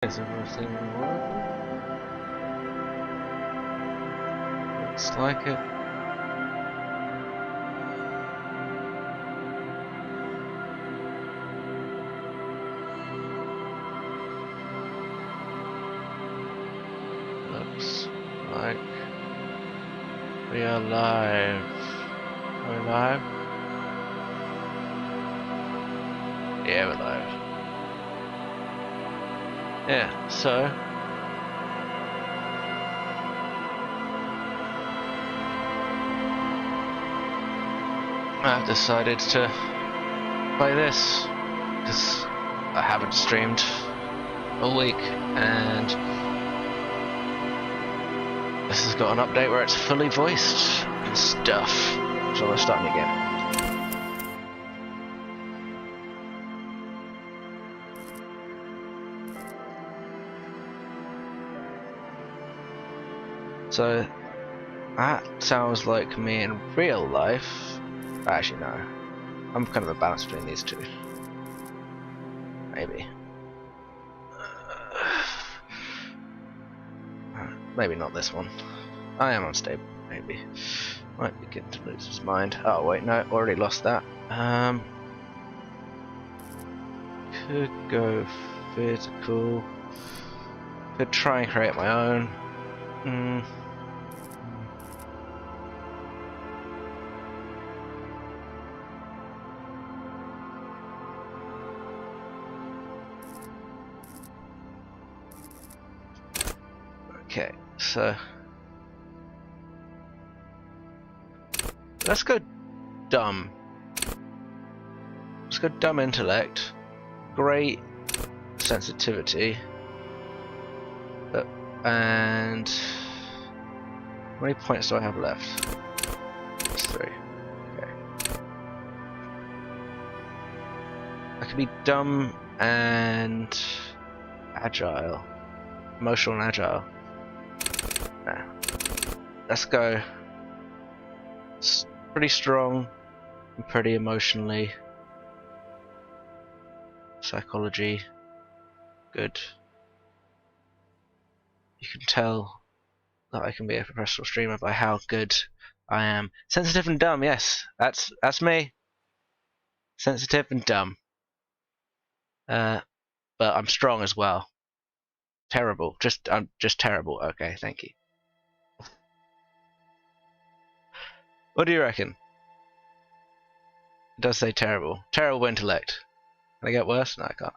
Is everything working? Looks like it. Looks like we are live. Are we live? Yeah, we're live. Yeah, so I've decided to play this because I haven't streamed all week, and this has got an update where it's fully voiced and stuff. So we're starting again. So that sounds like me in real life. Actually, no. I'm kind of a balance between these two. Maybe. Maybe not this one. I am unstable, maybe. Might begin to lose his mind. Oh wait, no, already lost that. Could go physical. Could try and create my own. Okay, so let's go dumb. Let's go dumb intellect. Great sensitivity. And how many points do I have left? That's 3. Okay. I could be dumb and agile. Emotional and agile. Nah. Let's go pretty strong and pretty emotionally. Psychology. Good. You can tell that I can be a professional streamer by how good I am. Sensitive and dumb, yes. That's me. Sensitive and dumb. But I'm strong as well. Terrible. I'm just terrible. Okay, thank you. What do you reckon? It does say terrible. Terrible intellect. Can I get worse? No, I can't.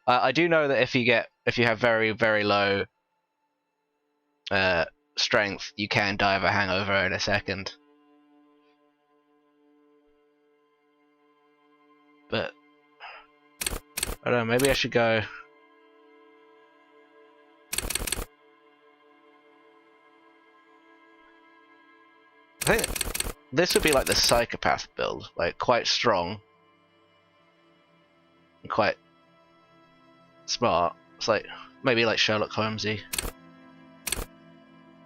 I do know that if you have very, very low strength, you can die of a hangover in a second. But I don't know, maybe I should go. I think this would be like the psychopath build, like quite strong and quite smart. It's like maybe like Sherlock Holmesy,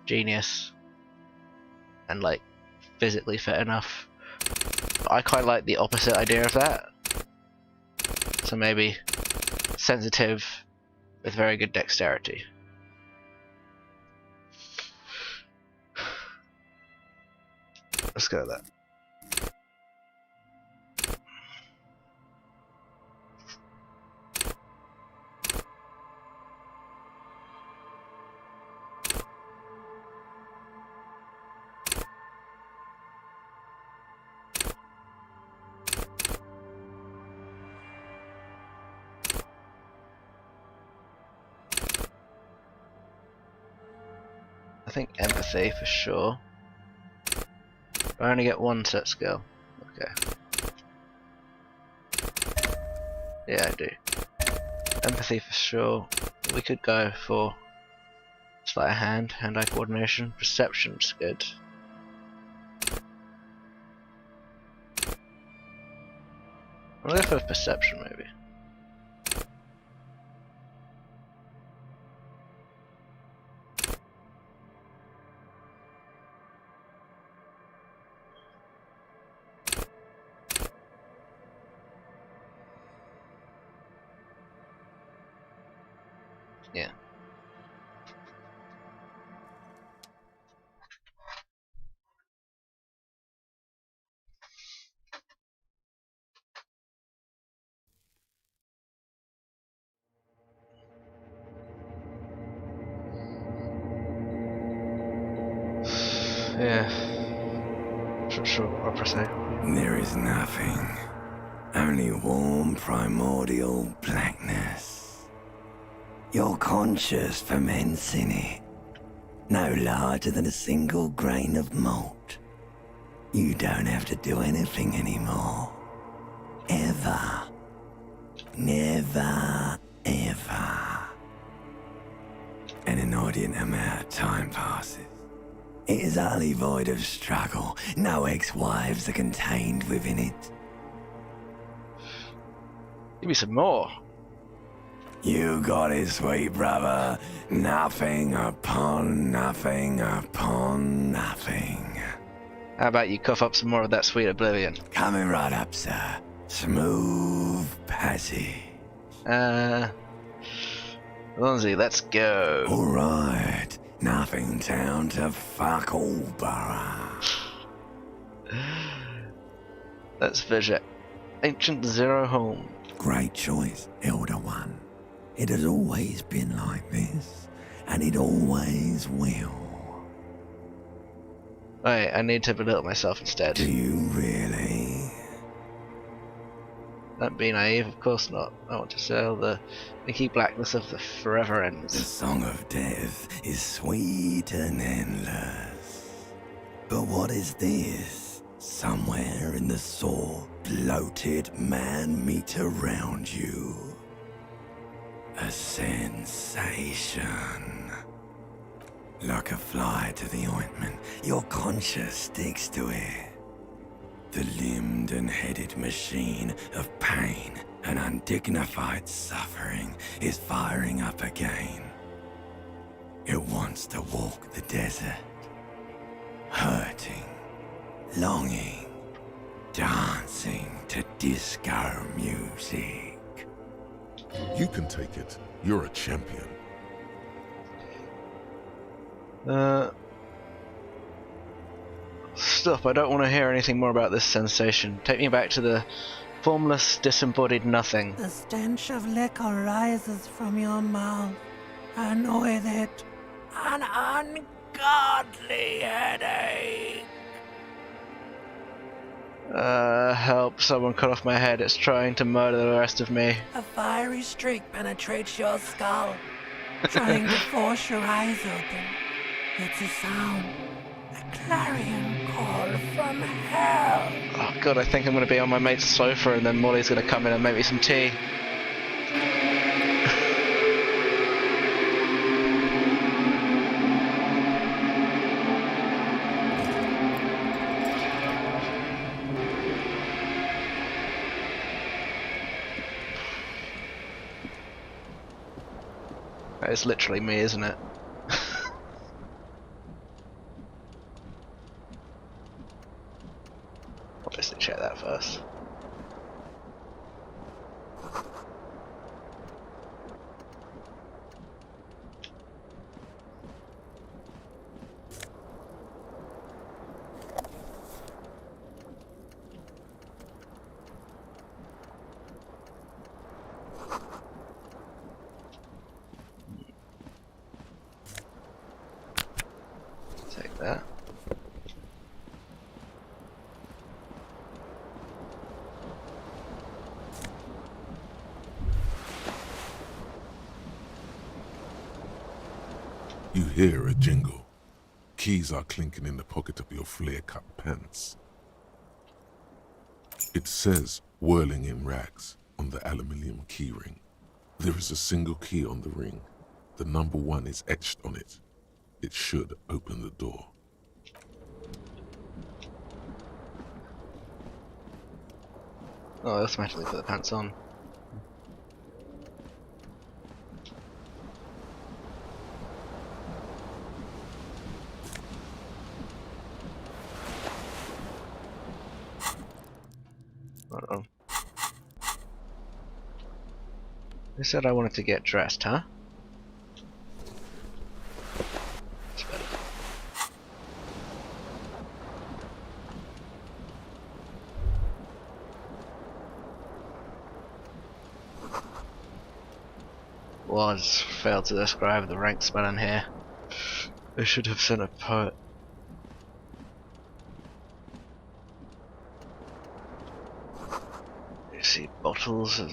genius, and like physically fit enough. But I quite like the opposite idea of that. So maybe sensitive with very good dexterity. Let's go with that. I think empathy for sure. I only get 1 set skill. Okay. Yeah, I do. Empathy for sure. We could go for sleight of hand-eye coordination. Perception's good. I'm gonna go for perception maybe. Yeah. Yeah. Sure, I'll press A. There is nothing. Only warm primordial blackness. You're conscious ferments in it. No larger than a single grain of malt. You don't have to do anything anymore. Ever. Never, ever. An inordinate amount of time passes. It is utterly void of struggle. No ex-wives are contained within it. Give me some more. You got it, sweet brother. Nothing upon nothing upon nothing. How about you cough up some more of that sweet oblivion? Coming right up, sir. Smooth passage. Lindsay, let's go. All right. Nothing town to fuck all borough. Let's visit Ancient Zero Home. Great choice, Elder One. It has always been like this, and it always will. Wait, I need to belittle myself instead. Do you really? Don't be naive, of course not. I want to sail the inky blackness of the forever The ends. song of death is sweet and endless. But what is this? Somewhere in the sore, bloated man meet around you. A sensation. Like a fly to the ointment, your conscience sticks to it. The limbed and headed machine of pain and undignified suffering is firing up again. It wants to walk the desert, hurting, longing, dancing to disco music. You can take it. You're a champion. Stop, I don't want to hear anything more about this sensation. Take me back to the formless, disembodied nothing. The stench of liquor rises from your mouth, and with it, an ungodly headache. Help, someone cut off my head. It's trying to murder the rest of me. A fiery streak penetrates your skull, trying to force your eyes open. It's a sound, a clarion call from hell. Oh god, I think I'm going to be on my mate's sofa and then Molly's going to come in and make me some tea. It's literally me, isn't it? Obviously check that first. Take that. You hear a jingle. Keys are clinking in the pocket of your flare-cut pants. It says, whirling in rags, on the aluminium key ring. There is a single key on the ring. The number 1 is etched on it. It should open the door. Oh, I automatically put the pants on. Uh-oh. Who said I wanted to get dressed, huh? Well, I just failed to describe the rank spell in here. I should have sent a poet. You see bottles of,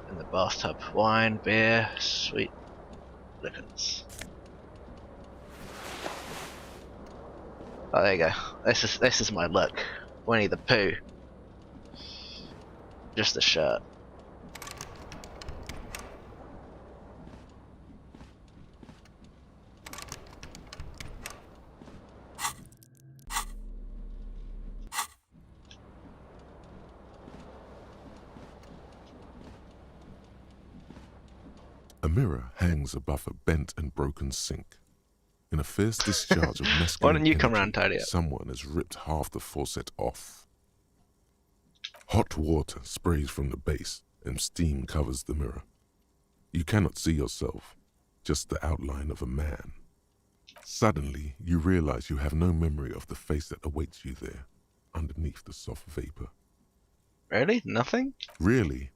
in the bathtub. Wine, beer, sweet liquors. Oh, there you go. This is my look. Winnie the Pooh. Just the shirt. A mirror hangs above a bent and broken sink. In a fierce discharge of masculine Why don't you come energy, round, tidy up? someone has ripped half the faucet off. Hot water sprays from the base and steam covers the mirror. You cannot see yourself, just the outline of a man. Suddenly, you realize you have no memory of the face that awaits you there, underneath the soft vapor. Really? Nothing? Really,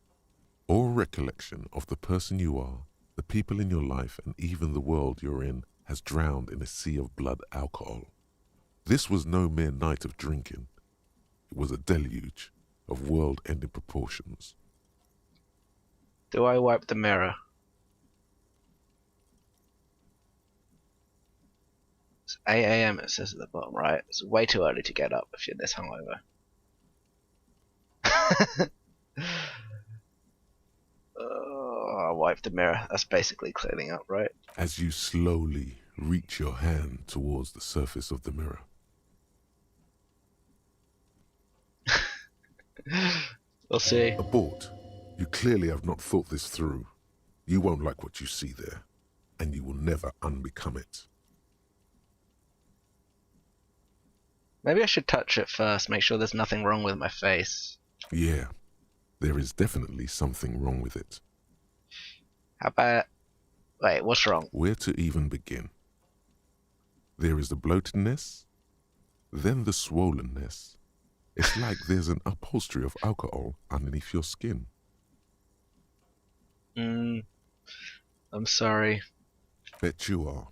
all recollection of the person you are, the people in your life, and even the world you're in has drowned in a sea of blood alcohol. This was no mere night of drinking. It was a deluge of world-ending proportions. Do I wipe the mirror? It's 8 AM it says at the bottom right. It's way too early to get up if you're this hungover. I'll wipe the mirror. That's basically cleaning up, right? As you slowly reach your hand towards the surface of the mirror, We'll see. abort. You clearly have not thought this through. You won't like what you see there, and you will never unbecome it. Maybe I should touch it first, make sure there's nothing wrong with my face. Yeah, there is definitely something wrong with it. How about... Wait, what's wrong? Where to even begin? There is the bloatedness, then the swollenness. It's like there's an upholstery of alcohol underneath your skin. I'm sorry. Bet you are.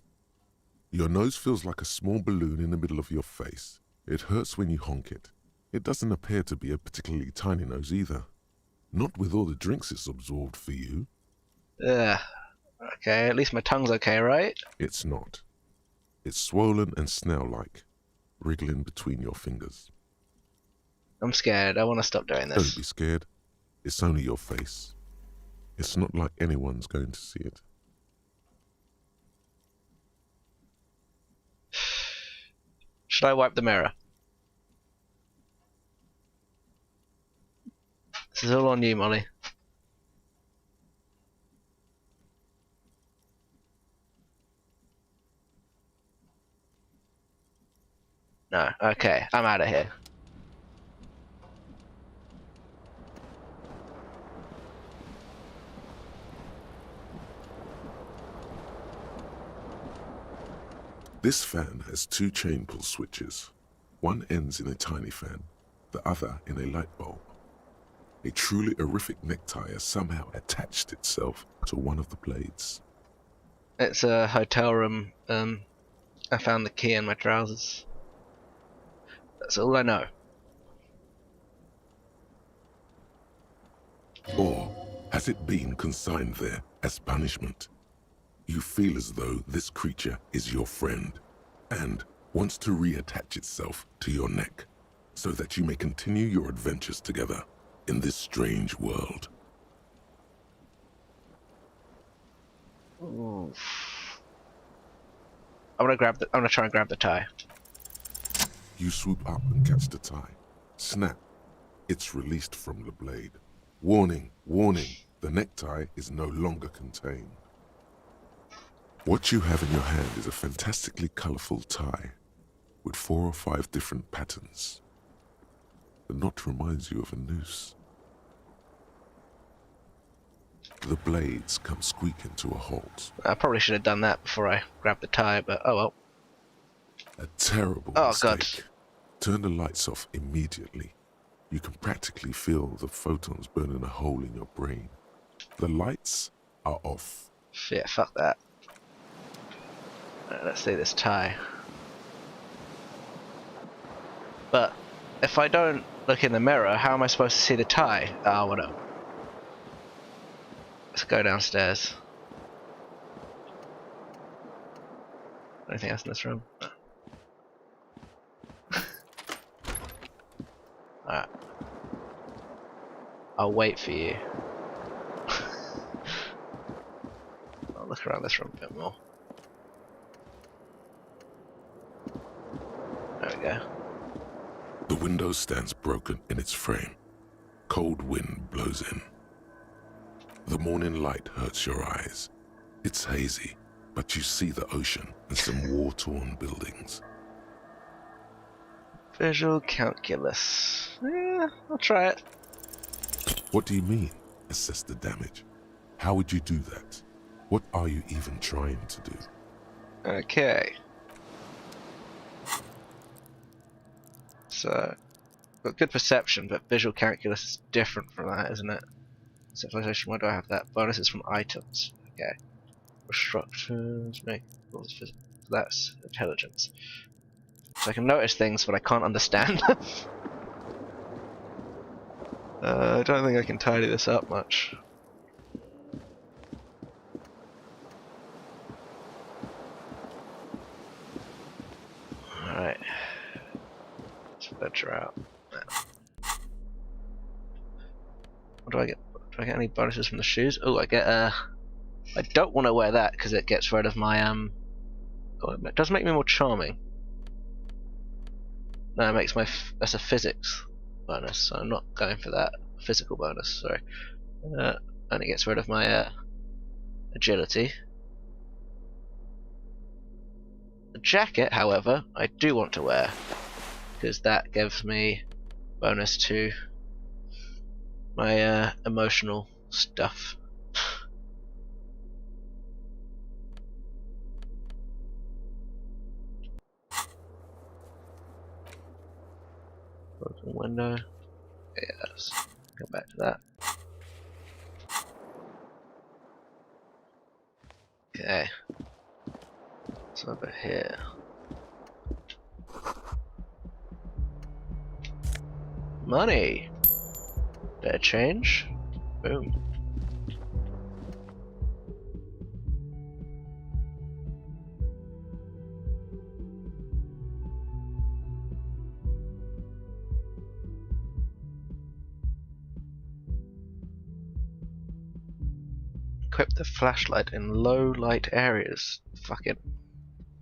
Your nose feels like a small balloon in the middle of your face. It hurts when you honk it. It doesn't appear to be a particularly tiny nose either. Not with all the drinks it's absorbed for you. Ugh. Okay, at least my tongue's okay, right? It's not. It's swollen and snail-like, wriggling between your fingers. I'm scared. I want to stop doing Don't this. be scared. It's only your face. It's not like anyone's going to see it. Should I wipe the mirror? This is all on you, Molly. No, okay, I'm out of here. This fan has two chain pull switches. One ends in a tiny fan, the other in a light bulb. A truly horrific necktie has somehow attached itself to one of the blades. It's a hotel room. I found the key in my trousers. That's all I know. Or has it been consigned there as punishment? You feel as though this creature is your friend and wants to reattach itself to your neck so that you may continue your adventures together in this strange world. Oof. I'm gonna try and grab the tie. You swoop up and catch the tie. Snap. It's released from the blade. Warning, warning, the necktie is no longer contained. What you have in your hand is a fantastically colorful tie with 4 or 5 different patterns. The knot reminds you of a noose. The blades come squeaking to a halt. I probably should have done that before I grabbed the tie, but oh well. A terrible Oh, mistake. God. Turn the lights off immediately. You can practically feel the photons burning a hole in your brain. The lights are off. Yeah, fuck that. Let's do this tie. But if I don't look in the mirror, how am I supposed to see the tie? Ah, whatever. Let's go downstairs. Anything else in this room? No. Alright. I'll wait for you. I'll look around this room a bit more. There we go. The window stands broken in its frame. Cold wind blows in. The morning light hurts your eyes. It's hazy, but you see the ocean and some war-torn buildings. Visual calculus. Yeah, I'll try it. What do you mean, assess the damage? How would you do that? What are you even trying to do? Okay. So, got good perception, but visual calculus is different from that, isn't it? Civilization, why do I have that? Bonuses from items. Okay. Structures, make that's intelligence. So I can notice things, but I can't understand them. I don't think I can tidy this up much. Alright. Let's venture out. What do I get? Do I get any bonuses from the shoes? Oh, I get I don't want to wear that because it gets rid of my oh, it does make me more charming. No, it makes my that's a physics bonus, so I'm not going for that physical bonus. Sorry, and it gets rid of my agility. The jacket, however, I do want to wear because that gives me bonus to my emotional stuff. Broken window. Yes. Go back to that. Okay. It's over here. Money! Better change. Boom. Equip the flashlight in low light areas. Fucking.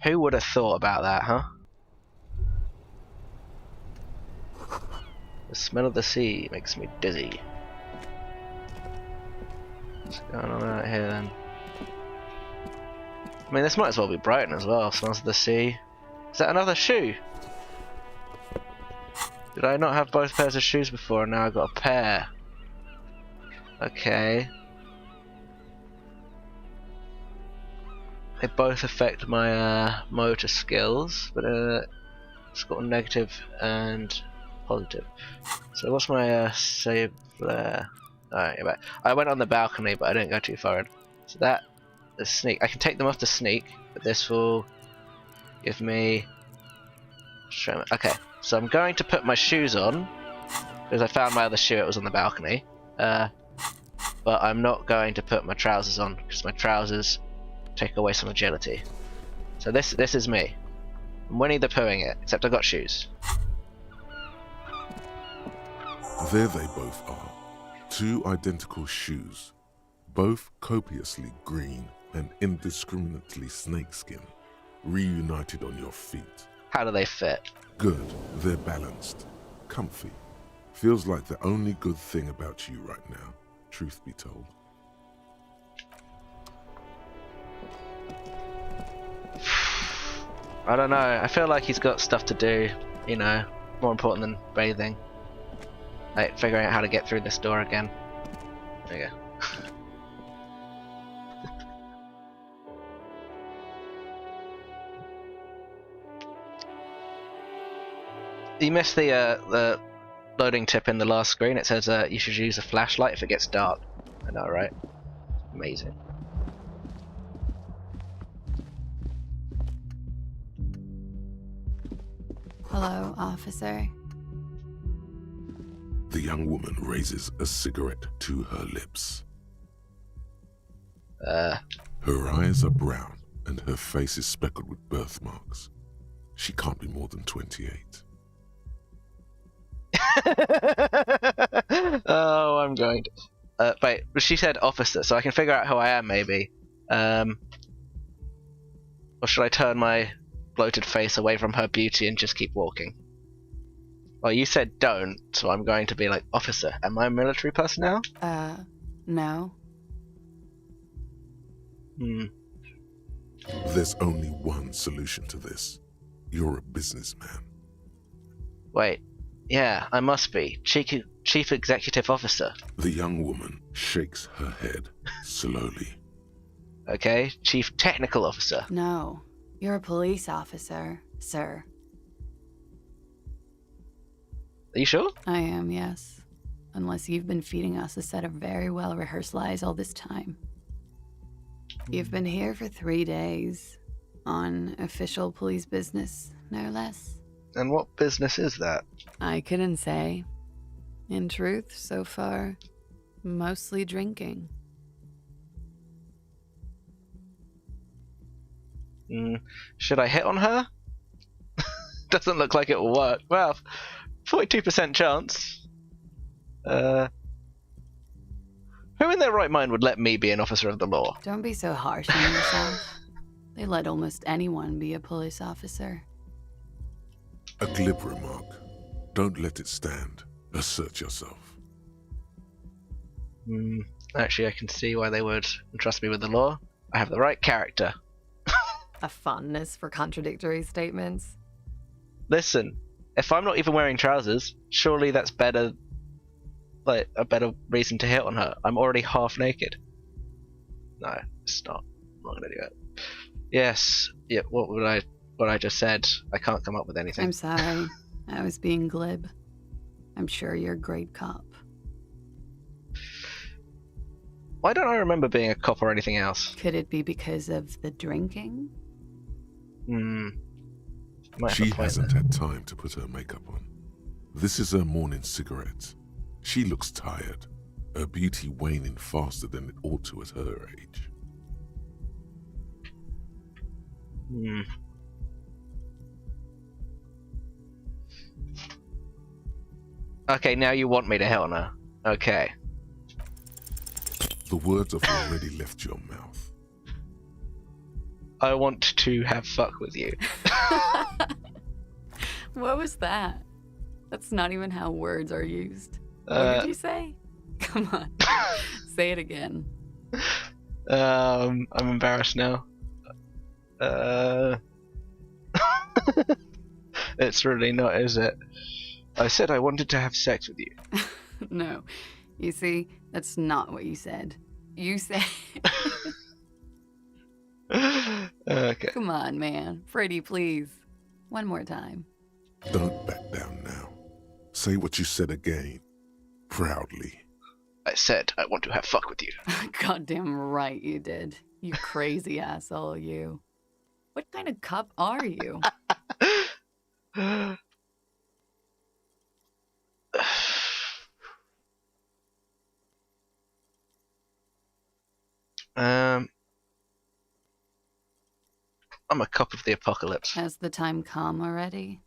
Who would have thought about that, huh? The smell of the sea makes me dizzy. What's going on out here then? I mean, this might as well be Brighton as well. Smells of the sea. Is that another shoe? Did I not have both pairs of shoes before and now I've got a pair? Okay. They both affect my motor skills, but it's got a negative and positive. So what's my save there? Alright, yeah, I went on the balcony, but I didn't go too far in. So that is sneak. I can take them off to sneak, but this will give me. Okay, so I'm going to put my shoes on because I found my other shoe. It was on the balcony, but I'm not going to put my trousers on because my trousers take away some agility. So this is me. I'm Winnie the Poohing it, except I got shoes. There they both are. Two identical shoes, both copiously green and indiscriminately snakeskin, reunited on your feet. How do they fit? Good, they're balanced, comfy. Feels like the only good thing about you right now, truth be told. I don't know, I feel like he's got stuff to do, you know, more important than bathing. Like figuring out how to get through this door again. There you go. You missed the loading tip in the last screen. It says you should use a flashlight if it gets dark. I know, right? Amazing. Hello, officer. The young woman raises a cigarette to her lips. Her eyes are brown and her face is speckled with birthmarks. She can't be more than 28. Oh, I'm going to. Wait, she said officer, so I can figure out who I am, maybe. Or should I turn my bloated face away from her beauty and just keep walking? Well, you said don't, so I'm going to be like, officer, am I a military personnel? No. There's only one solution to this. You're a businessman. Wait, yeah, I must be. Chief Executive Officer. The young woman shakes her head slowly. Okay, Chief Technical Officer. No. You're a police officer, sir. Are you sure? I am, yes. Unless you've been feeding us a set of very well-rehearsed lies all this time. You've been here for 3 days. On official police business, no less. And what business is that? I couldn't say. In truth, so far, mostly drinking. Should I hit on her? Doesn't look like it will work. Well, 42% chance. Who in their right mind would let me be an officer of the law? Don't be so harsh on yourself. They let almost anyone be a police officer. A glib remark. Don't let it stand. Assert yourself. Actually, I can see why they would entrust me with the law. I have the right character. A fondness for contradictory statements. Listen, if I'm not even wearing trousers, surely that's better. Like, a better reason to hit on her. I'm already half naked. No, it's not. I'm not gonna do it. Yes. Yeah. What I just said. I can't come up with anything. I'm sorry. I was being glib. I'm sure you're a great cop. Why don't I remember being a cop or anything else? Could it be because of the drinking? Might have She a point hasn't there. had time to put her makeup on. This is her morning cigarette. She looks tired, her beauty waning faster than it ought to at her age. Okay, now you want me to hit on her. Okay. The words have already left your mouth. I want to have fuck with you. What was that? That's not even how words are used. What did you say? Come on. Say it again. I'm embarrassed now. It's really not, is it? I said I wanted to have sex with you. No. You see, that's not what you said. You said... Okay. Come on, man. Pretty, please. One more time. Don't back down now. Say what you said again. Proudly. I said I want to have fuck with you. Goddamn right you did. You crazy asshole, you. What kind of cop are you? I'm a cop of the apocalypse. Has the time come already?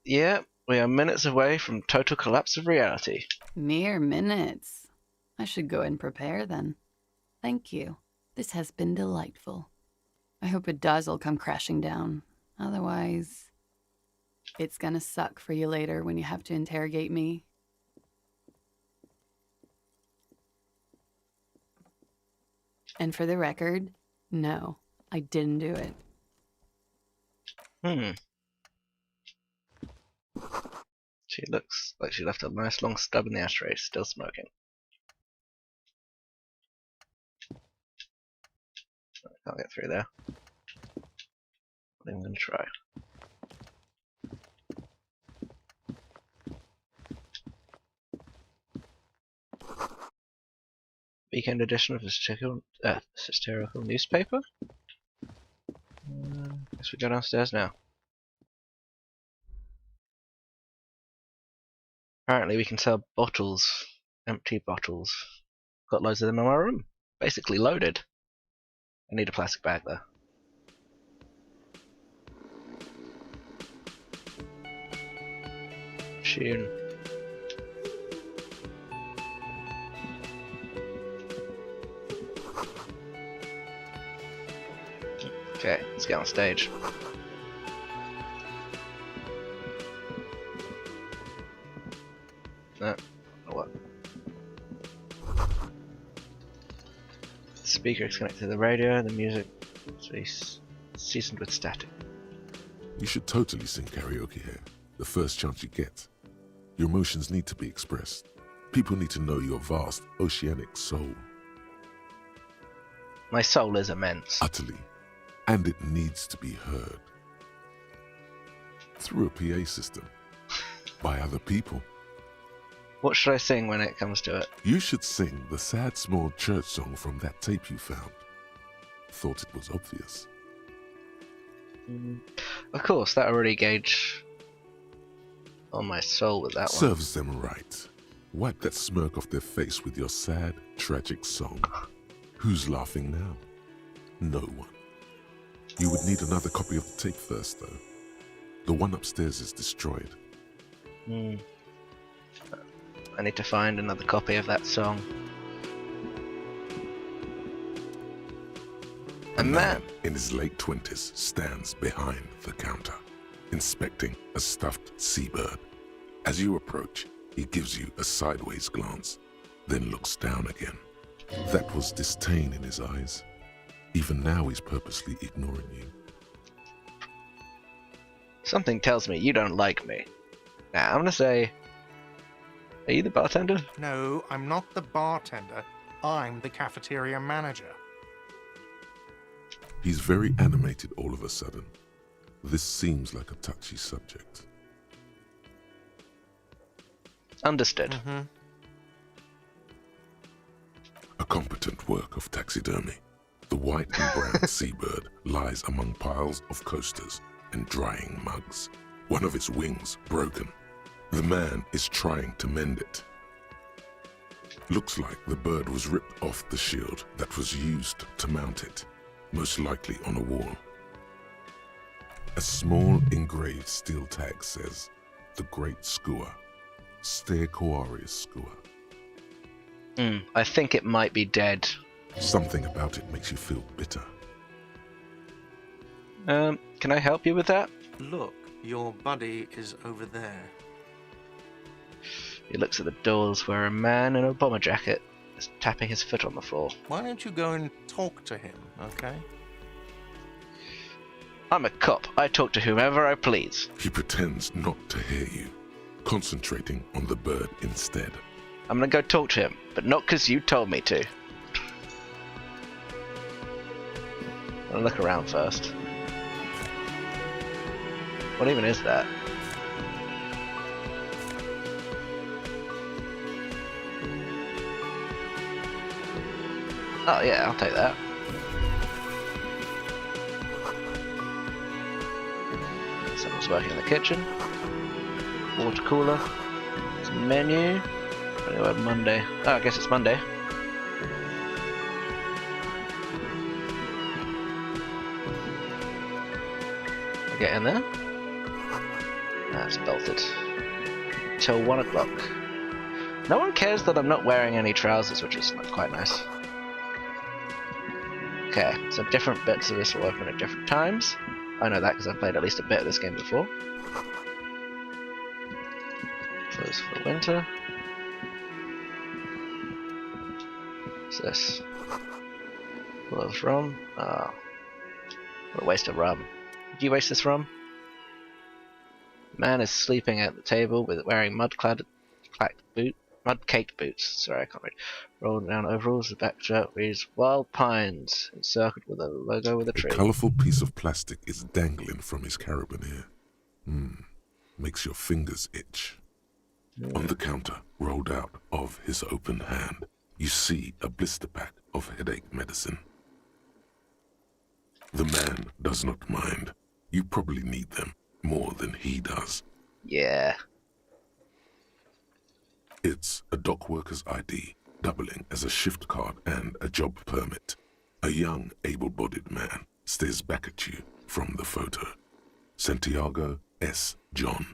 Yeah, we are minutes away from total collapse of reality. Mere minutes. I should go and prepare then. Thank you. This has been delightful. I hope it does all come crashing down. Otherwise, it's gonna suck for you later when you have to interrogate me. And for the record, no, I didn't do it. She looks like she left a nice long stub in the ashtray, still smoking. I can't get through there. I'm gonna try. Weekend edition of a satirical newspaper? Guess we go downstairs now. Apparently we can sell bottles, empty bottles. Got loads of them in my room. Basically loaded. I need a plastic bag though. Tune. Okay, let's get on stage. No, what? The speaker is connected to the radio, the music is seasoned with static. You should totally sing karaoke here, the first chance you get. Your emotions need to be expressed. People need to know your vast, oceanic soul. My soul is immense. Utterly. And it needs to be heard. Through a PA system. By other people. What should I sing when it comes to it? You should sing the sad small church song from that tape you found. Thought it was obvious. Of course, that already gauge on my soul with that one. Serves them right. Wipe that smirk off their face with your sad, tragic song. Who's laughing now? No one. You would need another copy of the tape first, though. The one upstairs is destroyed. I need to find another copy of that song. A man in his late 20s stands behind the counter, inspecting a stuffed seabird. As you approach, he gives you a sideways glance, then looks down again. That was disdain in his eyes. Even now he's purposely ignoring you. Something tells me you don't like me. Now, I'm gonna say... Are you the bartender? No, I'm not the bartender. I'm the cafeteria manager. He's very animated all of a sudden. This seems like a touchy subject. Understood. A competent work of taxidermy. The white and brown seabird lies among piles of coasters and drying mugs. One of its wings broken. The man is trying to mend it. Looks like the bird was ripped off the shield that was used to mount it, most likely on a wall. A small engraved steel tag says, "The Great Skua, Stegoarius Skua." I think it might be dead. Something about it makes you feel bitter. Can I help you with that? Look, your buddy is over there. He looks at the doors where a man in a bomber jacket is tapping his foot on the floor. Why don't you go and talk to him, okay? I'm a cop. I talk to whomever I please. He pretends not to hear you, concentrating on the bird instead. I'm gonna go talk to him, but not because you told me to. I'll look around first. What even is that? Oh yeah, I'll take that. Someone's working in the kitchen. Water cooler. It's a menu. Monday. Oh, I guess it's Monday. I get in there. That's bolted. Till 1 o'clock. No one cares that I'm not wearing any trousers, which is quite nice. Okay, so different bits of this will open at different times. I know that because I've played at least a bit of this game before. Close for the winter. What's this? What's rum? Ah, what a waste of rum. Did you waste this rum? Man is sleeping at the table with wearing mud-caked boots. Sorry, I can't read. Rolled down overalls, the back shirt reads Wild Pines, encircled with a logo with a tree. A colourful piece of plastic is dangling from his carabiner. Makes your fingers itch. On the counter, rolled out of his open hand, you see a blister pack of headache medicine. The man does not mind. You probably need them more than he does. Yeah. It's a dock worker's ID, doubling as a shift card and a job permit. A young, able-bodied man stares back at you from the photo. Santiago S. John.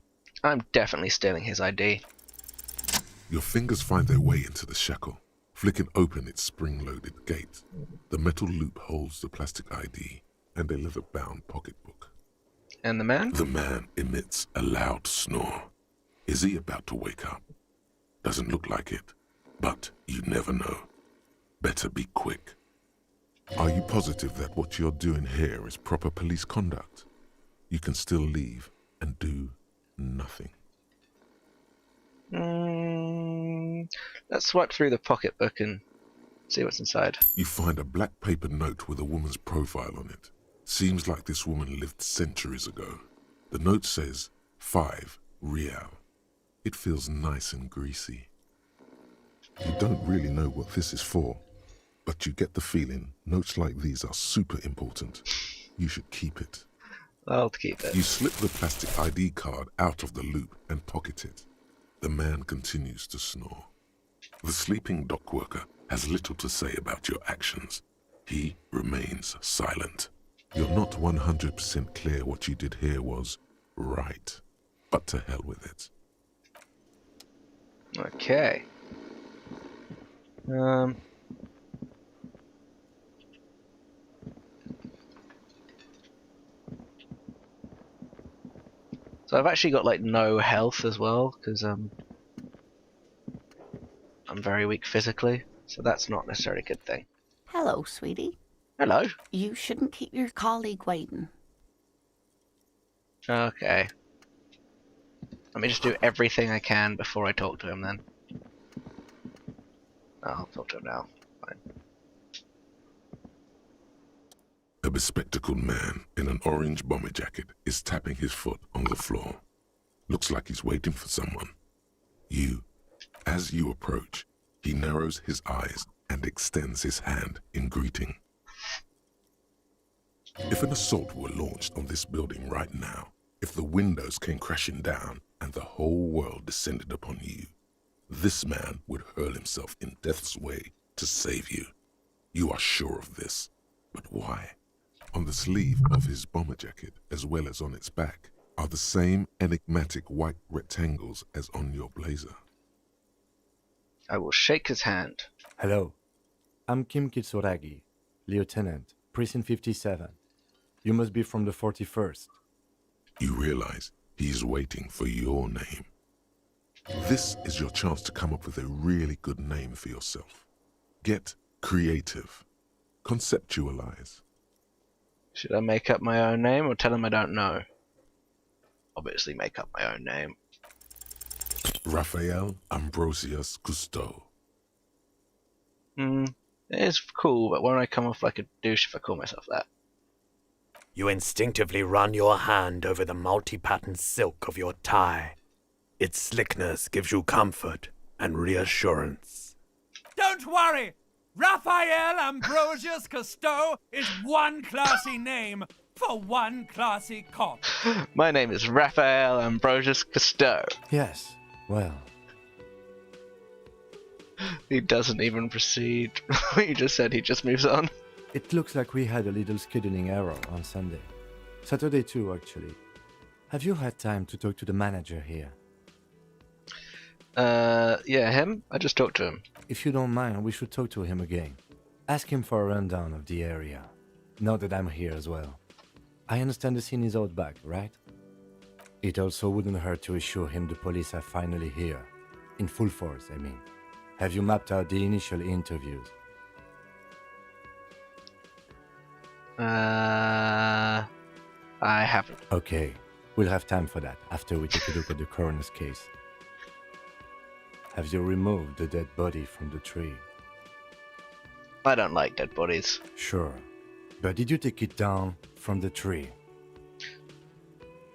I'm definitely stealing his ID. Your fingers find their way into the shackle, flicking open its spring-loaded gate. The metal loop holds the plastic ID and a leather-bound pocketbook. And the man? The man emits a loud snore. Is he about to wake up? Doesn't look like it, but you never know. Better be quick. Are you positive that what you're doing here is proper police conduct? You can still leave and do nothing. Let's swipe through the pocketbook and see what's inside. You find a black paper note with a woman's profile on it. Seems like this woman lived centuries ago. The note says 5 Real. It feels nice and greasy. You don't really know what this is for, but you get the feeling notes like these are super important. You should keep it. I'll keep it. You slip the plastic ID card out of the loop and pocket it. The man continues to snore. The sleeping dock worker has little to say about your actions. He remains silent. You're not 100% clear what you did here was right, but to hell with it. Okay. So I've actually got like no health as well, because I'm very weak physically, so that's not necessarily a good thing. Hello, sweetie. Hello. You shouldn't keep your colleague waiting. Okay. Let me just do everything I can before I talk to him then. I'll talk to him now. Fine. A bespectacled man in an orange bomber jacket is tapping his foot on the floor. Looks like he's waiting for someone. As you approach, he narrows his eyes and extends his hand in greeting. If an assault were launched on this building right now, if the windows came crashing down and the whole world descended upon you, this man would hurl himself in death's way to save you. You are sure of this. But why? On the sleeve of his bomber jacket, as well as on its back, are the same enigmatic white rectangles as on your blazer. I will shake his hand. Hello. I'm Kim Kitsuragi, Lieutenant, Precinct 57. You must be from the 41st. You realize he is waiting for your name. This is your chance to come up with a really good name for yourself. Get creative. Conceptualize. Should I make up my own name or tell him I don't know? Obviously make up my own name. Raphael Ambrosius Cousteau. It is cool, but won't I come off like a douche if I call myself that? You instinctively run your hand over the multi-patterned silk of your tie. Its slickness gives you comfort and reassurance. Don't worry! Raphael Ambrosius Cousteau is one classy name for one classy cop. My name is Raphael Ambrosius Cousteau. Yes, well. He doesn't even proceed. You just said he just moves on. It looks like we had a little scheduling error on Sunday. Saturday too, actually. Have you had time to talk to the manager here? Yeah, him? I just talked to him. If you don't mind, we should talk to him again. Ask him for a rundown of the area. Now that I'm here as well. I understand the scene is out back, right? It also wouldn't hurt to assure him the police are finally here. In full force, I mean. Have you mapped out the initial interviews? I haven't. Okay, we'll have time for that after we take a look at the coroner's case. Have you removed the dead body from the tree? I don't like dead bodies. Sure. But did you take it down from the tree?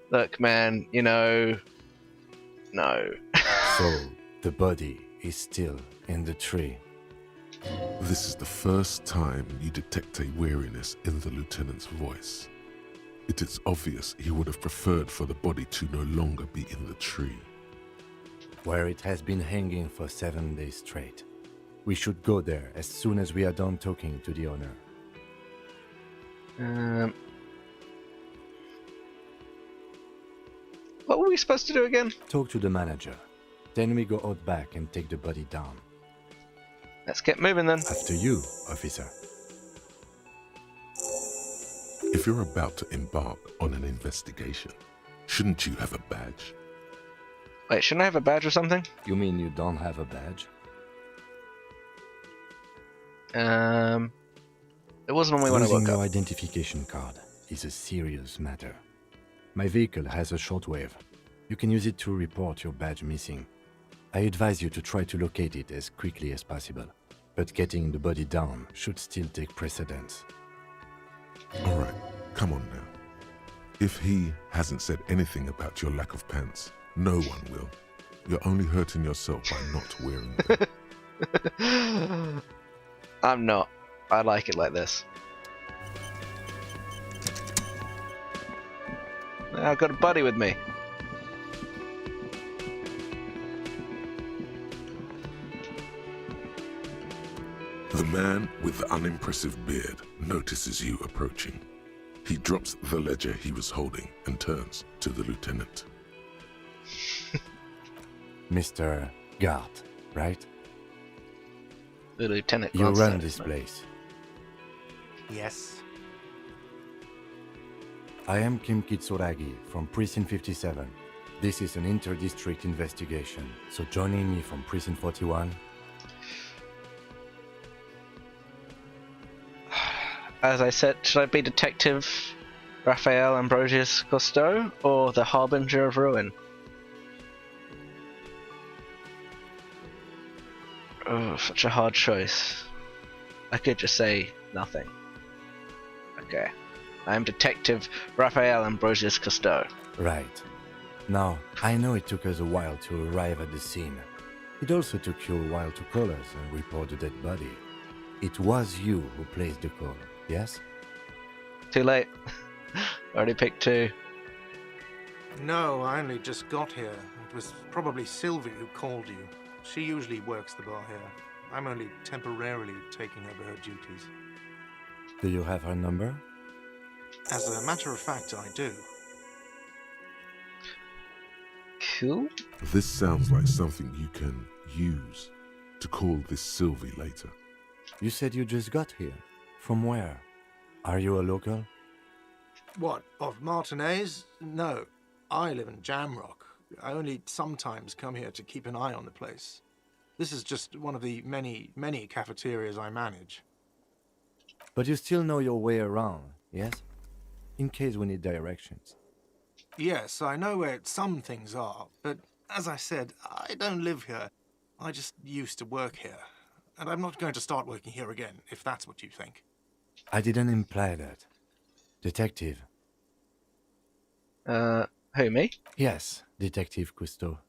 Look, man, no. So, the body is still in the tree. This is the first time you detect a weariness in the lieutenant's voice. It is obvious he would have preferred for the body to no longer be in the tree. Where it has been hanging for 7 days straight. We should go there as soon as we are done talking to the owner. What were we supposed to do again? Talk to the manager. Then we go out back and take the body down. Let's get moving then. After you, officer. If you're about to embark on an investigation, shouldn't you have a badge? Wait, shouldn't I have a badge or something? You mean you don't have a badge? It wasn't on me when I Losing woke your up. identification card is a serious matter. My vehicle has a shortwave. You can use it to report your badge missing. I advise you to try to locate it as quickly as possible, but getting the body down should still take precedence. Alright, come on now. If he hasn't said anything about your lack of pants, no one will. You're only hurting yourself by not wearing them. I'm not. I like it like this. I've got a buddy with me. The man with the unimpressive beard notices you approaching. He drops the ledger he was holding and turns to the lieutenant. Mr. Gart, right? The lieutenant. You glanced run at this me. place. Yes. I am Kim Kitsuragi from Precinct 57. This is an inter-district investigation, so joining me from Precinct 41. As I said, should I be Detective Raphael Ambrosius Cousteau or the Harbinger of Ruin? Oh, such a hard choice. I could just say nothing. Okay. I am Detective Raphael Ambrosius Cousteau. Right. Now, I know it took us a while to arrive at the scene. It also took you a while to call us and report the dead body. It was you who placed the call, yes? Too late. Already picked two. No, I only just got here. It was probably Sylvie who called you. She usually works the bar here. I'm only temporarily taking over her duties. Do you have her number? As a matter of fact, I do. Cool. This sounds like something you can use to call this Sylvie later. You said you just got here. From where? Are you a local? What, of Martinez? No. I live in Jamrock. I only sometimes come here to keep an eye on the place. This is just one of the many, many cafeterias I manage. But you still know your way around, yes? In case we need directions. Yes, I know where some things are, but as I said, I don't live here. I just used to work here. And I'm not going to start working here again, if that's what you think. I didn't imply that. Detective. Who, me? Yes, Detective Cousteau.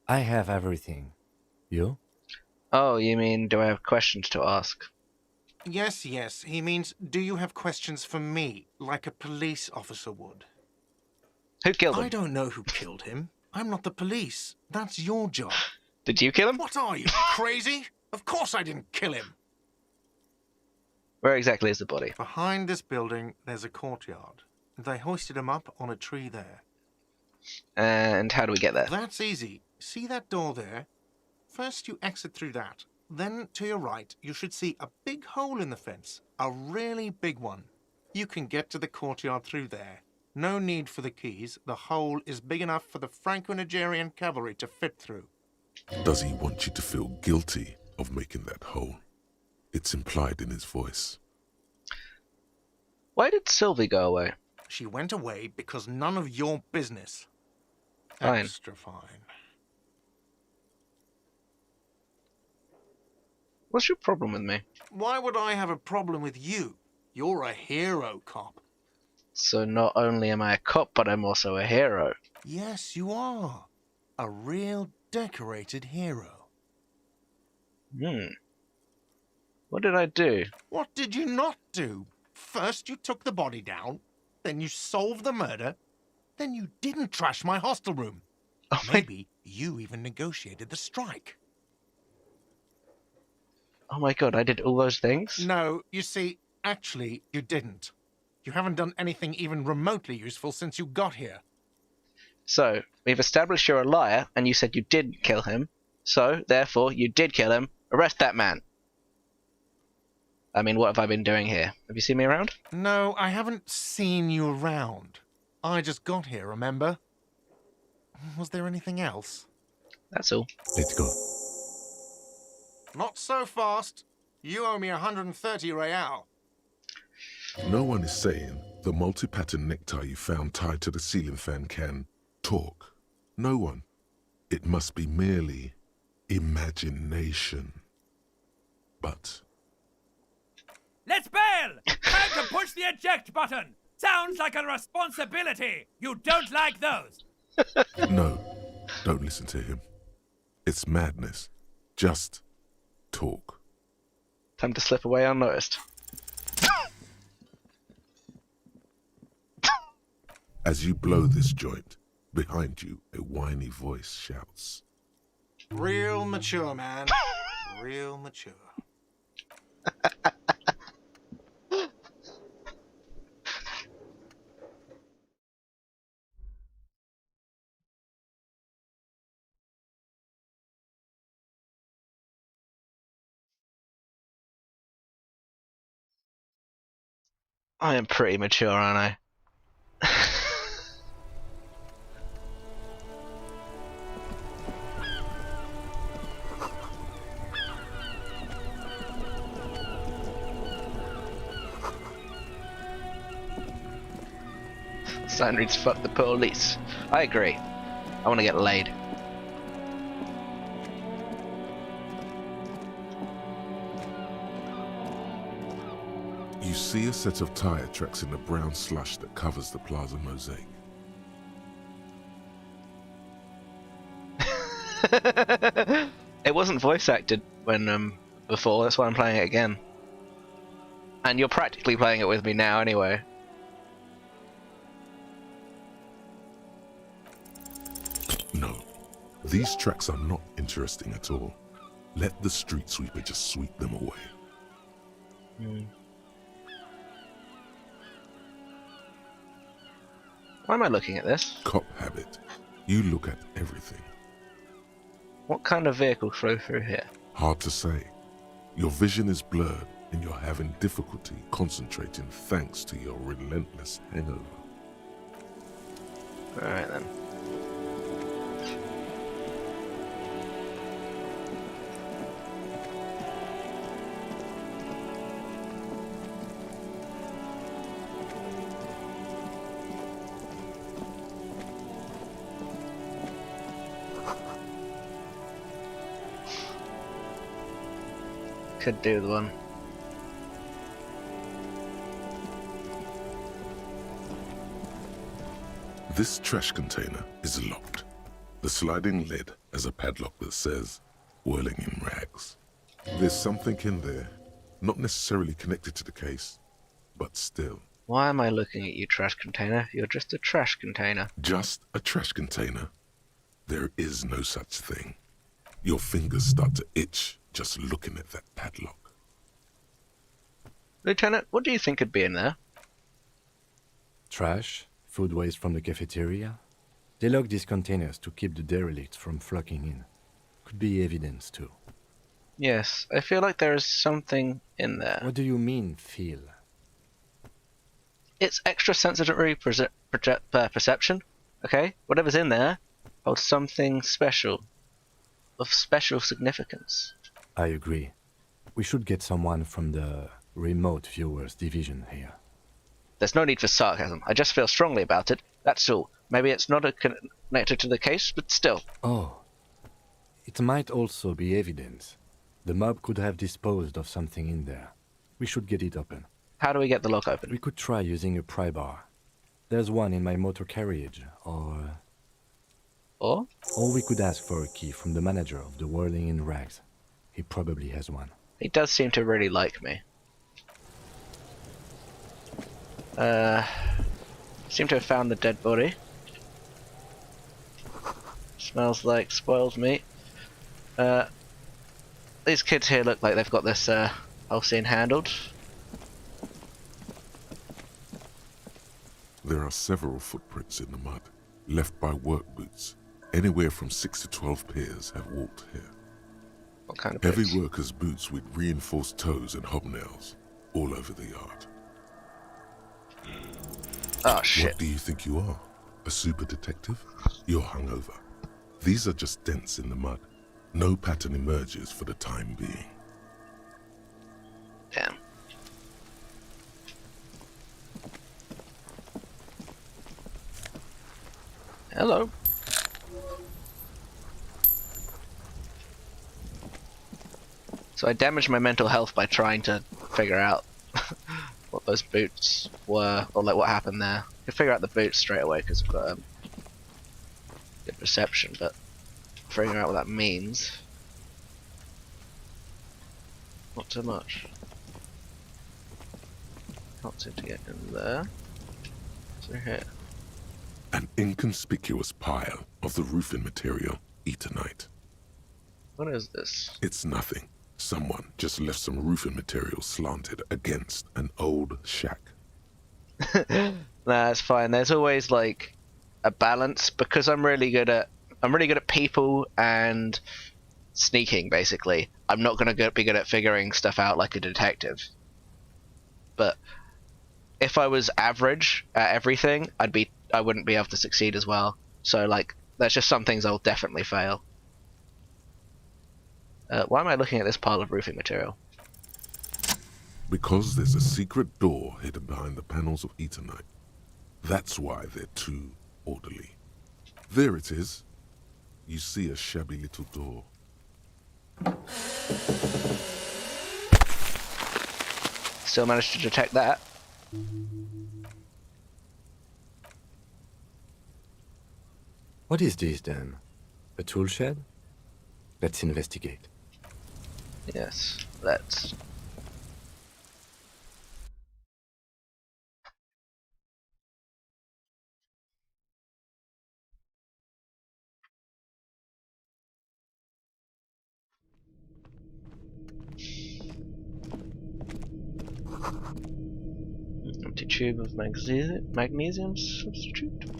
I have everything. You? Oh, you mean, do I have questions to ask? Yes, he means, do you have questions for me, like a police officer would? Who killed him? I don't know who killed him. I'm not the police. That's your job. Did you kill him? What are you, crazy? Of course I didn't kill him. Where exactly is the body? Behind this building, there's a courtyard. They hoisted him up on a tree there. And how do we get there? That's easy. See that door there? First you exit through that. Then, to your right, you should see a big hole in the fence. A really big one. You can get to the courtyard through there. No need for the keys. The hole is big enough for the Franco-Nigerian cavalry to fit through. Does he want you to feel guilty of making that hole? It's implied in his voice. Why did Sylvie go away? She went away because none of your business. Fine. Extra fine. What's your problem with me? Why would I have a problem with you? You're a hero, cop. So not only am I a cop, but I'm also a hero. Yes, you are. A real decorated hero. What did I do? What did you not do? First you took the body down, then you solved the murder, then you didn't trash my hostel room. Oh Maybe you even negotiated the strike. Oh my god, I did all those things? No, you see, actually, you didn't. You haven't done anything even remotely useful since you got here. So, we've established you're a liar, and you said you didn't kill him. So, therefore, you did kill him. Arrest that man. I mean, what have I been doing here? Have you seen me around? No, I haven't seen you around. I just got here, remember? Was there anything else? That's all. Let's go. Not so fast. You owe me 130 real. No one is saying the multi-pattern necktie you found tied to the ceiling fan can talk. No one. It must be merely imagination. But Let's bail! Time to push the eject button! Sounds like a responsibility! You don't like those! no, don't listen to him. It's madness. Just talk. Time to slip away unnoticed. As you blow this joint, behind you a whiny voice shouts. Real mature, man. Real mature. I am pretty mature, aren't I? Sign reads fuck the police. I agree. I want to get laid. You see a set of tire tracks in the brown slush that covers the plaza mosaic. It wasn't voice acted when before, that's why I'm playing it again. And you're practically playing it with me now anyway. No, these tracks are not interesting at all. Let the street sweeper just sweep them away. Why am I looking at this? Cop habit. You look at everything. What kind of vehicles flow through here? Hard to say. Your vision is blurred and you're having difficulty concentrating thanks to your relentless hangover. Alright then. Could do the one. This trash container is locked. The sliding lid has a padlock that says, whirling in rags. There's something in there, not necessarily connected to the case, but still. Why am I looking at you, trash container? You're just a trash container. Just a trash container. There is no such thing. Your fingers start to itch just looking at that padlock. Lieutenant, what do you think could be in there? Trash, food waste from the cafeteria. They lock these containers to keep the derelicts from flocking in. Could be evidence too. Yes, I feel like there is something in there. What do you mean, feel? It's extra sensory perception, okay? Whatever's in there holds something special, of special significance. I agree. We should get someone from the remote viewers division here. There's no need for sarcasm. I just feel strongly about it, that's all. Maybe it's not connected to the case, but still. Oh. It might also be evidence. The mob could have disposed of something in there. We should get it open. How do we get the lock open? We could try using a pry bar. There's one in my motor carriage, or we could ask for a key from the manager of the Whirling in Rags. He probably has one. He does seem to really like me. Seem to have found the dead body. Smells like spoiled meat. These kids here look like they've got this whole scene handled. There are several footprints in the mud, left by work boots. Anywhere from 6 to 12 pairs have walked here. What kind of Heavy boots? workers' boots with reinforced toes and hobnails, all over the yard. Oh shit. What do you think you are? A super detective? You're hungover. These are just dents in the mud. No pattern emerges for the time being. Damn. Hello. So I damaged my mental health by trying to figure out what those boots were, or like what happened there. I could figure out the boots straight away because I've got good perception, but figuring out what that means, not too much. Can't seem to get in there. So here. An inconspicuous pile of the roofing material, Eternite. What is this? It's nothing. Someone just left some roofing material slanted against an old shack. Nah, it's fine. There's always like a balance because I'm really good at people and sneaking. Basically, I'm not gonna be good at figuring stuff out like a detective. But if I was average at everything, I wouldn't be able to succeed as well. So like, there's just some things I'll definitely fail. Why am I looking at this pile of roofing material? Because there's a secret door hidden behind the panels of Eternite. That's why they're too orderly. There it is. You see a shabby little door. Still managed to detect that. What is this then? A tool shed? Let's investigate. Yes, let's. Empty tube of magnesium substitute.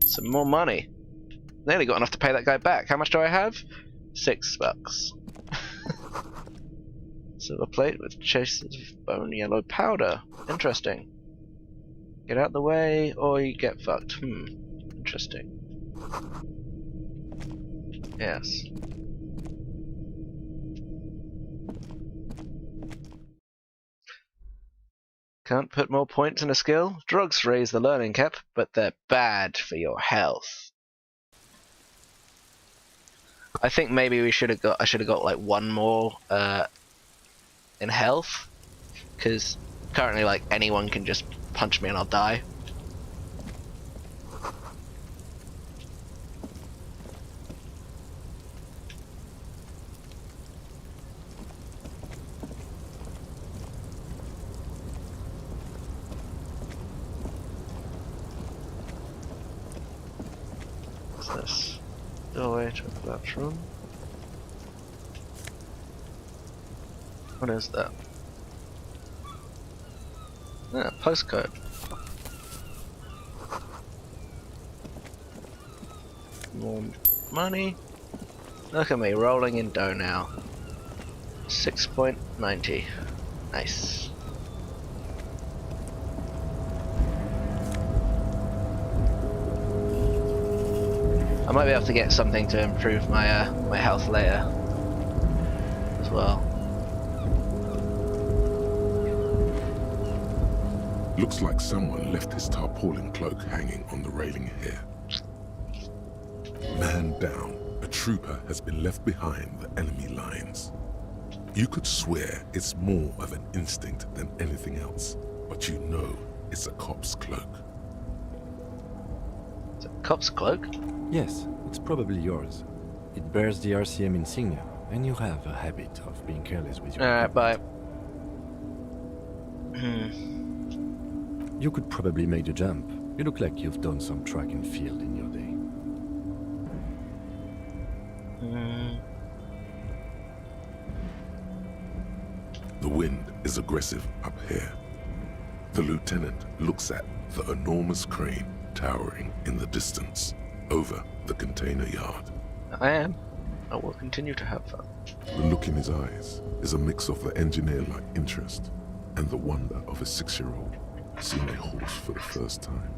Some more money. Nearly got enough to pay that guy back. How much do I have? $6. Silver plate with chases of bone yellow powder. Interesting. Get out the way or you get fucked. Interesting. Yes. Can't put more points in a skill? Drugs raise the learning cap, but they're bad for your health. I think maybe I should have got like one more in health, because currently like anyone can just punch me and I'll die. What's this? Doorway to a collapsed room. What is that? Ah, postcode. More money. Look at me rolling in dough now. 6.90. Nice. I might be able to get something to improve my my health later as well. Looks like someone left his tarpaulin cloak hanging on the railing here. Man down, a trooper has been left behind the enemy lines. You could swear it's more of an instinct than anything else, but you know it's a cop's cloak. It's a cop's cloak? Yes, it's probably yours. It bears the RCM insignia, and you have a habit of being careless with your Alright, bye. equipment. You could probably make the jump. You look like you've done some track and field in your day. The wind is aggressive up here. The lieutenant looks at the enormous crane towering in the distance over the container yard. I am. I will continue to have fun. The look in his eyes is a mix of the engineer-like interest and the wonder of a 6-year-old seeing a horse for the first time.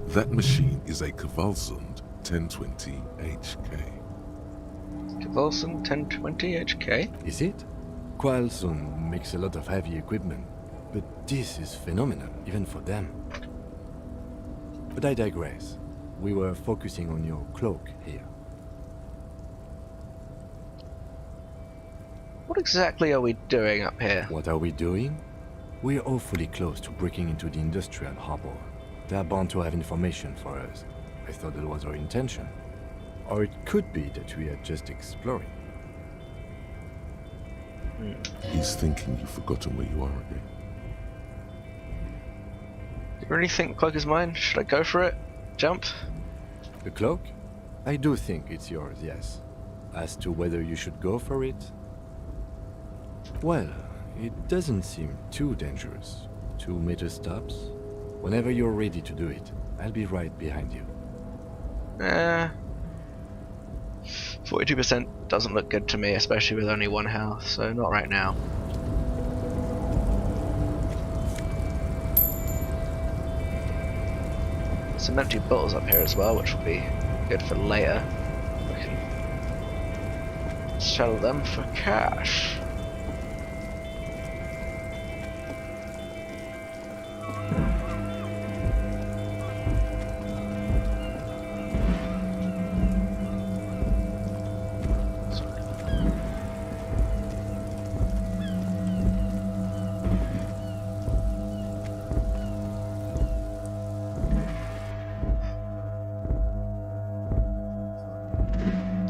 That machine is a Kvalsund 1020 HK. Kvalsund 1020 HK? Is it? Kvalsund makes a lot of heavy equipment, but this is phenomenal, even for them. But I digress. We were focusing on your cloak here. What exactly are we doing up here? What are we doing? We're awfully close to breaking into the industrial harbor. They're bound to have information for us. I thought that was our intention. Or it could be that we are just exploring. He's thinking you've forgotten where you are again. Do you really think the cloak is mine? Should I go for it? Jump? The cloak? I do think it's yours, yes. As to whether you should go for it? Well, it doesn't seem too dangerous. 2-meter stops. Whenever you're ready to do it, I'll be right behind you. 42% doesn't look good to me, especially with only one health, so not right now. Some empty bottles up here as well, which will be good for later. We can sell them for cash.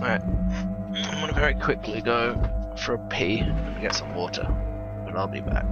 Alright, I'm gonna very quickly go for a pee and get some water, but I'll be back.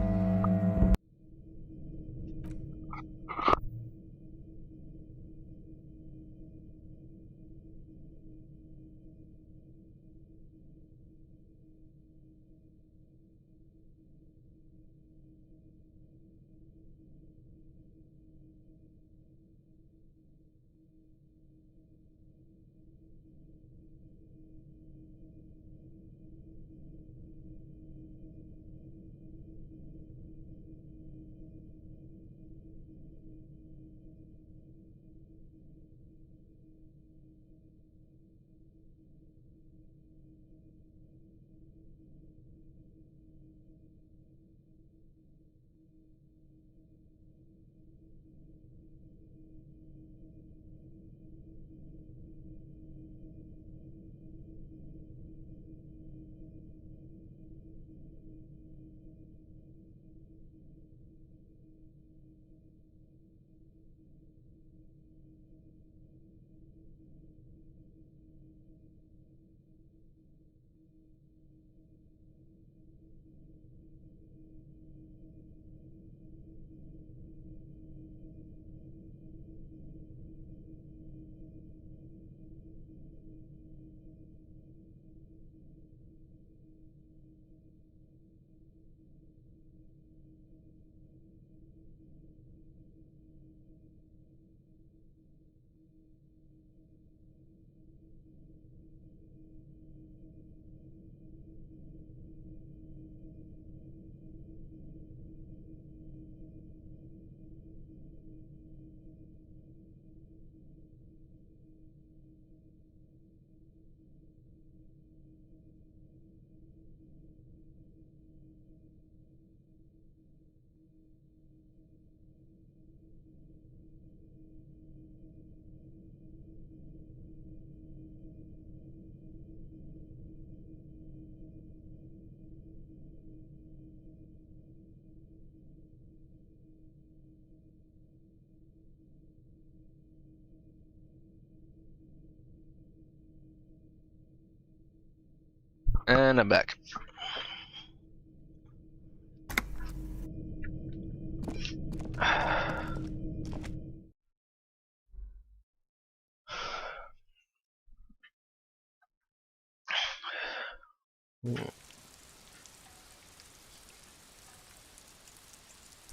And I'm back.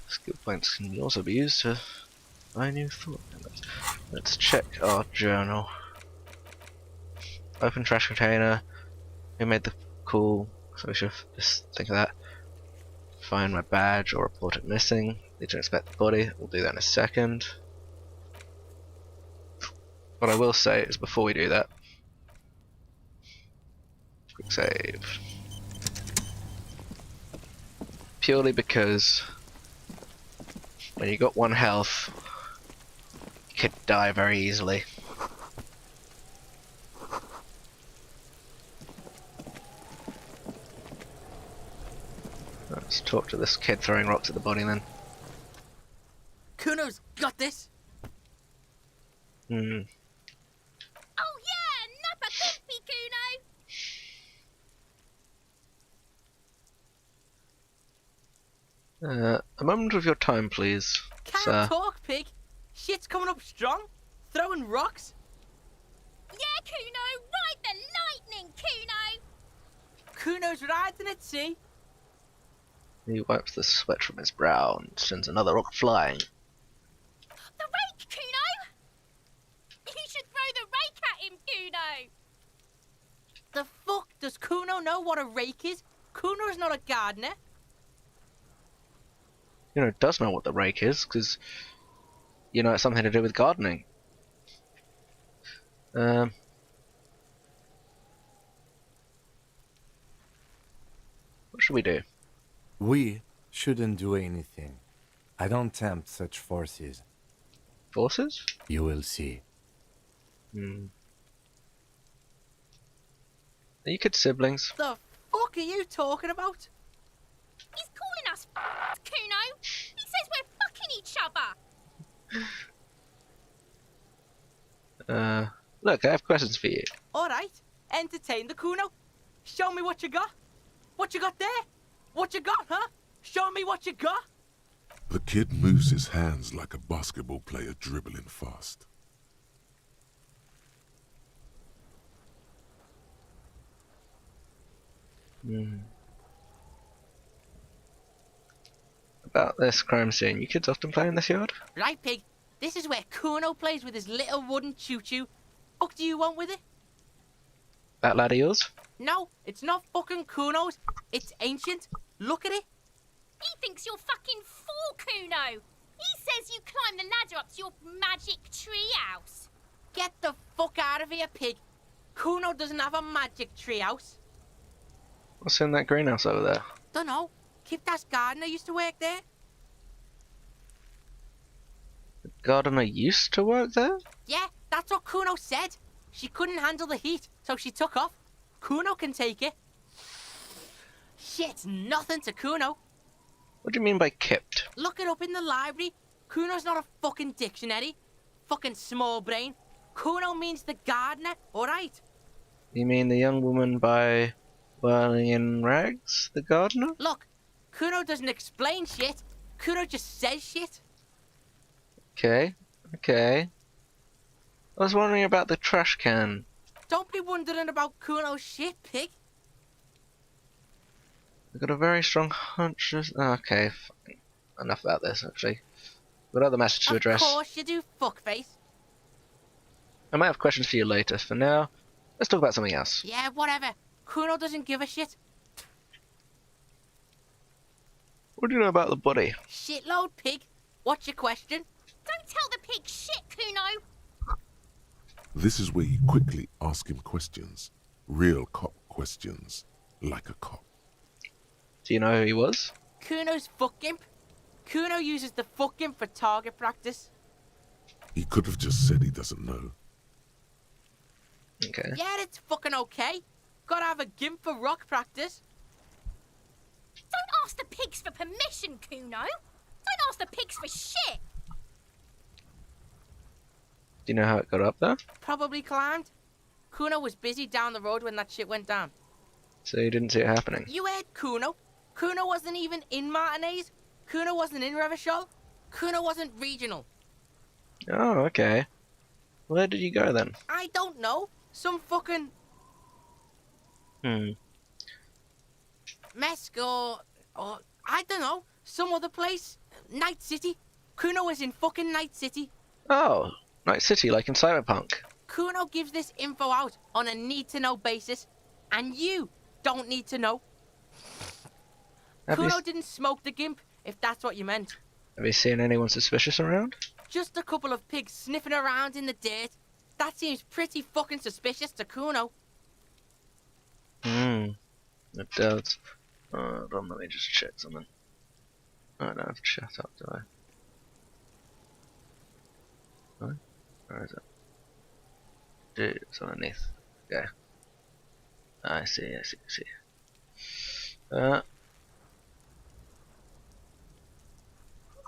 Skill points can also be used to buy new thought. Let's check our journal. Open trash container. Who made the call? So we should just think of that. Find my badge or report it missing. Need to inspect the body. We'll do that in a second. What I will say is before we do that, quick save. Purely because when you got 1 health, you could die very easily. Let's talk to this kid throwing rocks at the body then. Kuno's got this. Hmm. Oh yeah, Nappa Kumpy, Kuno! A moment of your time, please, Can't sir. talk, pig. Shit's coming up strong. Throwing rocks. Yeah, Kuno, ride the lightning, Kuno! Kuno's riding at sea. He wipes the sweat from his brow and sends another rock flying. The rake, Kuno! You should throw the rake at him, Kuno! The fuck does Kuno know what a rake is? Kuno's not a gardener. You know, does know what the rake is, because, you know, it's something to do with gardening. What should we do? We shouldn't do anything. I don't tempt such forces. Forces? You will see. Are you kids siblings? The fuck are you talking about? He's calling us Kuno! He says we're fucking each other! Look, I have questions for you. Alright, entertain the Kuno. Show me what you got. What you got there? What you got, huh? Show me what you got. The kid moves his hands like a basketball player dribbling fast. About this crime scene, you kids often play in this yard? Right, pig. This is where Kuno plays with his little wooden choo-choo. What do you want with it? That lad of yours? No, it's not fucking Kuno's. It's ancient. Look at it. He thinks you're fucking fool, Kuno! He says you climb the ladder up to your magic tree house. Get the fuck out of here, pig. Kuno doesn't have a magic tree house. What's in that greenhouse over there? Dunno. Kipta's gardener used to work there. The gardener used to work there? Yeah, that's what Kuno said. She couldn't handle the heat, so she took off. Kuno can take it. Shit's nothing to Kuno. What do you mean by kipped? Look it up in the library. Kuno's not a fucking dictionary. Fucking small brain. Kuno means the gardener, alright? You mean the young woman by whirling in rags, the gardener? Look, Kuno doesn't explain shit. Kuno just says shit. Okay, okay. I was wondering about the trash can. Don't be wondering about Kuno's shit, pig. I've got a very strong hunch. Okay, fine. Enough about this, actually. Got other message to address. Of course you do, fuckface. I might have questions for you later. For now, let's talk about something else. Yeah, whatever. Kuno doesn't give a shit. What do you know about the body? Shitload, pig. What's your question? Don't tell the pig shit, Kuno! This is where you quickly ask him questions. Real cop questions. Like a cop. Do you know who he was? Kuno's fuck imp. Kuno uses the fuck imp for target practice. He could have just said he doesn't know. Okay. Yeah, it's fucking okay. Gotta have a gimp for rock practice. Don't ask the pigs for permission, Kuno! Don't ask the pigs for shit! Do you know how it got up there? Probably climbed. Kuno was busy down the road when that shit went down. So you didn't see it happening? You heard Kuno. Kuno wasn't even in Martinez. Kuno wasn't in Revachol. Kuno wasn't regional. Oh, okay. Where did you go then? I don't know. Some fucking Hmm. Mesk or I don't know. Some other place. Night City. Kuno was in fucking Night City. Oh, Night City, like in Cyberpunk. Kuno gives this info out on a need-to-know basis, and you don't need to know. Kuno didn't smoke the gimp, if that's what you meant. Have you seen anyone suspicious around? Just a couple of pigs sniffing around in the dirt. That seems pretty fucking suspicious to Kuno. Hmm. It does. Hold on, let me just check something. I don't have to shut up, do I? No? Where is it? Dude, it's underneath. Okay. I see.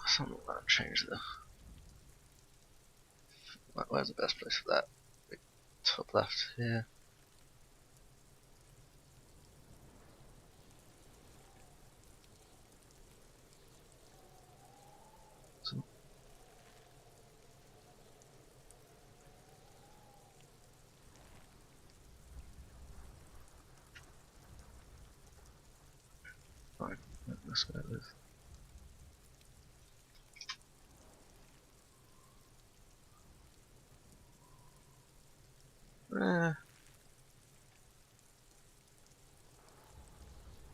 Something about change the. Where's the best place for that? Top left, yeah. Fine, let's go with.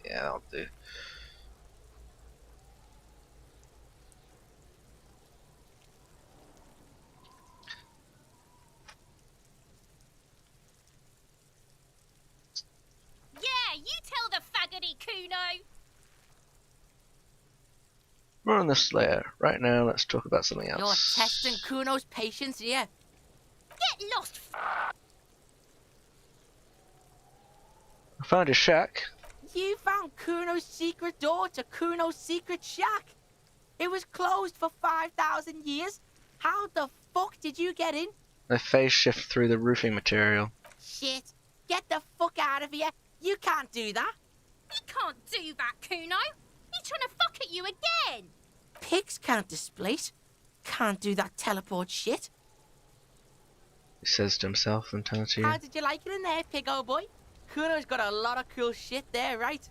Yeah, I'll do. Yeah, you tell the faggoty, Kuno. We're on the Slayer. Right now, let's talk about something else. You're testing Kuno's patience here. Get lost. I found his shack. You found Kuno's secret door to Kuno's secret shack. It was closed for 5,000 years. How the fuck did you get in? I phase shift through the roofing material. Shit. Get the fuck out of here. You can't do that. He can't do that, Kuno. He's trying to fuck at you again. Pigs can't displace. Can't do that teleport shit. He says to himself and turns to you. How did you like it in there, pig old boy? Kuno's got a lot of cool shit there, right?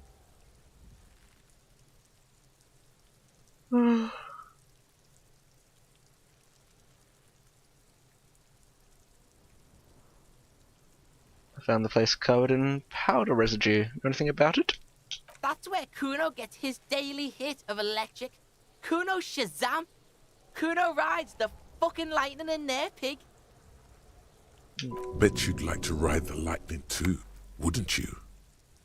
I found the place covered in powder residue. Know anything about it? That's where Kuno gets his daily hit of electric. Kuno Shazam. Kuno rides the fucking lightning in there, pig. Bet you'd like to ride the lightning too, wouldn't you?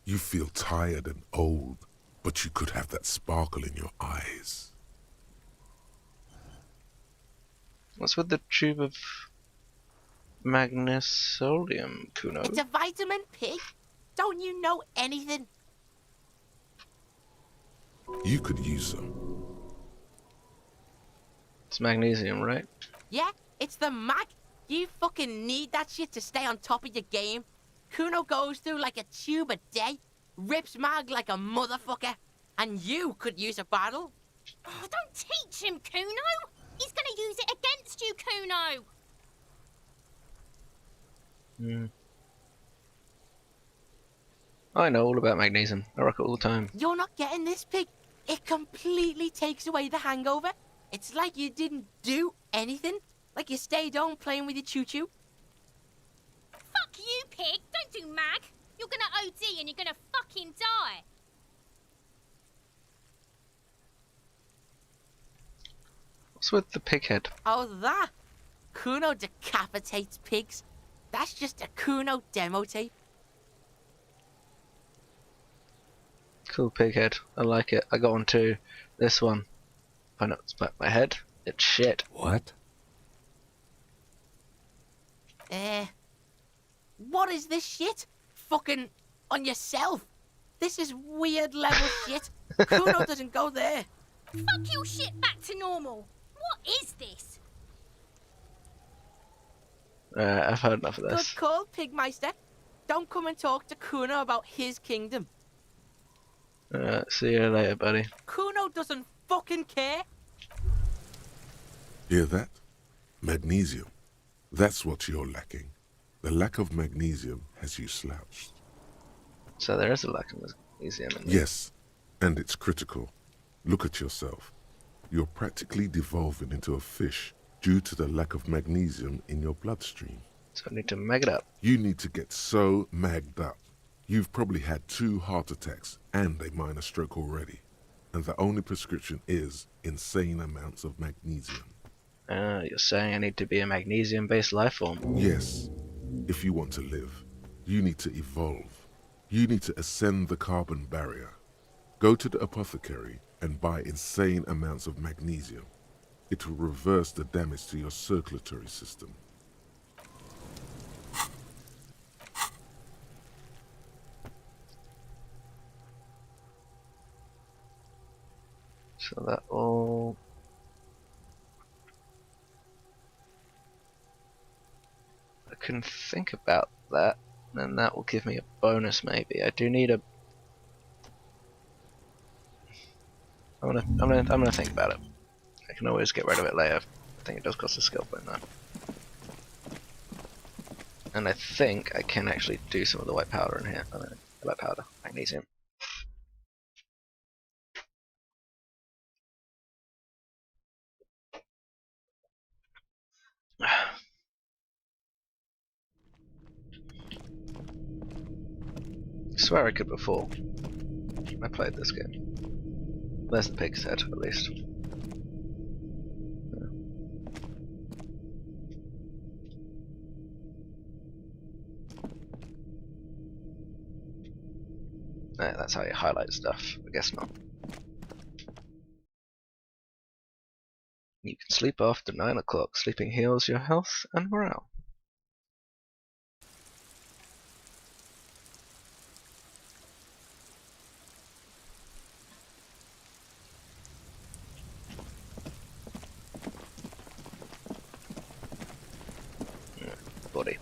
You feel tired and old, but you could have that sparkle in your eyes. What's with the tube of magnesium, Kuno? It's a vitamin, pig. Don't you know anything? You could use some. It's magnesium, right? Yeah, it's the mag. You fucking need that shit to stay on top of your game. Kuno goes through like a tube a day, rips mag like a motherfucker, and you could use a bottle. Oh, don't teach him, Kuno. He's gonna use it against you, Kuno. I know all about magnesium. I rock it all the time. You're not getting this, pig. It completely takes away the hangover. It's like you didn't do anything. Like you stayed home playing with your choo-choo. Fuck you, pig. Don't do mag. You're gonna OD and you're gonna fucking die. What's with the pig head? Oh, that? Kuno decapitates pigs. That's just a Kuno demo tape. Cool pig head. I like it. I got one too. This one. I know it's back my head. It's shit. What? What is this shit? Fucking on yourself. This is weird level shit. Kuno doesn't go there. Fuck your shit back to normal. What is this? I've heard enough of this. Good call, Pigmeister. don't come and talk to Kuno about his kingdom. See you later, buddy. Kuno doesn't fucking care. Hear that? Magnesium. That's what you're lacking. The lack of magnesium has you slouched. So there is a lack of magnesium in Yes, and it's critical. Look at yourself. You're practically devolving into a fish due to the lack of magnesium in your bloodstream. So I need to mag it up. You need to get so magged up. You've probably had 2 heart attacks and a minor stroke already. And the only prescription is insane amounts of magnesium. You're saying I need to be a magnesium-based life form? Yes. If you want to live, you need to evolve. You need to ascend the carbon barrier. Go to the apothecary and buy insane amounts of magnesium. It will reverse the damage to your circulatory system. So that all... I can think about that, and that will give me a bonus maybe. I do need a... I'm gonna think about it. I can always get rid of it later. I think it does cost a skill point though. And I think I can actually do some of the white powder in here. White powder, magnesium. I swear I could before. I played this game. There's the pig's head, at least. Yeah, that's how you highlight stuff. I guess not. You can sleep after 9 o'clock. Sleeping heals your health and morale. Body.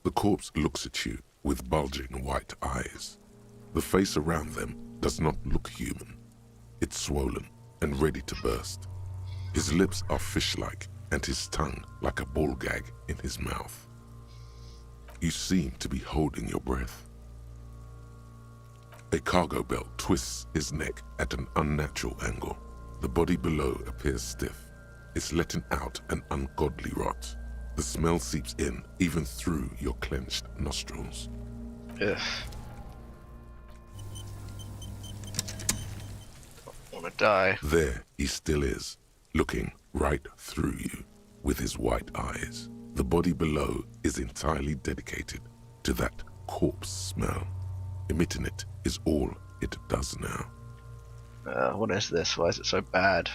The corpse looks at you with bulging white eyes. The face around them does not look human. It's swollen and ready to burst. His lips are fish-like and his tongue like a ball gag in his mouth. You seem to be holding your breath. A cargo belt twists his neck at an unnatural angle. The body below appears stiff. It's letting out an ungodly rot. The smell seeps in even through your clenched nostrils. Ugh. I wanna die. There he still is, looking right through you with his white eyes. The body below is entirely dedicated to that corpse smell. Emitting it is all it does now. What is this? Why is it so bad?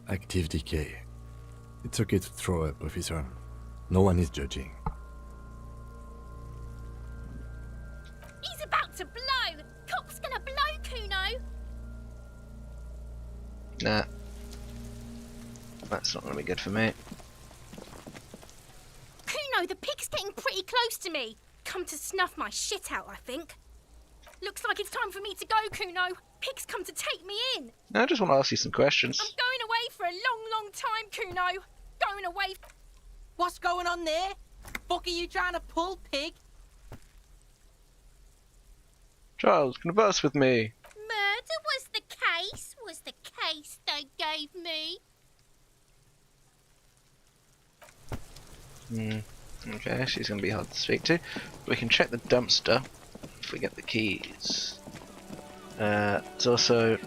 Active decay. It's okay to throw up, officer. No one is judging. He's about to blow! Cock's gonna blow, Kuno! Nah. That's not gonna be good for me. Kuno, the pig's getting pretty close to me. Come to snuff my shit out, I think. Looks like it's time for me to go, Kuno. Pig's come to take me in. I just want to ask you some questions. I'm going away for a long, long time, Kuno. Going away. What's going on there? Fuck are you trying to pull, pig? Charles, converse with me. Murder was the case they gave me. Okay, she's going to be hard to speak to. We can check the dumpster if we get the keys. It's also...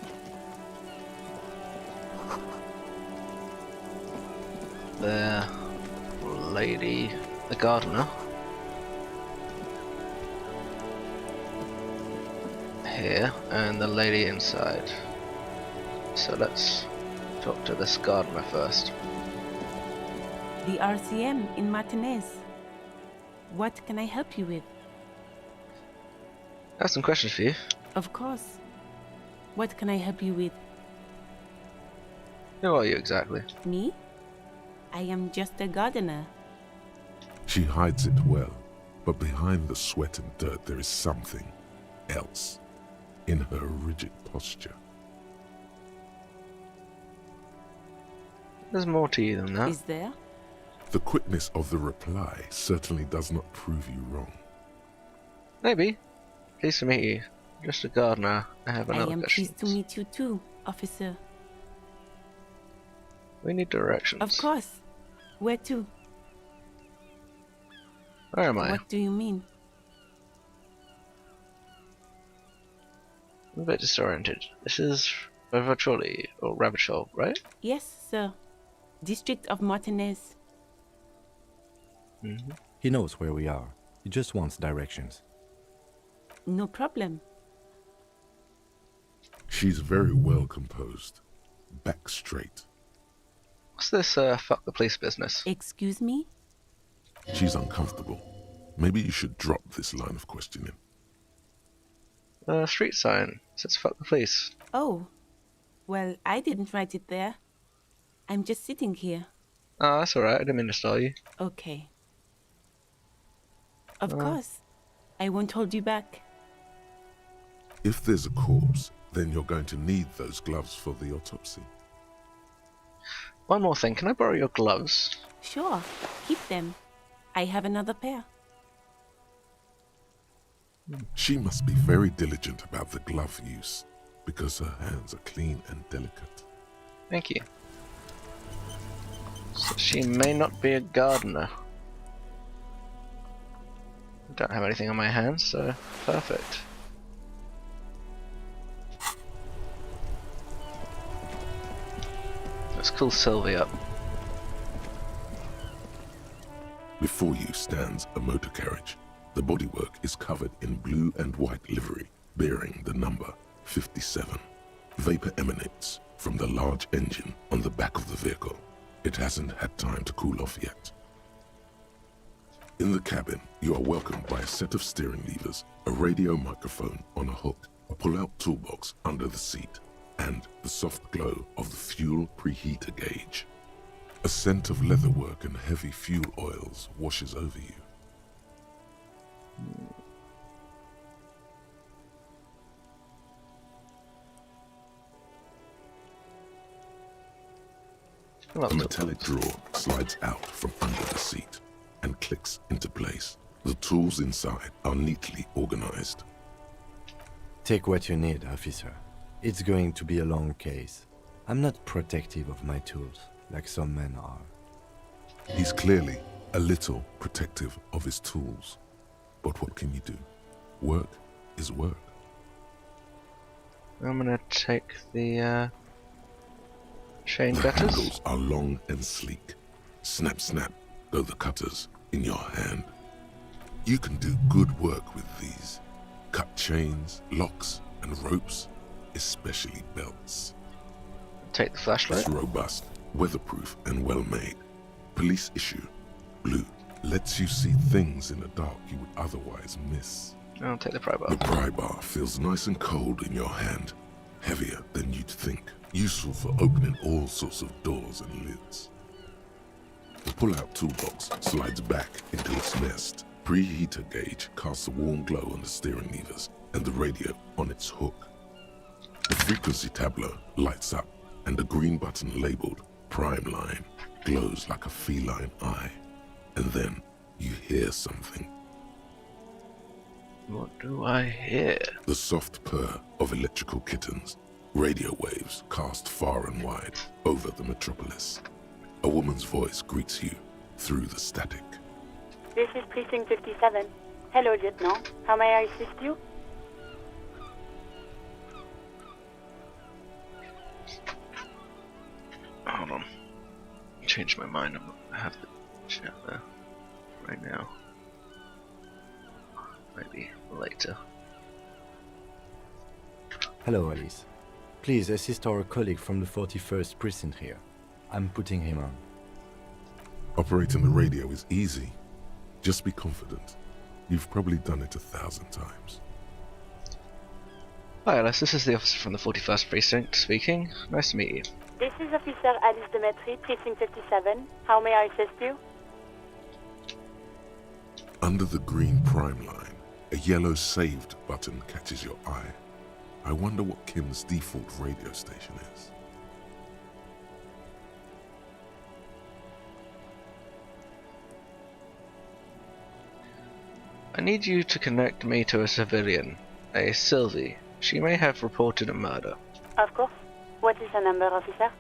the lady, the gardener. Here, and the lady inside. So let's talk to this gardener first. The RCM in Martinez. What can I help you with? I have some questions for you. Of course. What can I help you with? Who are you exactly? Me? I am just a gardener. She hides it well, but behind the sweat and dirt there is something else in her rigid posture. There's more to you than that. Is there? The quickness of the reply certainly does not prove you wrong. Maybe. Pleased to meet you. Just a gardener. I have I another am question. pleased to meet you too, officer. We need directions. Of course. Where to? Where am I? What do you mean? I'm a bit disoriented. This is Ravacholi, or Ravachol, right? Yes, sir. District of Martinez. Mm-hmm. He knows where we are. He just wants directions. No problem. She's very well composed, back straight. What's this fuck the police business? Excuse me? She's uncomfortable. Maybe you should drop this line of questioning. Street sign says fuck the police. Oh. Well, I didn't write it there. I'm just sitting here. Oh, that's alright. I didn't mean to stall you. Okay. Of course. I won't hold you back. If there's a corpse, then you're going to need those gloves for the autopsy. One more thing. Can I borrow your gloves? Sure. Keep them. I have another pair. She must be very diligent about the glove use, because her hands are clean and delicate. Thank you. So she may not be a gardener. I don't have anything on my hands, so perfect. Let's call Sylvie up. Before you stands a motor carriage. The bodywork is covered in blue and white livery, bearing the number 57. Vapor emanates from the large engine on the back of the vehicle. It hasn't had time to cool off yet. In the cabin, you are welcomed by a set of steering levers, a radio microphone on a hook, a pull-out toolbox under the seat, and the soft glow of the fuel preheater gauge. A scent of leatherwork and heavy fuel oils washes over you. A metallic drawer slides out from under the seat and clicks into place. The tools inside are neatly organized. Take what you need, officer. It's going to be a long case. I'm not protective of my tools, like some men are. He's clearly a little protective of his tools. But what can you do? Work is work. I'm gonna take the chain The cutters. handles are long and sleek. Snap, snap, go the cutters in your hand. You can do good work with these. Cut chains, locks, and ropes, especially belts. Take the flashlight. It's robust, weatherproof, and well-made. Police issue, blue. Lets you see things in the dark you would otherwise miss. I'll take the pry bar. The pry bar feels nice and cold in your hand, heavier than you'd think, useful for opening all sorts of doors and lids. The pull-out toolbox slides back into its nest. Preheater gauge casts a warm glow on the steering levers and the radio on its hook. The frequency tableau lights up and the green button labeled Prime Line glows like a feline eye. And then you hear something. What do I hear? The soft purr of electrical kittens. Radio waves cast far and wide over the metropolis. A woman's voice greets you through the static. This is Precinct 57. Hello, Lieutenant. How may I assist you? Hold on. Changed my mind. I have the chat there right now. Maybe later. Hello, Alice. Please assist our colleague from the 41st precinct here. I'm putting him on. Operating the radio is easy. Just be confident. You've probably done it 1,000 times. Hi Alice, this is the officer from the 41st precinct speaking. Nice to meet you. This is Officer Alice Demetri, Precinct 57. How may I assist you? Under the green prime line, a yellow saved button catches your eye. I wonder what Kim's default radio station is. I need you to connect me to a civilian, a Sylvie. She may have reported a murder. Of course. What is the number, officer?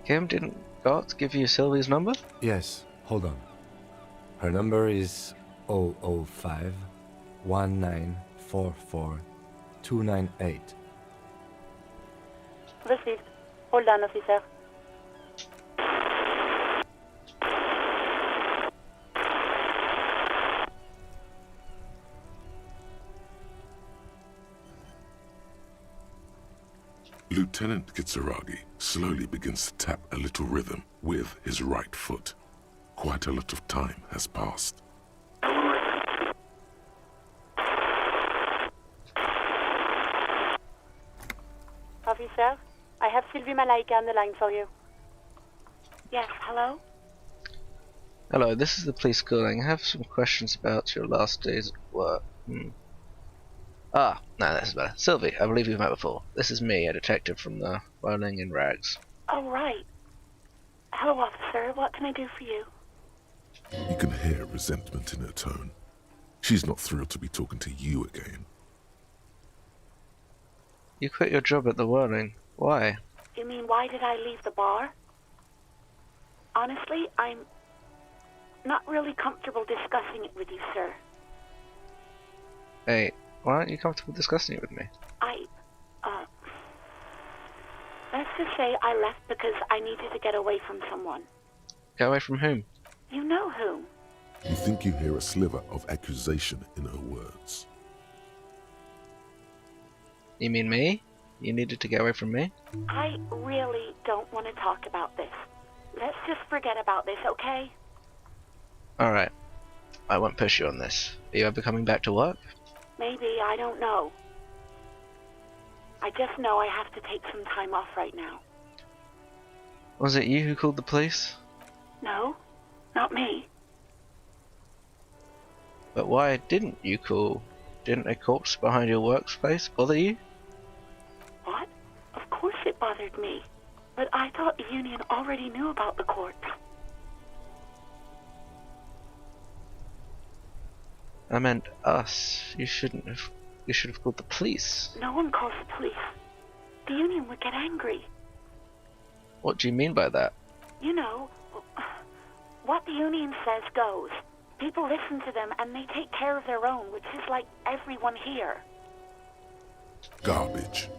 Kim, didn't God give you Sylvie's number? Yes, hold on. Her number is 005 1944 298. Received. Hold on, officer. Lieutenant Kitsuragi slowly begins to tap a little rhythm with his right foot. Quite a lot of time has passed. Officer, I have Sylvie Malaika on the line for you. Yes, hello? Hello, this is the police calling. I have some questions about your last days at work. Ah, no, that's better. Sylvie, I believe we've met before. This is me, a detective from the Rolling in Rags. Oh, right. Hello, officer. What can I do for you? You can hear resentment in her tone. She's not thrilled to be talking to you again. You quit your job at the Whirling. Why? You mean, why did I leave the bar? Honestly, I'm not really comfortable discussing it with you, sir. Hey, why aren't you comfortable discussing it with me? Let's just say I left because I needed to get away from someone. Get away from whom? You know whom. You think you hear a sliver of accusation in her words. You mean me? You needed to get away from me? I really don't want to talk about this. Let's just forget about this, okay? Alright. I won't push you on this. Are you ever coming back to work? Maybe, I don't know. I just know I have to take some time off right now. Was it you who called the police? No, not me. But why didn't you call? Didn't a corpse behind your workspace bother you? What? Of course it bothered me. But I thought the union already knew about the corpse. I meant us. You should have called the police. No one calls the police. The union would get angry. What do you mean by that? You know, what the union says goes. People listen to them and they take care of their own, which is like everyone here. Garbage.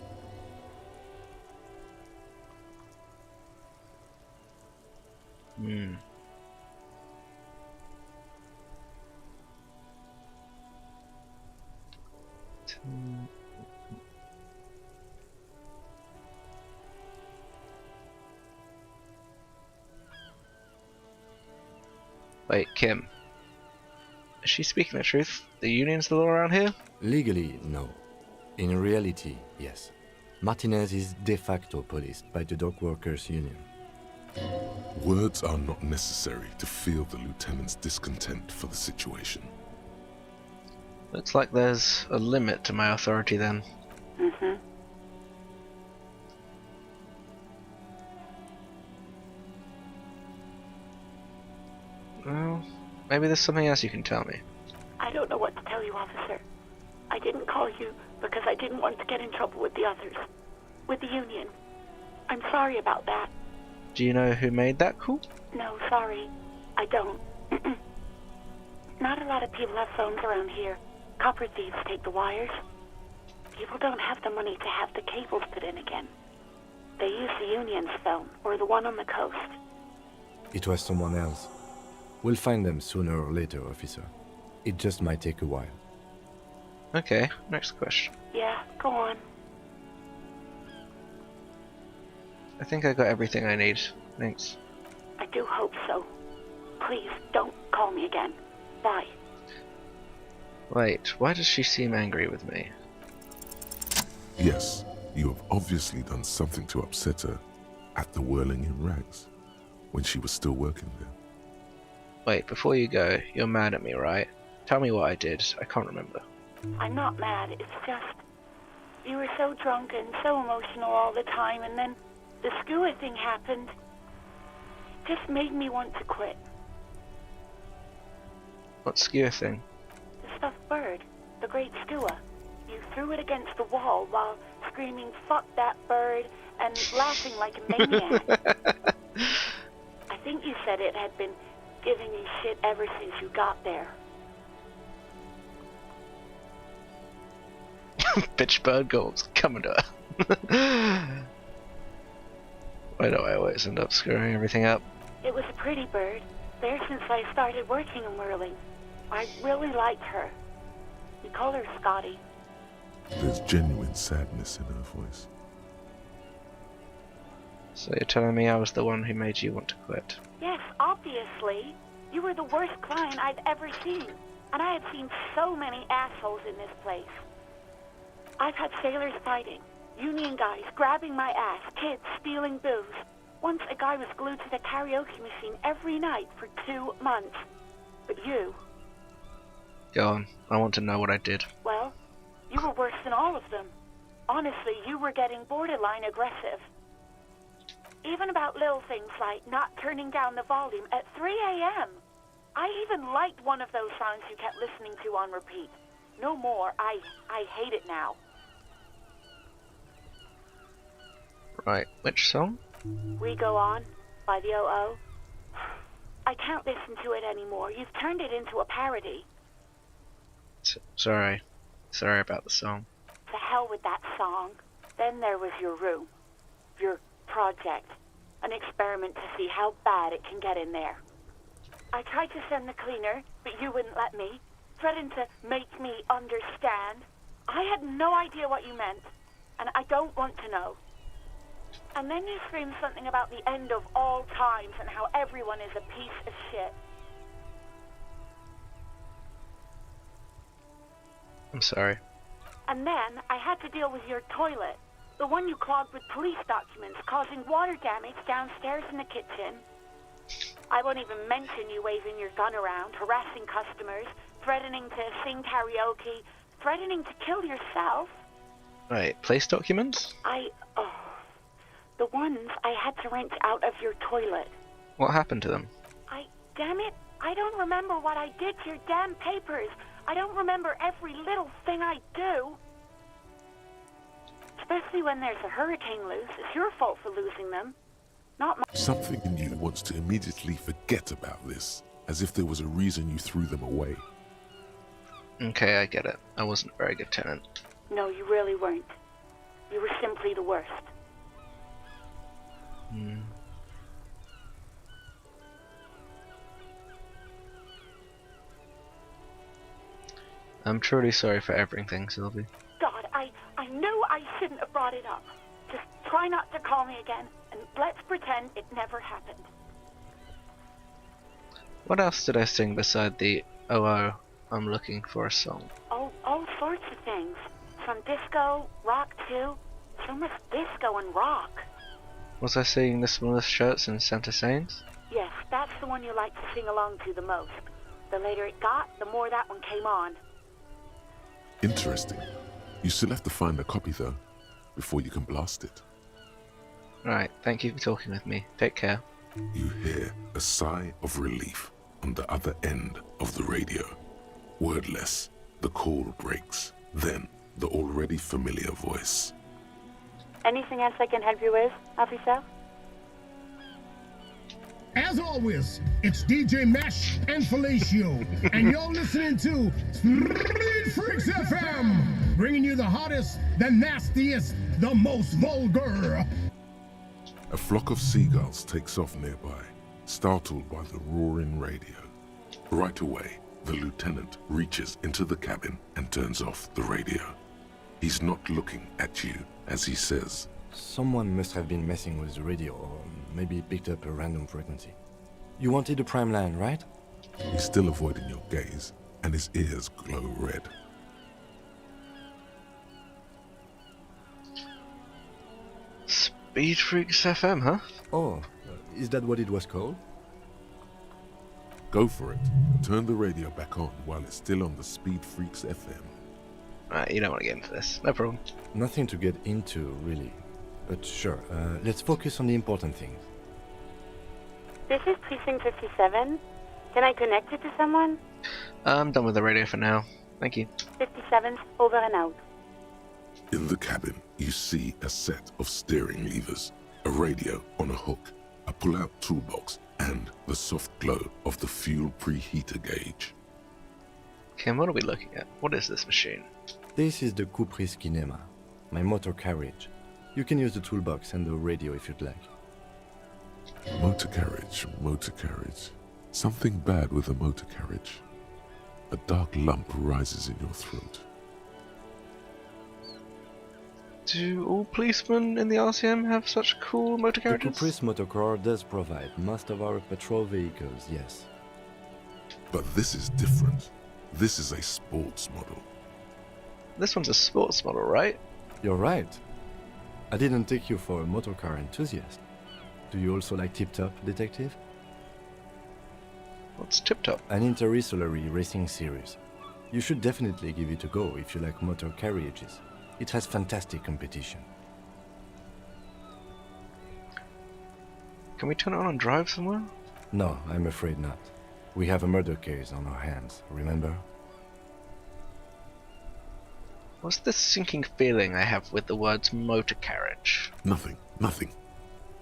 Wait, Kim. Is she speaking the truth? The union's the law around here? Legally, no. In reality, yes. Martinez is de facto policed by the dock workers union. Words are not necessary to feel the lieutenant's discontent for the situation. Looks like there's a limit to my authority then. Well, maybe there's something else you can tell me. I don't know what to tell you, officer. I didn't call you because I didn't want to get in trouble with the others. With the union. I'm sorry about that. Do you know who made that call? No, sorry. I don't. Not a lot of people have phones around here. Copper thieves take the wires. People don't have the money to have the cables put in again. They use the union's phone, or the one on the coast. It was someone else. We'll find them sooner or later, officer. It just might take a while. Okay, next question. Yeah, go on. I think I got everything I need. Thanks. I do hope so. Please, don't call me again. Bye. Wait, why does she seem angry with me? Yes, you have obviously done something to upset her at the Whirling in Rags, when she was still working there. Wait, before you go, you're mad at me, right? Tell me what I did. I can't remember. I'm not mad, it's just... You were so drunk and so emotional all the time, and then the skua thing happened. It just made me want to quit. What skewer thing? The stuffed bird. The great skua. You threw it against the wall while screaming, "Fuck that bird," and laughing like a maniac. I think you said it had been giving you shit ever since you got there. Bitch bird goals coming to her. Why do I always end up screwing everything up? It was a pretty bird. There since I started working in whirling. I really liked her. We call her Scotty. There's genuine sadness in her voice. So you're telling me I was the one who made you want to quit? Yes, obviously. You were the worst client I've ever seen. And I had seen so many assholes in this place. I've had sailors fighting, union guys grabbing my ass, kids stealing booze. Once a guy was glued to the karaoke machine every night for 2 months. But you... Go on, I want to know what I did. Well, you were worse than all of them. Honestly, you were getting borderline aggressive. Even about little things like not turning down the volume at 3 a.m. I even liked one of those songs you kept listening to on repeat. No more. I hate it now. Right, which song? We Go On by the O.O. I can't listen to it anymore. You've turned it into a parody. Sorry. Sorry about the song. To hell with that song. Then there was your room. Your project. An experiment to see how bad it can get in there. I tried to send the cleaner, but you wouldn't let me. Threatened to make me understand. I had no idea what you meant, and I don't want to know. And then you screamed something about the end of all times and how everyone is a piece of shit. I'm sorry. And then I had to deal with your toilet. The one you clogged with police documents, causing water damage downstairs in the kitchen. I won't even mention you waving your gun around, harassing customers, threatening to sing karaoke, threatening to kill yourself. Right, police documents? The ones I had to wrench out of your toilet. What happened to them? Damn it, I don't remember what I did to your damn papers. I don't remember every little thing I do. Especially when there's a hurricane loose. It's your fault for losing them. Not mine. Something in you wants to immediately forget about this, as if there was a reason you threw them away. Okay, I get it. I wasn't a very good tenant. No, you really weren't. You were simply the worst. I'm truly sorry for everything, Sylvie. God, I knew I shouldn't have brought it up. Just try not to call me again, and let's pretend it never happened. What else did I sing beside the "Oh, I'm looking for a song"? Oh, all sorts of things. From disco, rock too. So much disco and rock. Was I singing the smallest shirts and Santa Saints? Yes, that's the one you like to sing along to the most. The later it got, the more that one came on. Interesting. You still have to find a copy though, before you can blast it. Right, thank you for talking with me. Take care. You hear a sigh of relief on the other end of the radio. Wordless, the call breaks. Then, the already familiar voice. Anything else I can help you with, officer? As always, it's DJ Mesh and Felicio, and you're listening to Street Freaks FM, bringing you the hottest, the nastiest, the most vulgar. A flock of seagulls takes off nearby, startled by the roaring radio. Right away, the lieutenant reaches into the cabin and turns off the radio. He's not looking at you as he says, Someone must have been messing with the radio, or maybe picked up a random frequency. You wanted a prime line, right? He's still avoiding your gaze, and his ears glow red. Speed Freaks FM, huh? Oh, is that what it was called? Go for it. Turn the radio back on while it's still on the Speed Freaks FM. Alright, you don't want to get into this. No problem. Nothing to get into, really. But sure, let's focus on the important things. This is Precinct 57. Can I connect you to someone? I'm done with the radio for now. Thank you. 57's over and out. In the cabin, you see a set of steering levers, a radio on a hook, a pull-out toolbox, and the soft glow of the fuel preheater gauge. Kim, what are we looking at? What is this machine? This is the Kupris Kinema, my motor carriage. You can use the toolbox and the radio if you'd like. Motor carriage, motor carriage. Something bad with a motor carriage. A dark lump rises in your throat. Do all policemen in the RCM have such cool motor The carriages? Kupris Motorcar does provide most of our patrol vehicles, yes. But this is different. This is a sports model. This one's a sports model, right? You're right. I didn't take you for a motorcar enthusiast. Do you also like Tip Top, Detective? What's Tip Top? An interstellary racing series. You should definitely give it a go if you like motor carriages. It has fantastic competition. Can we turn it on and drive somewhere? No, I'm afraid not. We have a murder case on our hands, remember? What's this sinking feeling I have with the words motor carriage? Nothing, nothing.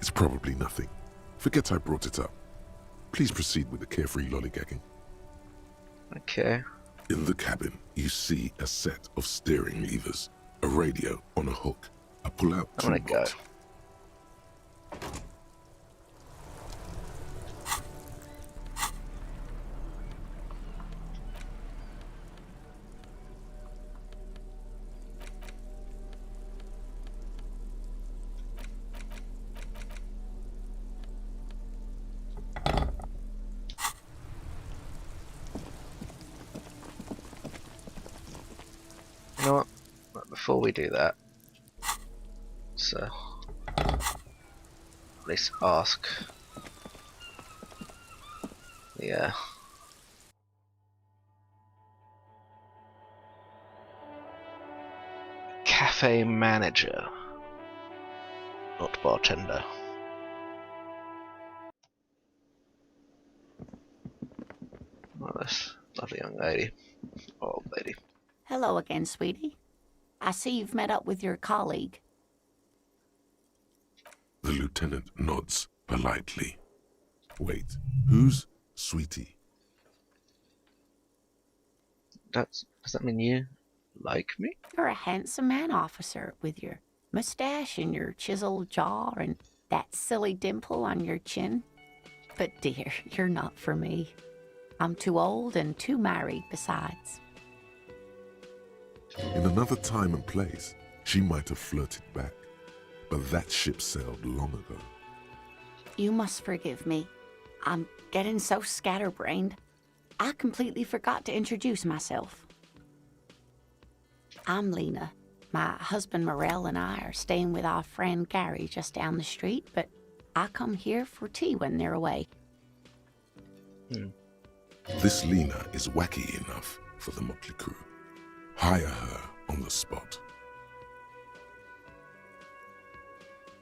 It's probably nothing. Forget I brought it up. Please proceed with the carefree lollygagging. Okay. In the cabin, you see a set of steering levers, a radio on a hook, a pull-out toolbox. Go. You know what? Before we do that, so at least ask the cafe manager, not bartender. Oh, this lovely young lady, old lady. Hello again, sweetie. I see you've met up with your colleague. The lieutenant nods politely. Wait, who's Sweetie? Does that mean you like me? You're a handsome man, officer, with your mustache and your chiseled jaw and that silly dimple on your chin. But dear, you're not for me. I'm too old and too married besides. In another time and place, she might have flirted back, but that ship sailed long ago. You must forgive me. I'm getting so scatterbrained. I completely forgot to introduce myself. I'm Lena. My husband Morel and I are staying with our friend Gary just down the street, but I come here for tea when they're away. This Lena is wacky enough for the motley crew. Hire her on the spot.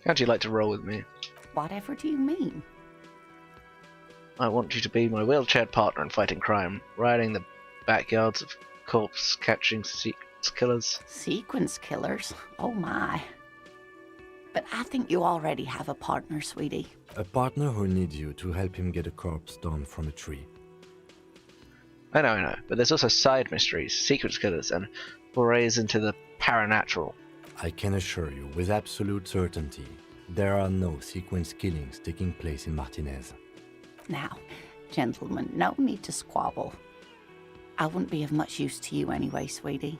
How'd you like to roll with me? Whatever do you mean? I want you to be my wheelchaired partner in fighting crime, riding the backyards of corpse catching sequence killers. Sequence killers? Oh my. But I think you already have a partner, sweetie. A partner who needs you to help him get a corpse down from a tree. I know, but there's also side mysteries, sequence killers, and forays into the paranatural. I can assure you, with absolute certainty, there are no sequence killings taking place in Martinez. Now, gentlemen, no need to squabble. I wouldn't be of much use to you anyway, sweetie.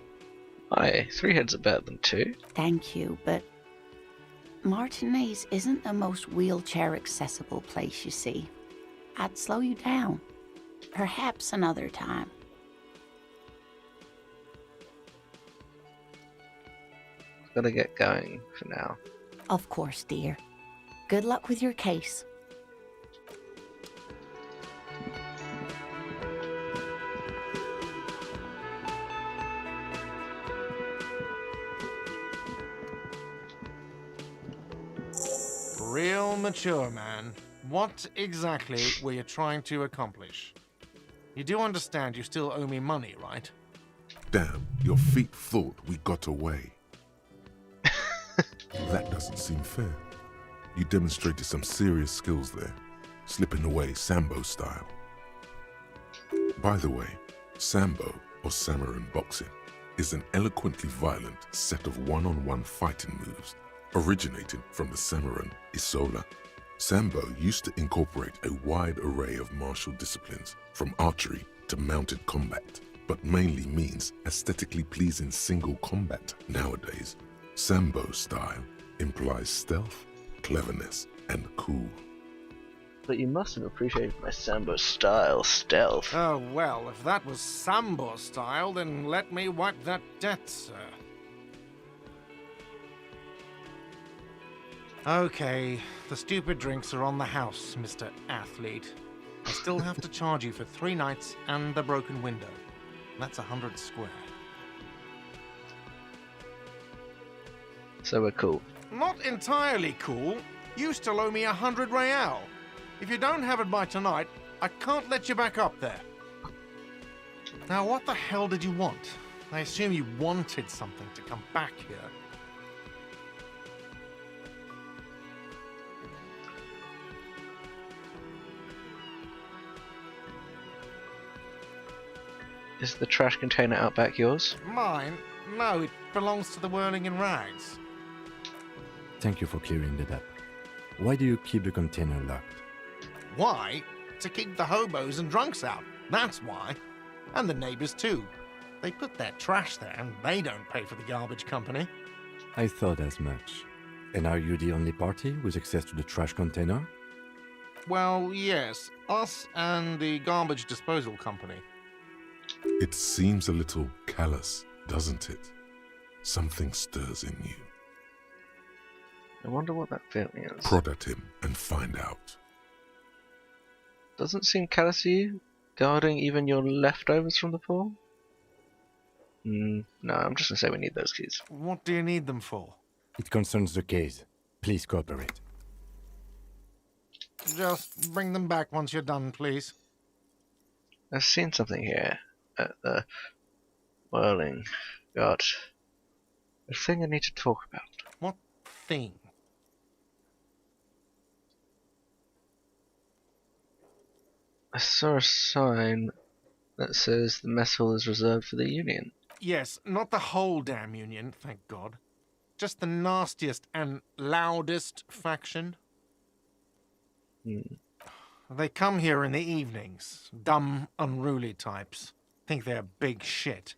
Aye, 3 heads are better than 2. Thank you, but Martinez isn't the most wheelchair-accessible place, you see. I'd slow you down. Perhaps another time. Gotta get going for now. Of course, dear. Good luck with your case. real mature man. What exactly were you trying to accomplish? You do understand you still owe me money, right? Damn, your feet thought we got away. That doesn't seem fair. You demonstrated some serious skills there, slipping away Sambo style. By the way, Sambo, or Samuran boxing, is an eloquently violent set of one-on-one fighting moves originating from the Samuran Isola. Sambo used to incorporate a wide array of martial disciplines, from archery to mounted combat, but mainly means aesthetically pleasing single combat nowadays. Sambo style implies stealth, cleverness, and cool. But you must have appreciated my Sambo style stealth. Oh, well, if that was Sambo style, then let me wipe that debt, sir. Okay, the stupid drinks are on the house, Mr. Athlete. I still have to charge you for 3 nights and the broken window. That's 100 square. So we're cool. Not entirely cool. You still owe me 100 real. If you don't have it by tonight, I can't let you back up there. Now, what the hell did you want? I assume you wanted something to come back here. Is the trash container out back yours? Mine? No, it belongs to the Whirling in Rags. Thank you for clearing that up. Why do you keep the container locked? Why? To keep the hobos and drunks out. That's why. And the neighbors too. They put their trash there and they don't pay for the garbage company. I thought as much. And are you the only party with access to the trash container? Well, yes. Us and the garbage disposal company. It seems a little callous, doesn't it? Something stirs in you. I wonder what that feeling is. Prod at him and find out. Doesn't seem callous to you, guarding even your leftovers from the pool? No, I'm just gonna say we need those keys. What do you need them for? It concerns the case. Please cooperate. Just bring them back once you're done, please. I've seen something here at the Whirling. God. A thing I need to talk about. What thing? I saw a sign that says the mess hall is reserved for the Union. Yes, not the whole damn Union, thank God. Just the nastiest and loudest faction. They come here in the evenings. Dumb, unruly types. Think they're big shit.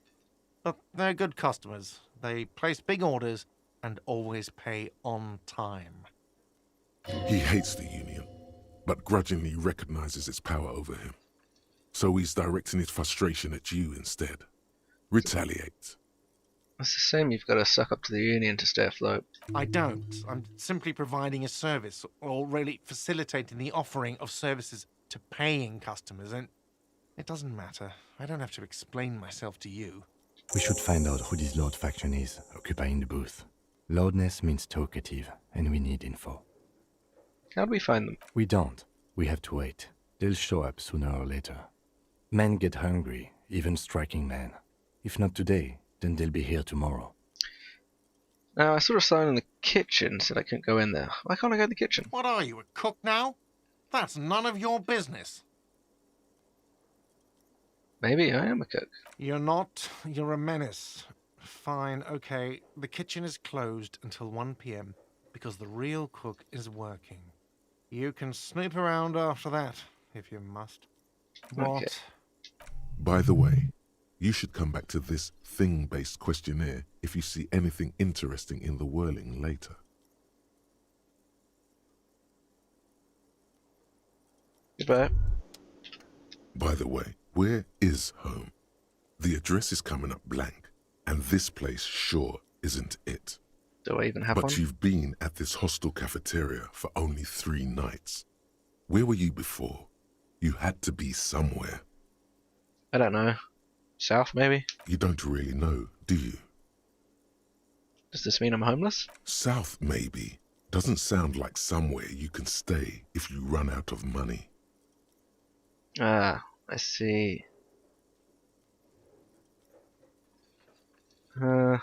But they're good customers. They place big orders and always pay on time. He hates the Union, but grudgingly recognizes its power over him. So he's directing his frustration at you instead. Retaliate. It's the same, you've got to suck up to the Union to stay afloat. I don't. I'm simply providing a service, or really facilitating the offering of services to paying customers, and it doesn't matter. I don't have to explain myself to you. We should find out who this Lord faction is, occupying the booth. Loudness means talkative, and we need info. How do we find them? We don't. We have to wait. They'll show up sooner or later. Men get hungry, even striking men. If not today, then they'll be here tomorrow. Now, I saw a sign in the kitchen said I couldn't go in there. Why can't I go in the kitchen? What are you, a cook now? That's none of your business. Maybe I am a cook. You're not. You're a menace. Fine, okay. The kitchen is closed until 1 p.m. because the real cook is working. You can snoop around after that, if you must. What? Okay. By the way, you should come back to this thing-based questionnaire if you see anything interesting in the Whirling later. Goodbye. By the way, where is home? The address is coming up blank, and this place sure isn't it. Do I even have one? But you've been at this hostel cafeteria for only 3 nights. Where were you before? You had to be somewhere. I don't know. South, maybe? You don't really know, do you? Does this mean I'm homeless? South, maybe. Doesn't sound like somewhere you can stay if you run out of money. Ah, I see. I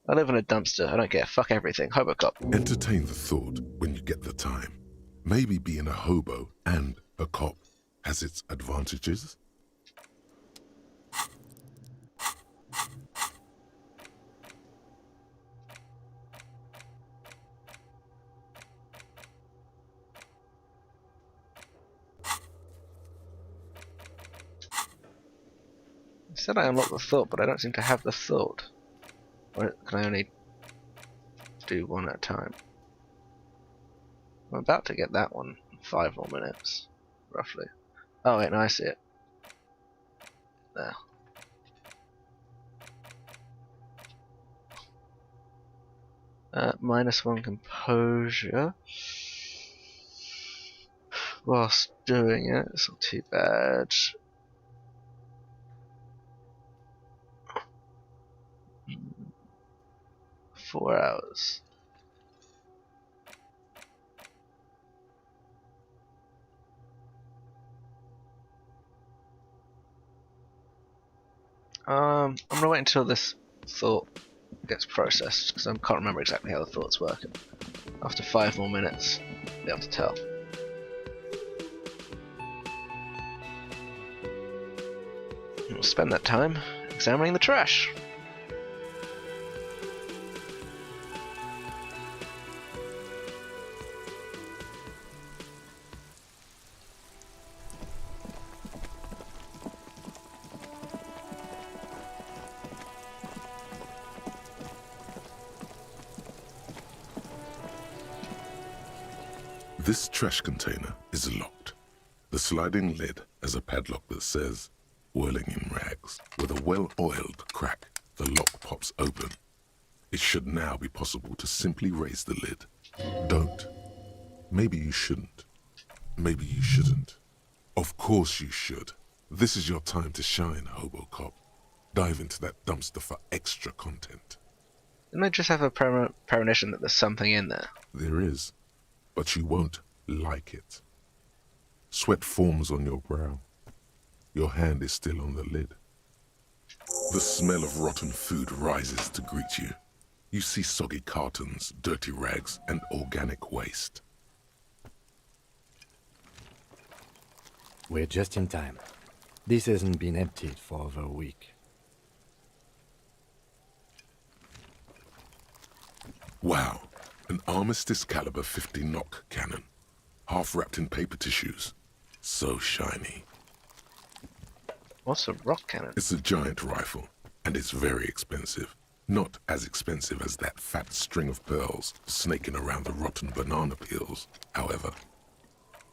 live in a dumpster. I don't care. Fuck everything. Hobocop. Entertain the thought when you get the time. Maybe being a hobo and a cop has its advantages. I said I unlocked the thought, but I don't seem to have the thought. Or can I only do one at a time? I'm about to get that one in 5 more minutes, roughly. Oh wait, no, I see it. There. -1 composure. Whilst doing it, it's not too bad. Four hours. I'm gonna wait until this thought gets processed because I can't remember exactly how the thought's working. After 5 more minutes, I'll be able to tell. We'll spend that time examining the trash. This trash container is locked. The sliding lid has a padlock that says, "Whirling in rags." With a well-oiled crack, the lock pops open. It should now be possible to simply raise the lid. Don't. Maybe you shouldn't. Maybe you shouldn't. Of course you should. This is your time to shine, Hobocop. Dive into that dumpster for extra content. Didn't I just have a premonition that there's something in there? There is, but you won't like it. Sweat forms on your brow. Your hand is still on the lid. The smell of rotten food rises to greet you. You see soggy cartons, dirty rags, and organic waste. We're just in time. This hasn't been emptied for over a week. Wow, an Armistice caliber 50 knock cannon, half wrapped in paper tissues. So shiny. What's a rock cannon? It's a giant rifle, and it's very expensive. Not as expensive as that fat string of pearls snaking around the rotten banana peels, however.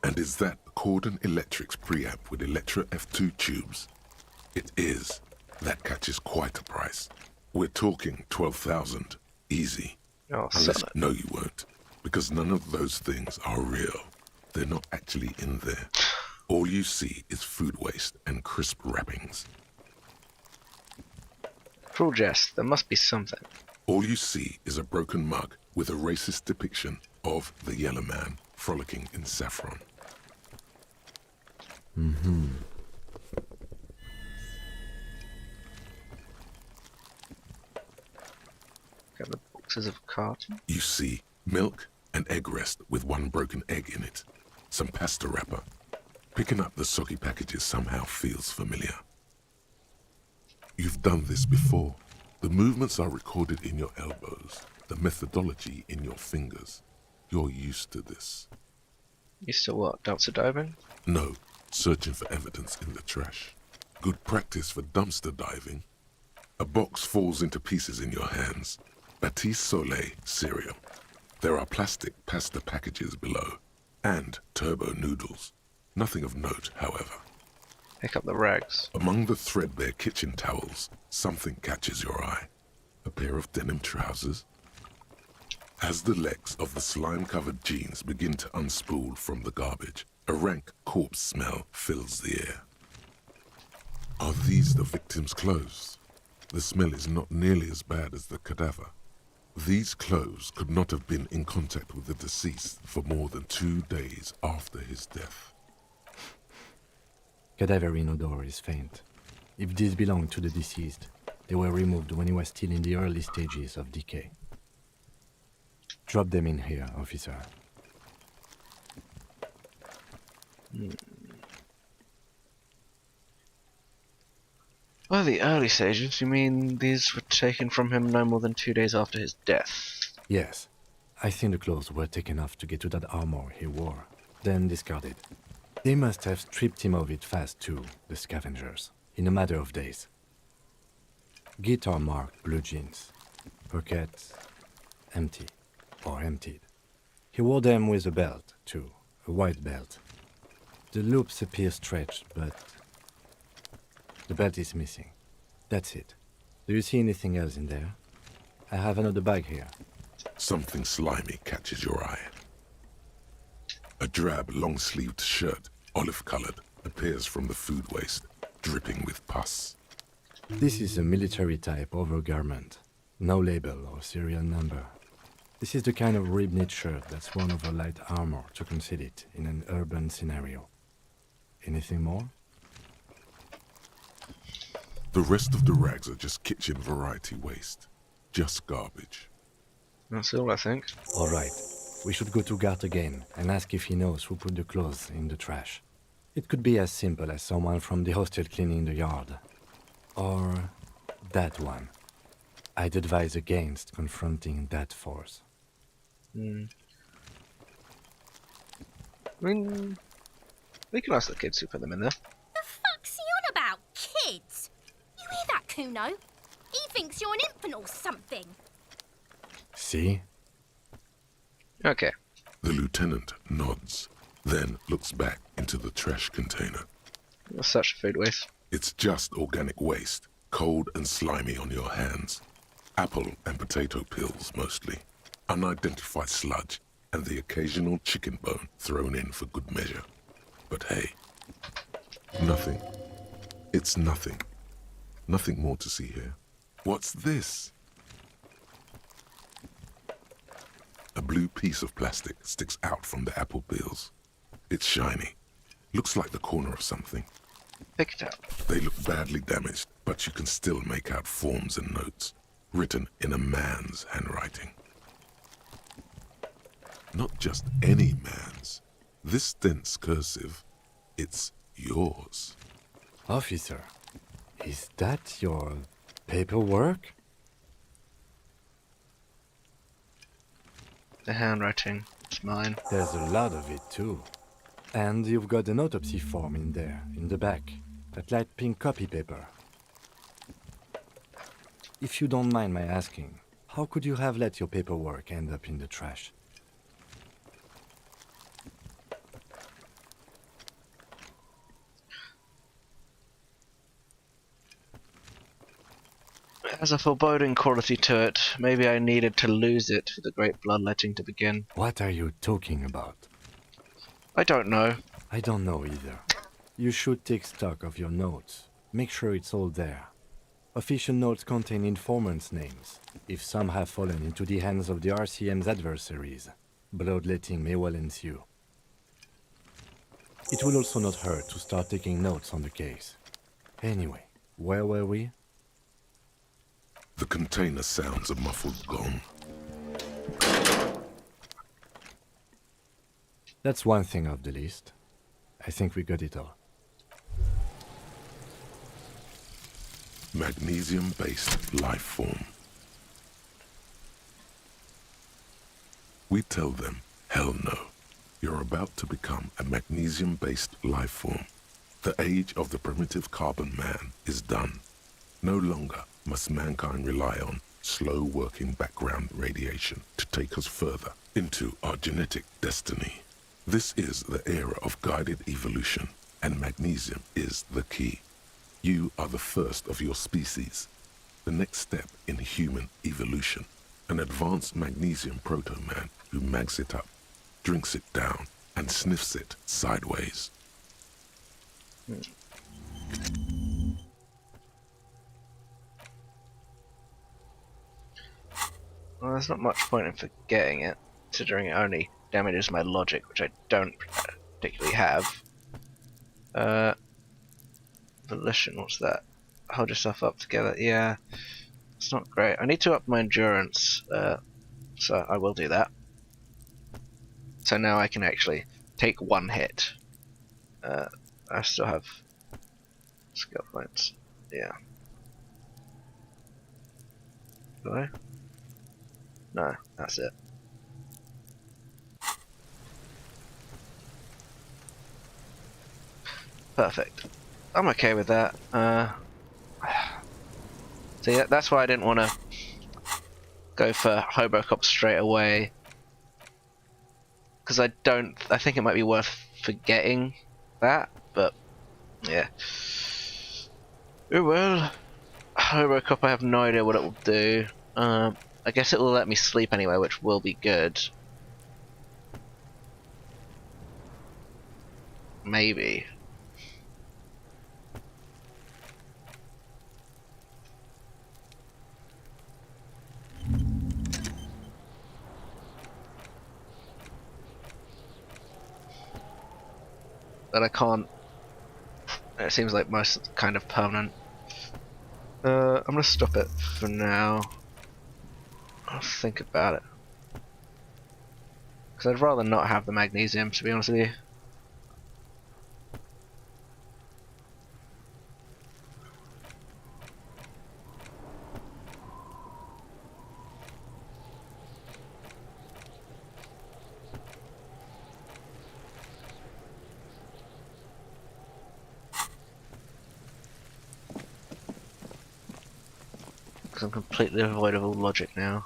And is that Cordon Electric's preamp with Electra F2 tubes? It is. That catches quite a price. We're talking 12,000, easy. Oh, Unless, no, you won't, because none of those things are real. They're not actually in there. All you see is food waste and crisp wrappings. Cruel jest. There must be something. All you see is a broken mug with a racist depiction of the Yellow Man frolicking in saffron. Got the boxes of carton. You see milk and egg rest with one broken egg in it. Some pasta wrapper. Picking up the soggy packages somehow feels familiar. You've done this before. The movements are recorded in your elbows, the methodology in your fingers. You're used to this. Used to what? Dumpster diving? No, searching for evidence in the trash. Good practice for dumpster diving. A box falls into pieces in your hands. Batiste Soleil cereal. There are plastic pasta packages below, and turbo noodles. Nothing of note, however. Pick up the rags. Among the threadbare kitchen towels, something catches your eye. A pair of denim trousers. As the legs of the slime-covered jeans begin to unspool from the garbage, a rank corpse smell fills the air. Are these the victim's clothes? The smell is not nearly as bad as the cadaver. These clothes could not have been in contact with the deceased for more than 2 days after his death. Cadaverine odor is faint. If these belong to the deceased, they were removed when he was still in the early stages of decay. Drop them in here, officer. Well, the early stages, you mean these were taken from him no more than 2 days after his death? Yes. I think the clothes were taken off to get to that armor he wore, then discarded. They must have stripped him of it fast too, the scavengers, in a matter of days. Guitar-marked blue jeans. Pockets empty, or emptied. He wore them with a belt, too, a white belt. The loops appear stretched, but the belt is missing. That's it. Do you see anything else in there? I have another bag here. Something slimy catches your eye. A drab, long-sleeved shirt, olive-colored, appears from the food waste, dripping with pus. This is a military-type overgarment. No label or serial number. This is the kind of rib-knit shirt that's worn over light armor to conceal it in an urban scenario. Anything more? The rest of the rags are just kitchen variety waste. Just garbage. That's all, I think. All right. We should go to Gart again and ask if he knows who put the clothes in the trash. It could be as simple as someone from the hostel cleaning the yard. Or that one. I'd advise against confronting that force. I mean, we can ask the kids who put them in there. The fuck's he on about, kids? You hear that, Kuno? He thinks you're an infant or something. See? Okay. The lieutenant nods, then looks back into the trash container. What's such food waste? It's just organic waste, cold and slimy on your hands. Apple and potato peels, mostly. Unidentified sludge, and the occasional chicken bone thrown in for good measure. But hey, nothing. It's nothing. Nothing more to see here. What's this? A blue piece of plastic sticks out from the apple peels. It's shiny. Looks like the corner of something. Pick it up. They look badly damaged, but you can still make out forms and notes, written in a man's handwriting. Not just any man's. This dense cursive, it's yours. Officer, is that your paperwork? The handwriting. It's mine. There's a lot of it too. And you've got an autopsy form in there, in the back. That light pink copy paper. If you don't mind my asking, how could you have let your paperwork end up in the trash? It has a foreboding quality to it. Maybe I needed to lose it for the great bloodletting to begin. What are you talking about? I don't know. I don't know either. You should take stock of your notes. Make sure it's all there. Official notes contain informants' names. If some have fallen into the hands of the RCM's adversaries, bloodletting may well ensue. It will also not hurt to start taking notes on the case. Anyway, where were we? The container sounds a muffled gong. That's one thing off the list. I think we got it all. Magnesium-based life form. We tell them, hell no. You're about to become a magnesium-based life form. The age of the primitive carbon man is done. No longer must mankind rely on slow-working background radiation to take us further into our genetic destiny. This is the era of guided evolution, and magnesium is the key. You are the first of your species, the next step in human evolution. An advanced magnesium proto-man who mags it up, drinks it down, and sniffs it sideways. Well, there's not much point in forgetting it, considering it only damages my logic, which I don't particularly have. Volition, what's that? Hold yourself up together. Yeah, it's not great. I need to up my endurance, so I will do that. So now I can actually take one hit. I still have skill points. Yeah. Do I? No, that's it. Perfect. I'm okay with that. So yeah, that's why I didn't want to go for Hobocop straight away. Because I think it might be worth forgetting that, but yeah. Oh well. Hobocop, I have no idea what it will do. I guess it will let me sleep anyway, which will be good. Maybe. But I can't. It seems like most kind of permanent. I'm gonna stop it for now. I'll think about it. Because I'd rather not have the magnesium, to be honest with you. Because I'm completely devoid of all logic now.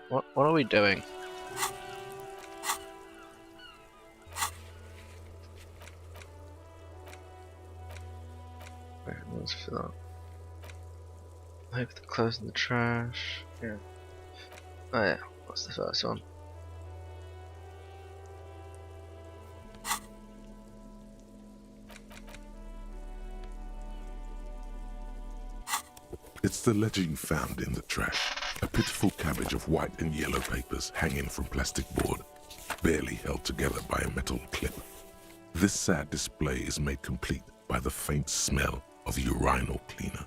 What are we doing? Wait, let's fill up. I hope they're closing the trash. Yeah. Oh yeah, what's the first one? It's the ledger you found in the trash. A pitiful cabbage of white and yellow papers hanging from plastic board, barely held together by a metal clip. This sad display is made complete by the faint smell of urinal cleaner.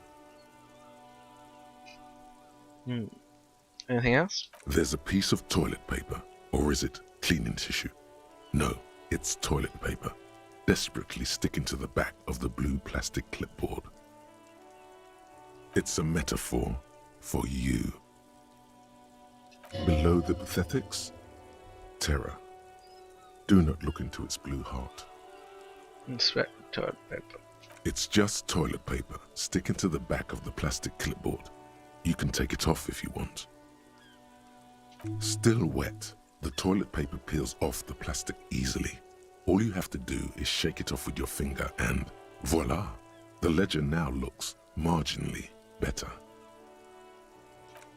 Anything else? There's a piece of toilet paper, or is it cleaning tissue? No, it's toilet paper, desperately sticking to the back of the blue plastic clipboard. It's a metaphor for you. Below the pathetics, terror. Do not look into its blue heart. Inspect toilet paper. It's just toilet paper sticking to the back of the plastic clipboard. You can take it off if you want. Still wet, the toilet paper peels off the plastic easily. All you have to do is shake it off with your finger and voila! The ledger now looks marginally better.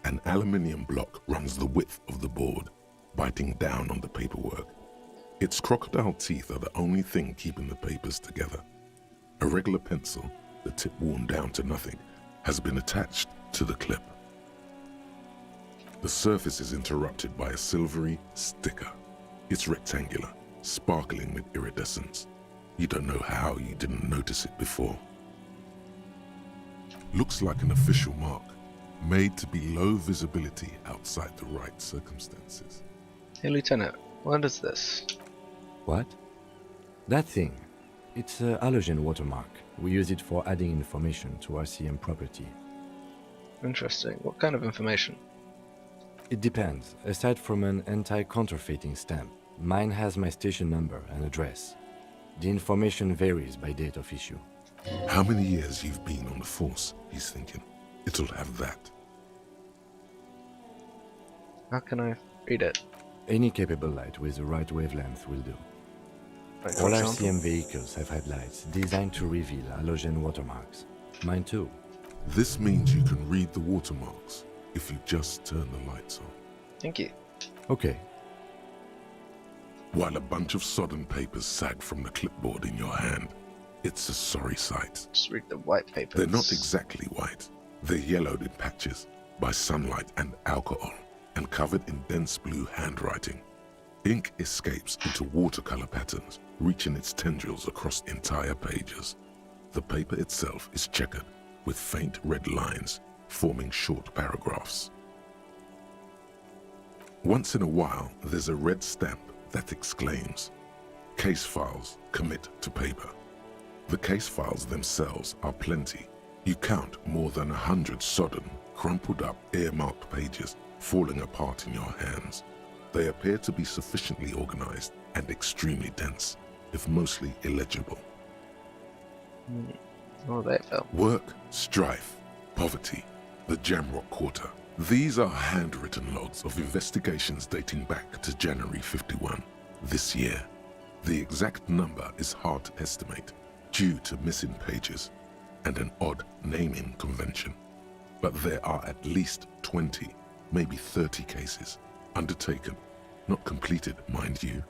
An aluminium block runs the width of the board, biting down on the paperwork. Its crocodile teeth are the only thing keeping the papers together. A regular pencil, the tip worn down to nothing, has been attached to the clip. The surface is interrupted by a silvery sticker. It's rectangular, sparkling with iridescence. You don't know how you didn't notice it before. Looks like an official mark, made to be low visibility outside the right circumstances. Hey Lieutenant, what is this? What? That thing. It's a halogen watermark. We use it for adding information to RCM property. Interesting. What kind of information? It depends. Aside from an anti-counterfeiting stamp, mine has my station number and address. The information varies by date of issue. How many years you've been on the force, he's thinking. It'll have that. How can I read it? Any capable light with the right wavelength will do. Like All RCM vehicles have headlights designed to reveal halogen watermarks. Mine too. This means you can read the watermarks if you just turn the lights on. Thank you. Okay. While a bunch of sodden papers sag from the clipboard in your hand, it's a sorry sight. Just read the white papers. They're not exactly white. They're yellowed in patches by sunlight and alcohol and covered in dense blue handwriting. Ink escapes into watercolor patterns, reaching its tendrils across entire pages. The paper itself is checkered with faint red lines forming short paragraphs. Once in a while, there's a red stamp that exclaims, "Case files commit to paper." The case files themselves are plenty. You count more than 100 sodden, crumpled up, earmarked pages falling apart in your hands. They appear to be sufficiently organized and extremely dense, if mostly illegible. Oh, there you go. Work, strife, poverty, the Jamrock Quarter. These are handwritten logs of investigations dating back to January 51, this year. The exact number is hard to estimate due to missing pages and an odd naming convention. But there are at least 20, maybe 30 cases undertaken, not completed, mind you.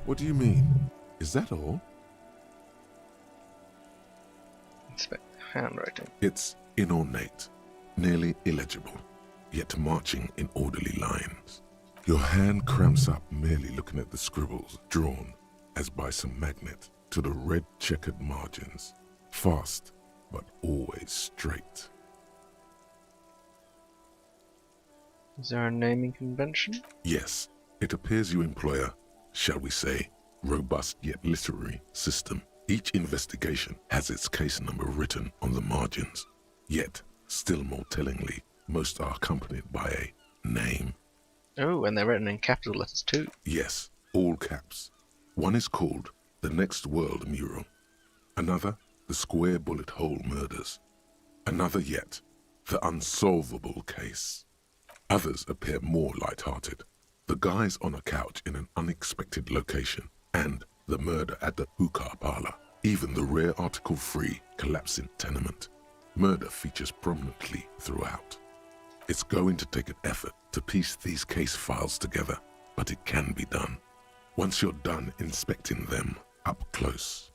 What do you mean? Is that all? Inspect handwriting. It's inornate, nearly illegible, yet marching in orderly lines. Your hand cramps up merely looking at the scribbles drawn, as by some magnet, to the red checkered margins. Fast, but always straight. Is there a naming convention? Yes, it appears you employ a, shall we say, robust yet literary system. Each investigation has its case number written on the margins. Yet, still more tellingly, most are accompanied by a name. Oh, and they're written in capital letters too. Yes, all caps. One is called The Next World Mural. Another, The Square Bullet Hole Murders. Another yet, The Unsolvable Case. Others appear more light-hearted. The guys on a couch in an unexpected location, and the murder at the hookah parlor. Even the rare article-free collapsing tenement. Murder features prominently throughout. It's going to take an effort to piece these case files together, but it can be done. Once you're done inspecting them up close.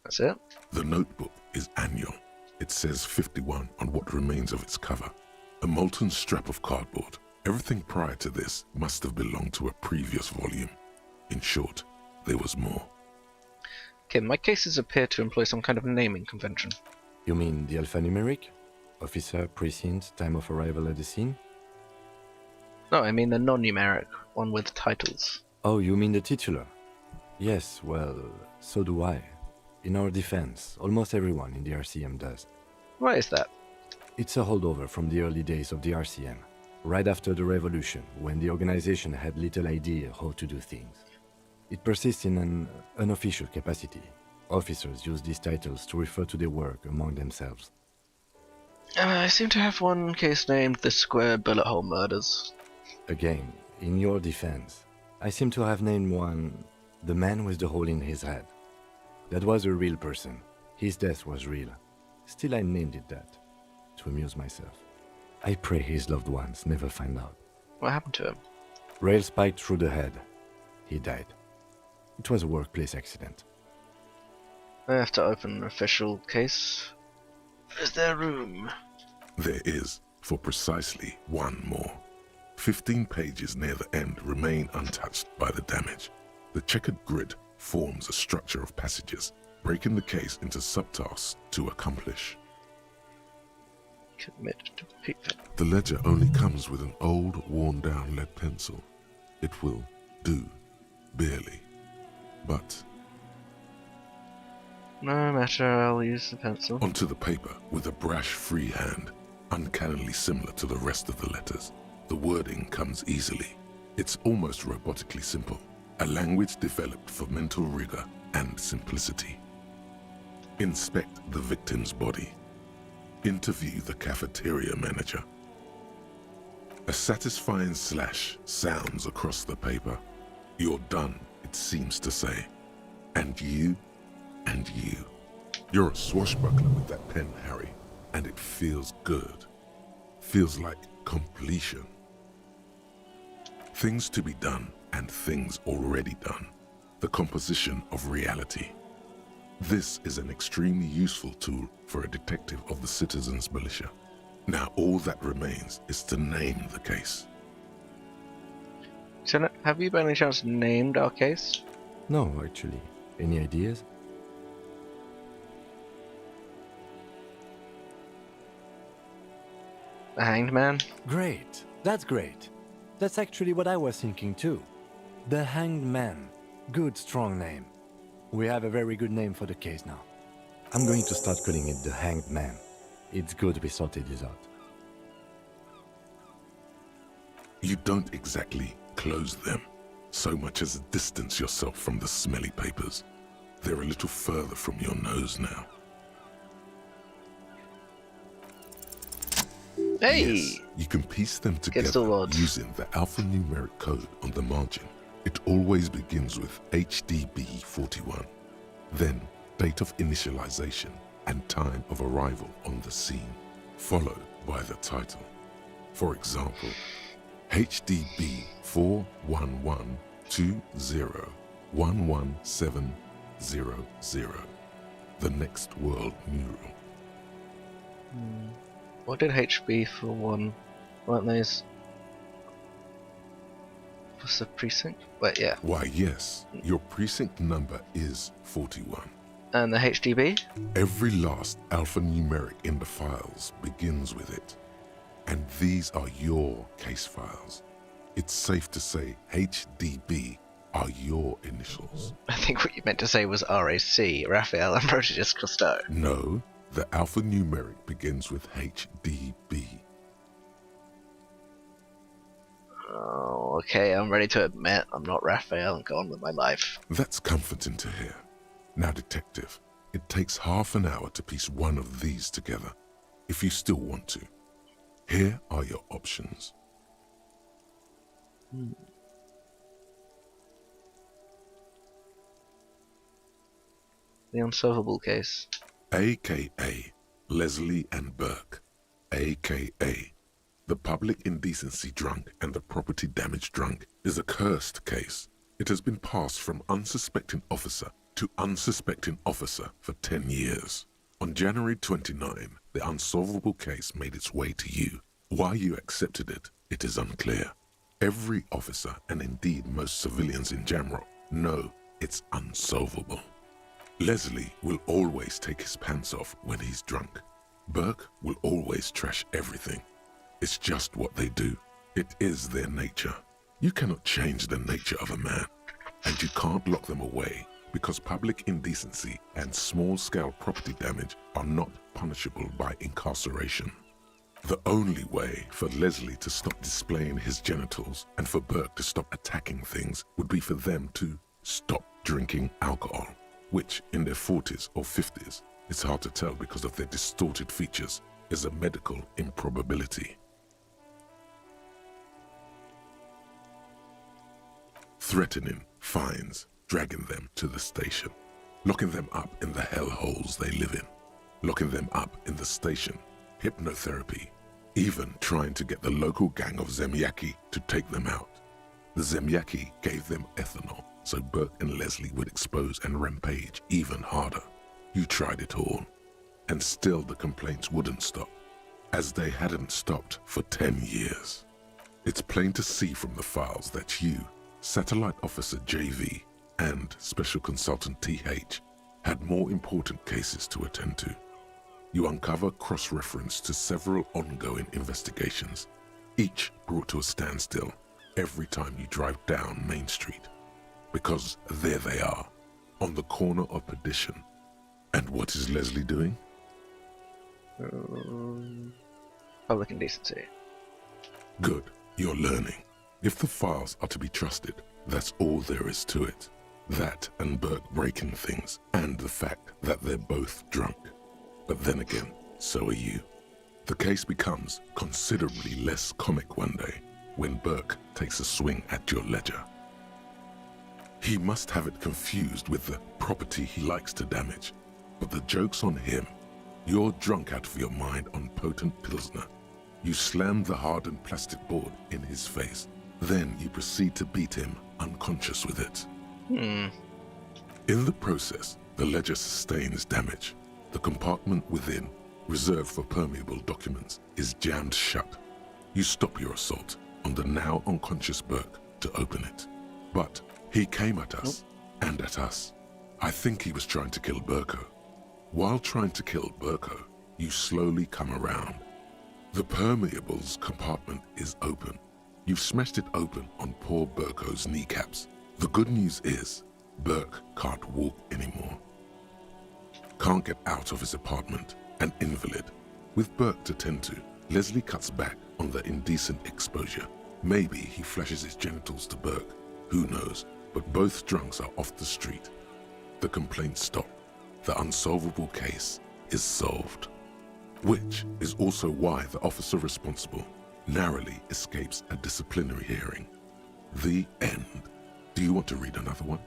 That's it? The notebook is annual. It says 51 on what remains of its cover. A molten strap of cardboard. Everything prior to this must have belonged to a previous volume. In short, there was more. Okay, my cases appear to employ some kind of naming convention. You mean the alphanumeric? Officer, precinct, time of arrival at the scene? No, I mean the non-numeric one with titles. Oh, you mean the titular? Yes, well, so do I. In our defense, almost everyone in the RCM does. Why is that? It's a holdover from the early days of the RCM, right after the revolution, when the organization had little idea how to do things. It persists in an unofficial capacity. Officers use these titles to refer to their work among themselves. I seem to have one case named The Square Bullet Hole Murders. Again, in your defense, I seem to have named one The Man with the Hole in His Head. That was a real person. His death was real. Still, I named it that, to amuse myself. I pray his loved ones never find out. What happened to him? Rail spiked through the head. He died. It was a workplace accident. I have to open an official case. Is there room? There is, for precisely one more. 15 pages near the end remain untouched by the damage. The checkered grid forms a structure of passages, breaking the case into subtasks to accomplish. Commit to paper. The ledger only comes with an old, worn-down lead pencil. It will do, barely. But no matter, I'll use the pencil. Onto the paper with a brash free hand, uncannily similar to the rest of the letters. The wording comes easily. It's almost robotically simple, a language developed for mental rigor and simplicity. Inspect the victim's body. Interview the cafeteria manager. A satisfying slash sounds across the paper. You're done, it seems to say. And you, and you. You're a swashbuckler with that pen, Harry, and it feels good. Feels like completion. Things to be done and things already done. The composition of reality. This is an extremely useful tool for a detective of the citizens' militia. Now all that remains is to name the case. So, have you by any chance named our case? No, actually. Any ideas? The Hanged Man? Great. That's great. That's actually what I was thinking too. The Hanged Man. Good, strong name. We have a very good name for the case now. I'm going to start calling it the Hanged Man. It's good we sorted this out. You don't exactly close them, so much as distance yourself from the smelly papers. They're a little further from your nose now. Hey! Yes, you can piece them together using the alphanumeric code on the margin. It always begins with HDB41, then date of initialization and time of arrival on the scene, followed by the title. For example, HDB 41120111700, the next world mural. What did HB for one? Weren't those? What's the precinct? Wait, yeah. Why, yes, your precinct number is 41. And the HDB? Every last alphanumeric in the files begins with it. And these are your case files. It's safe to say HDB are your initials. I think what you meant to say was RAC, Raphael Ambrosius Cousteau. No, the alphanumeric begins with HDB. Oh, okay, I'm ready to admit I'm not Raphael and go on with my life. That's comforting to hear. Now, detective, it takes half an hour to piece one of these together, if you still want to. Here are your options. The Unsolvable Case. AKA Leslie and Burke. AKA the public indecency drunk and the property damage drunk is a cursed case. It has been passed from unsuspecting officer to unsuspecting officer for 10 years. On January 29, the unsolvable case made its way to you. Why you accepted it, it is unclear. Every officer, and indeed most civilians in general, know it's unsolvable. Leslie will always take his pants off when he's drunk. Burke will always trash everything. It's just what they do. It is their nature. You cannot change the nature of a man, and you can't lock them away because public indecency and small-scale property damage are not punishable by incarceration. The only way for Leslie to stop displaying his genitals and for Burke to stop attacking things would be for them to stop drinking alcohol, which in their 40s or 50s, it's hard to tell because of their distorted features, is a medical improbability. Threatening, fines, dragging them to the station, locking them up in the hellholes they live in, locking them up in the station, hypnotherapy, even trying to get the local gang of Zemyaki to take them out. The Zemyaki gave them ethanol, so Burke and Leslie would expose and rampage even harder. You tried it all, and still the complaints wouldn't stop, as they hadn't stopped for 10 years. It's plain to see from the files that you, Satellite Officer JV, and Special Consultant TH had more important cases to attend to. You uncover cross-reference to several ongoing investigations, each brought to a standstill every time you drive down Main Street. Because there they are, on the corner of perdition. And what is Leslie doing? Public indecency. Good, you're learning. If the files are to be trusted, that's all there is to it. That and Burke breaking things, and the fact that they're both drunk. But then again, so are you. The case becomes considerably less comic one day when Burke takes a swing at your ledger. He must have it confused with the property he likes to damage. But the joke's on him. You're drunk out of your mind on potent Pilsner. You slam the hardened plastic board in his face. Then you proceed to beat him unconscious with it. In the process, the ledger sustains damage. The compartment within, reserved for permeable documents, is jammed shut. You stop your assault on the now unconscious Burke to open it. But he came at us, and at us. I think he was trying to kill Burko. While trying to kill Burko, you slowly come around. The permeables compartment is open. You've smashed it open on poor Burko's kneecaps. The good news is, Burke can't walk anymore. Can't get out of his apartment, an invalid. With Burke to tend to, Leslie cuts back on the indecent exposure. Maybe he flashes his genitals to Burke. Who knows? But both drunks are off the street. The complaints stop. The unsolvable case is solved. Which is also why the officer responsible narrowly escapes a disciplinary hearing. The end. Do you want to read another one?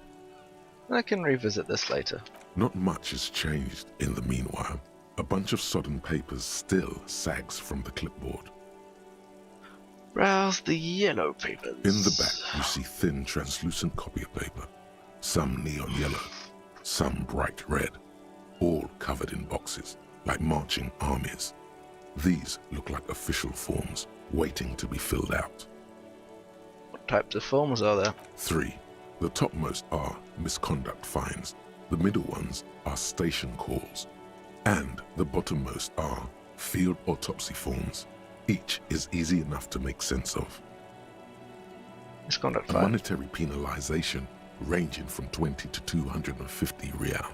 I can revisit this later. Not much has changed in the meanwhile. A bunch of sodden papers still sags from the clipboard. Browse the yellow papers. In the back, you see thin, translucent copy paper. Some neon yellow, some bright red, all covered in boxes, like marching armies. These look like official forms, waiting to be filled out. What types of forms are there? 3. The topmost are misconduct fines. The middle ones are station calls. And the bottommost are field autopsy forms. Each is easy enough to make sense of. Misconduct A fine. monetary penalization ranging from 20 to 250 real.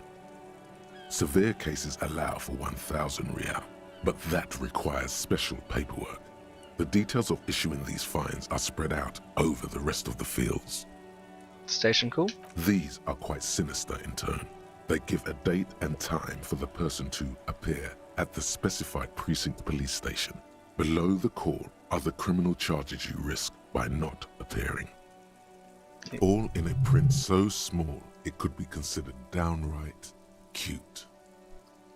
Severe cases allow for 1,000 real, but that requires special paperwork. The details of issuing these fines are spread out over the rest of the fields. Station call? These are quite sinister in turn. They give a date and time for the person to appear at the specified precinct police station. Below the call are the criminal charges you risk by not appearing. All in a print so small it could be considered downright cute.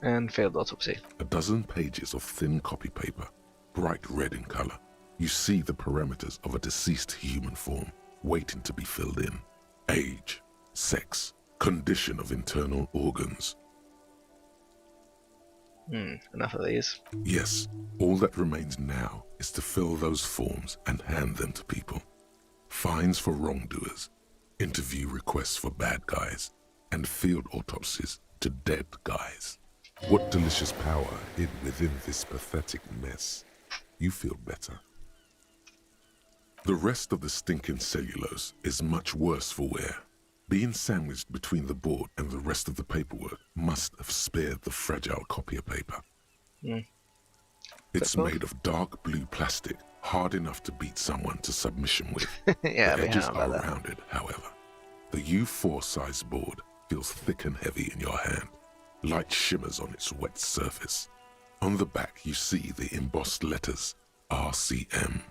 And field autopsy. A dozen pages of thin copy paper, bright red in color. You see the parameters of a deceased human form waiting to be filled in. Age, sex, condition of internal organs. Enough of these. Yes, all that remains now is to fill those forms and hand them to people. Fines for wrongdoers, interview requests for bad guys, and field autopsies to dead guys. What delicious power hid within this pathetic mess. You feel better. The rest of the stinking cellulose is much worse for wear. Being sandwiched between the board and the rest of the paperwork must have spared the fragile copier paper. It's made of dark blue plastic, hard enough to beat someone to submission with. Yeah, the edges are that. rounded, however. The U4 size board feels thick and heavy in your hand. Light shimmers on its wet surface. On the back, you see the embossed letters, RCM.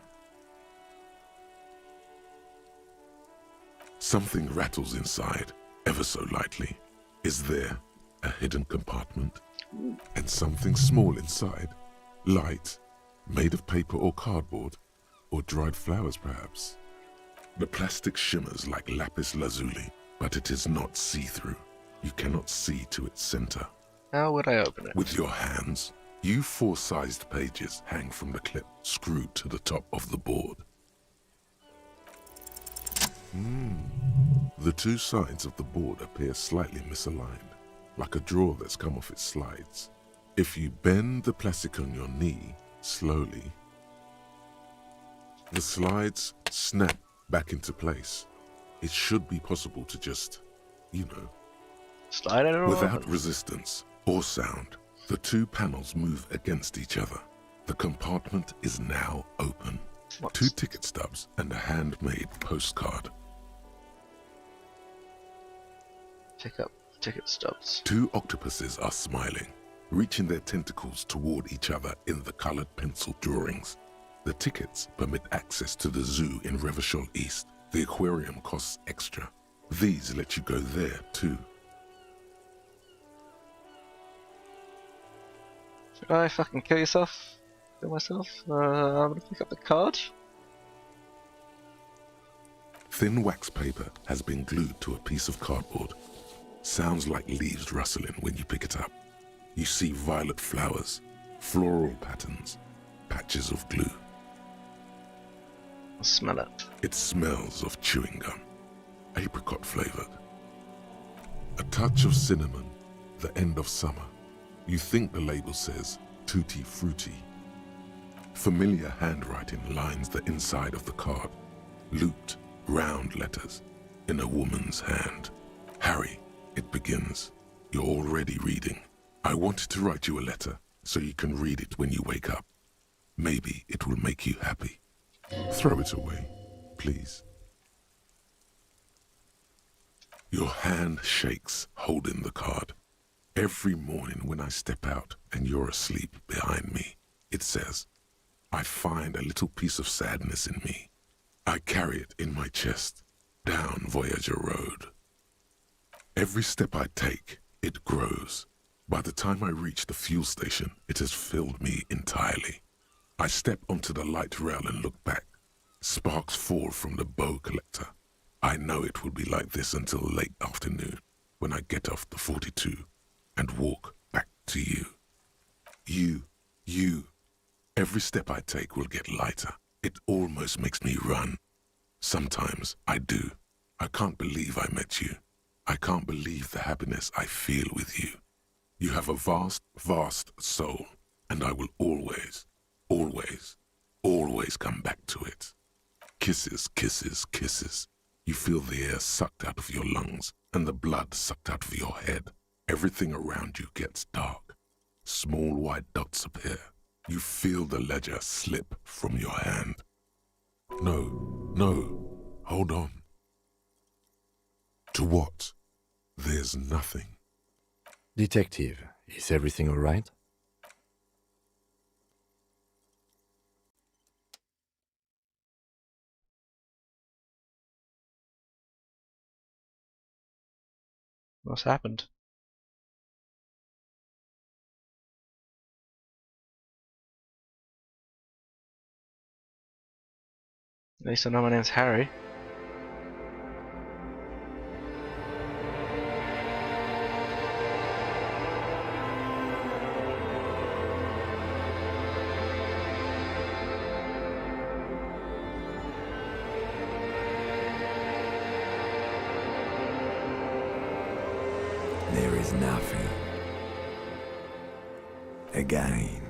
Something rattles inside, ever so lightly. Is there a hidden compartment? And something small inside, light, made of paper or cardboard, or dried flowers perhaps? The plastic shimmers like lapis lazuli, but it is not see-through. You cannot see to its center. How would I open it? With your hands, U4-sized pages hang from the clip screwed to the top of the board. The two sides of the board appear slightly misaligned, like a drawer that's come off its slides. If you bend the plastic on your knee slowly, the slides snap back into place. It should be possible to just, slide it around. Without resistance or sound, the two panels move against each other. The compartment is now open. 2 ticket stubs and a handmade postcard. Pick up ticket stubs. 2 octopuses are smiling, reaching their tentacles toward each other in the colored pencil drawings. The tickets permit access to the zoo in Revachol East. The aquarium costs extra. These let you go there too. Should I fucking kill yourself? Kill myself? I'm gonna pick up the card. Thin wax paper has been glued to a piece of cardboard. Sounds like leaves rustling when you pick it up. You see violet flowers, floral patterns, patches of glue. I'll smell it. It smells of chewing gum, apricot flavored. A touch of cinnamon, the end of summer. You think the label says tutti frutti. Familiar handwriting lines the inside of the card. Looped, round letters in a woman's hand. Harry, it begins. You're already reading. I wanted to write you a letter so you can read it when you wake up. Maybe it will make you happy. Throw it away, please. Your hand shakes holding the card. Every morning when I step out and you're asleep behind me, it says, I find a little piece of sadness in me. I carry it in my chest, down Voyager Road. Every step I take, it grows. By the time I reach the fuel station, it has filled me entirely. I step onto the light rail and look back. Sparks fall from the bow collector. I know it will be like this until late afternoon, when I get off the 42 and walk back to you. You. Every step I take will get lighter. It almost makes me run. Sometimes I do. I can't believe I met you. I can't believe the happiness I feel with you. You have a vast, vast soul, and I will always, always, always come back to it. Kisses, kisses, kisses. You feel the air sucked out of your lungs and the blood sucked out of your head. Everything around you gets dark. Small white dots appear. You feel the ledger slip from your hand. No, hold on. To what? There's nothing. Detective, is everything all right? What's happened? At least I know my name's Harry. There is nothing. Again.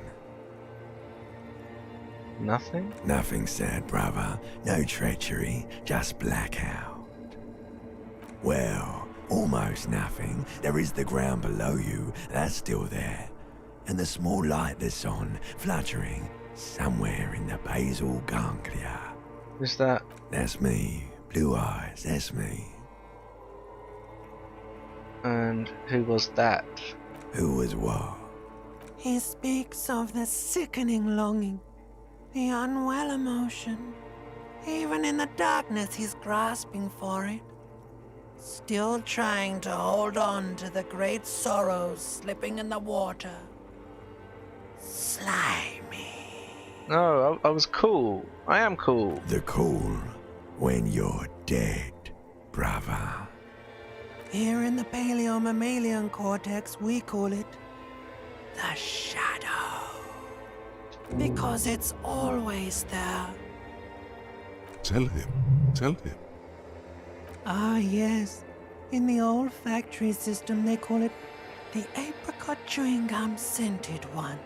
Nothing? Nothing sad, brother. No treachery, just blackout. Well, almost nothing. There is the ground below you, that's still there. And the small light that's on, fluttering, somewhere in the basal ganglia. Who's that? That's me. Blue eyes, that's me. And who was that? Who was what? He speaks of the sickening longing, the unwell emotion. Even in the darkness, he's grasping for it. Still trying to hold on to the great sorrows slipping in the water. Slimy. No, I was cool. I am cool. The cool when you're dead, brother. Here in the paleo-mammalian cortex, we call it the shadow. Because it's always there. Tell him. Ah, yes. In the olfactory system, they call it the apricot chewing gum scented one.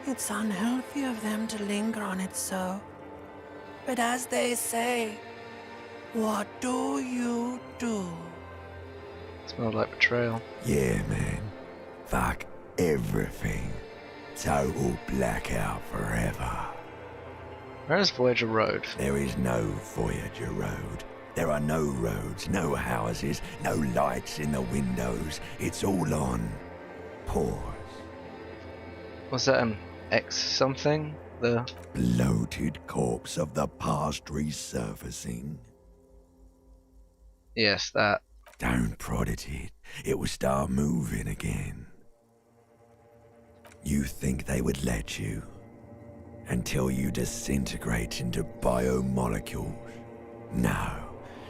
It's unhealthy of them to linger on it so. But as they say, what do you do? Smelled like betrayal. Yeah, man. Fuck everything. Total blackout forever. Where's Voyager Road? There is no Voyager Road. There are no roads, no houses, no lights in the windows. It's all on pause. Was that an X something? The bloated corpse of the past resurfacing. Yes, that. Don't prod at it. It will start moving again. You think they would let you? Until you disintegrate into biomolecules? No.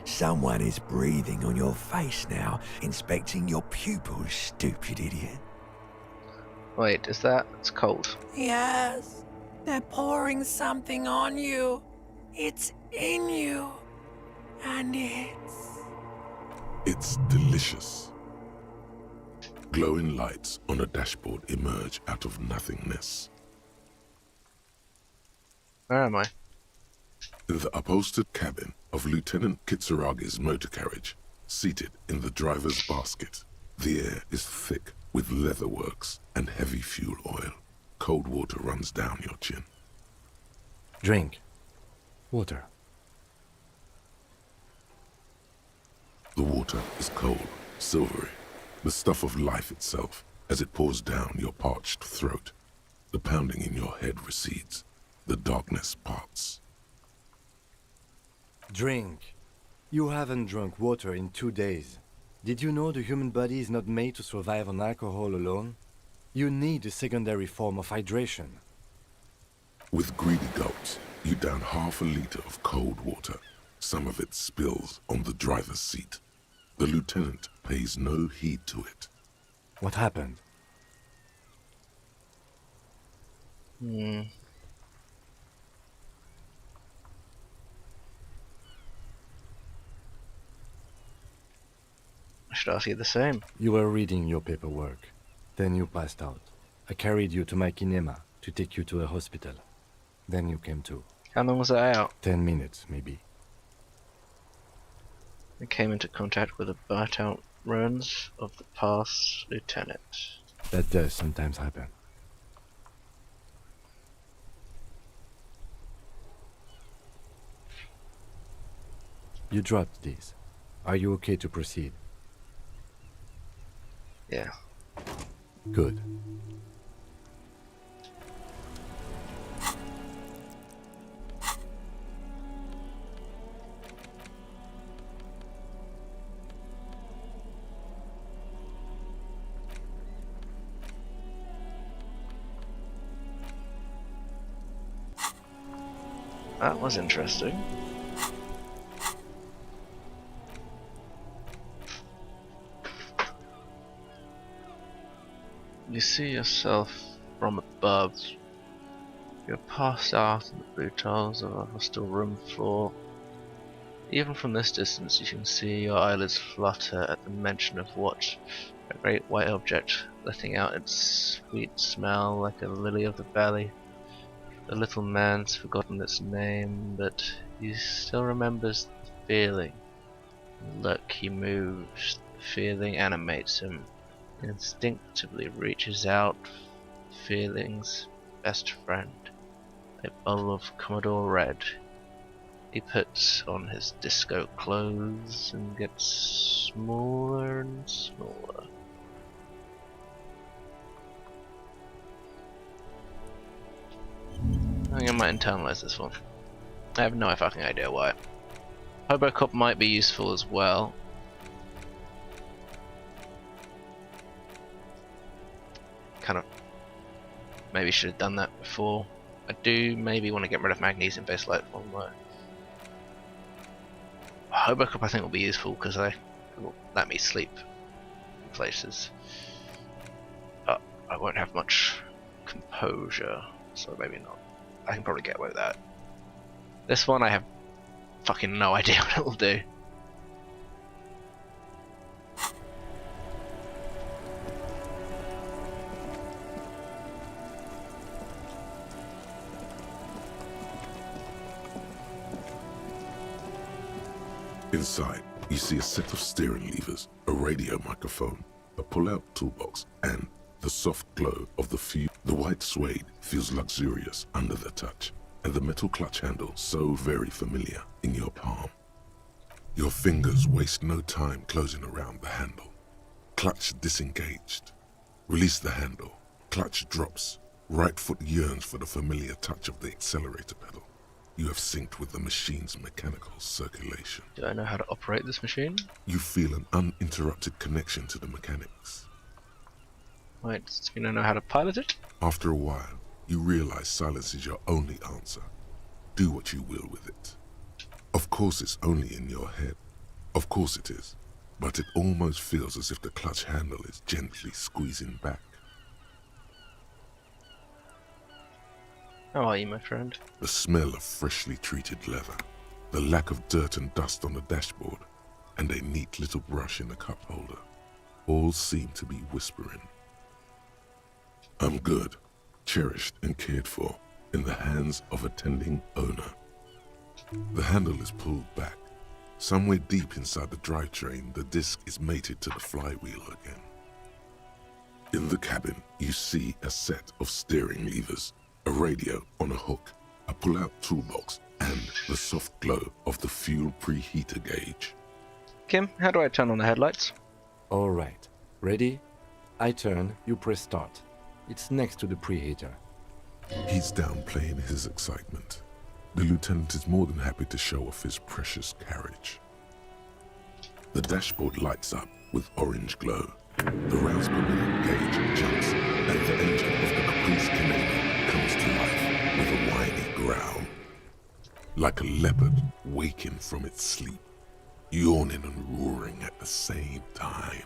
Someone is breathing on your face now, inspecting your pupils, stupid idiot. Wait, is that? It's cold. Yes, they're pouring something on you. It's in you. And It's delicious. Glowing lights on a dashboard emerge out of nothingness. Where am I? In the upholstered cabin of Lieutenant Kitsuragi's motor carriage, seated in the driver's basket. The air is thick with leatherworks and heavy fuel oil. Cold water runs down your chin. Drink. Water. The water is cold, silvery, the stuff of life itself as it pours down your parched throat. The pounding in your head recedes. The darkness parts. Drink. You haven't drunk water in 2 days. Did you know the human body is not made to survive on alcohol alone? You need a secondary form of hydration. With greedy gulps, you down half a liter of cold water. Some of it spills on the driver's seat. The lieutenant pays no heed to it. What happened? I should ask you the same. You were reading your paperwork. Then you passed out. I carried you to my kinema to take you to a hospital. Then you came to. How long was I out? 10 minutes, maybe. I came into contact with the burnt-out ruins of the past lieutenant. That does sometimes happen. You dropped these. Are you okay to proceed? Yeah. Good. That was interesting. You see yourself from above. You're passed out on the blue tiles of a hostel room floor. Even from this distance you can see your eyelids flutter at the mention of what? A great white object letting out its sweet smell like a lily of the valley. The little man's forgotten its name, but he still remembers the feeling. The look he moves, the feeling animates him. He instinctively reaches out, feeling's best friend. A bowl of Commodore Red. He puts on his disco clothes and gets smaller and smaller. I think I might internalize this one. I have no fucking idea why. Hobocop might be useful as well. Kind of maybe should have done that before. I do maybe want to get rid of magnesium based light form though. Hobocop I think will be useful because it will let me sleep in places. But I won't have much composure, so maybe not. I can probably get away with that. This one I have fucking no idea what it will do. Inside, you see a set of steering levers, a radio microphone, a pull-out toolbox, and the soft glow of the fuse. The white suede feels luxurious under the touch, and the metal clutch handle so very familiar in your palm. Your fingers waste no time closing around the handle. Clutch disengaged. Release the handle. Clutch drops. Right foot yearns for the familiar touch of the accelerator pedal. You have synced with the machine's mechanical circulation. Do I know how to operate this machine? You feel an uninterrupted connection to the mechanics. Wait, does it mean I know how to pilot it? After a while, you realize silence is your only answer. Do what you will with it. Of course it's only in your head. Of course it is. But it almost feels as if the clutch handle is gently squeezing back. How are you, my friend? The smell of freshly treated leather, the lack of dirt and dust on the dashboard, and a neat little brush in the cup holder, all seem to be whispering. I'm good, cherished and cared for, in the hands of a tending owner. The handle is pulled back. Somewhere deep inside the drivetrain, the disc is mated to the flywheel again. In the cabin, you see a set of steering levers, a radio on a hook, a pull-out toolbox, and the soft glow of the fuel preheater gauge. Kim, how do I turn on the headlights? Alright. Ready? I turn, you press start. It's next to the preheater. He's downplaying his excitement. The lieutenant is more than happy to show off his precious carriage. The dashboard lights up with orange glow. The rounds per minute gauge jumps, and the engine of the Caprice Canadian comes to life with a whiny growl. Like a leopard waking from its sleep, yawning and roaring at the same time.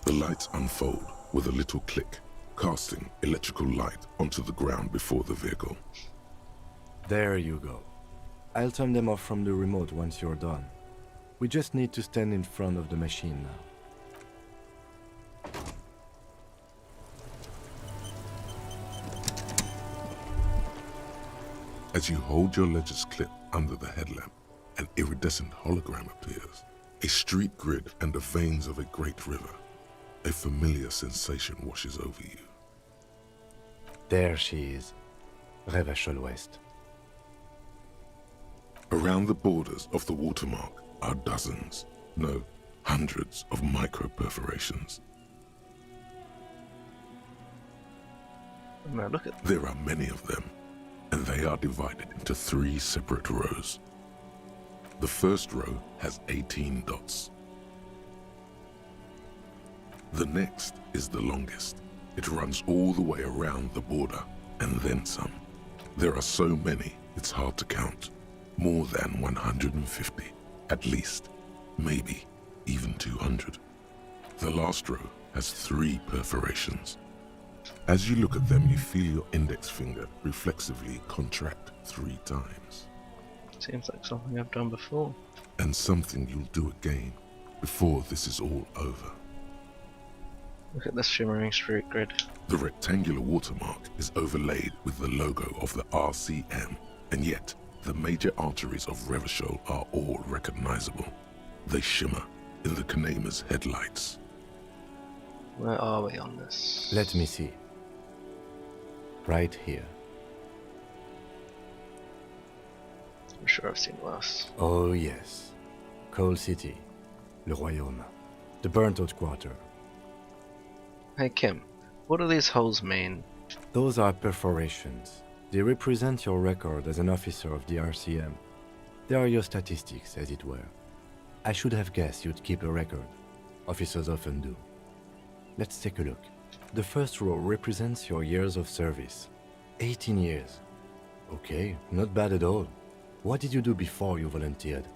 The lights unfold with a little click, casting electrical light onto the ground before the vehicle. There you go. I'll turn them off from the remote once you're done. We just need to stand in front of the machine now. As you hold your ledger's clip under the headlamp, an iridescent hologram appears. A street grid and the veins of a great river. A familiar sensation washes over you. There she is. Revachol West. Around the borders of the watermark are dozens, no, hundreds of micro-perforations. Now look at... There are many of them, and they are divided into 3 separate rows. The first row has 18 dots. The next is the longest. It runs all the way around the border, and then some. There are so many, it's hard to count. More than 150, at least. Maybe even 200. The last row has 3 perforations. As you look at them, you feel your index finger reflexively contract 3 times. Seems like something I've done before. And something you'll do again before this is all over. Look at this shimmering street grid. The rectangular watermark is overlaid with the logo of the RCM, and yet the major arteries of Revachol are all recognizable. They shimmer in the Kanema's headlights. Where are we on this? Let me see. Right here. I'm sure I've seen worse. Oh yes. Coal City. Le Royaume. The burnt out quarter. Hey Kim, what do these holes mean? Those are perforations. They represent your record as an officer of the RCM. They are your statistics, as it were. I should have guessed you'd keep a record. Officers often do. Let's take a look. The first row represents your years of service. 18 years. Okay, not bad at all. What did you do before you volunteered?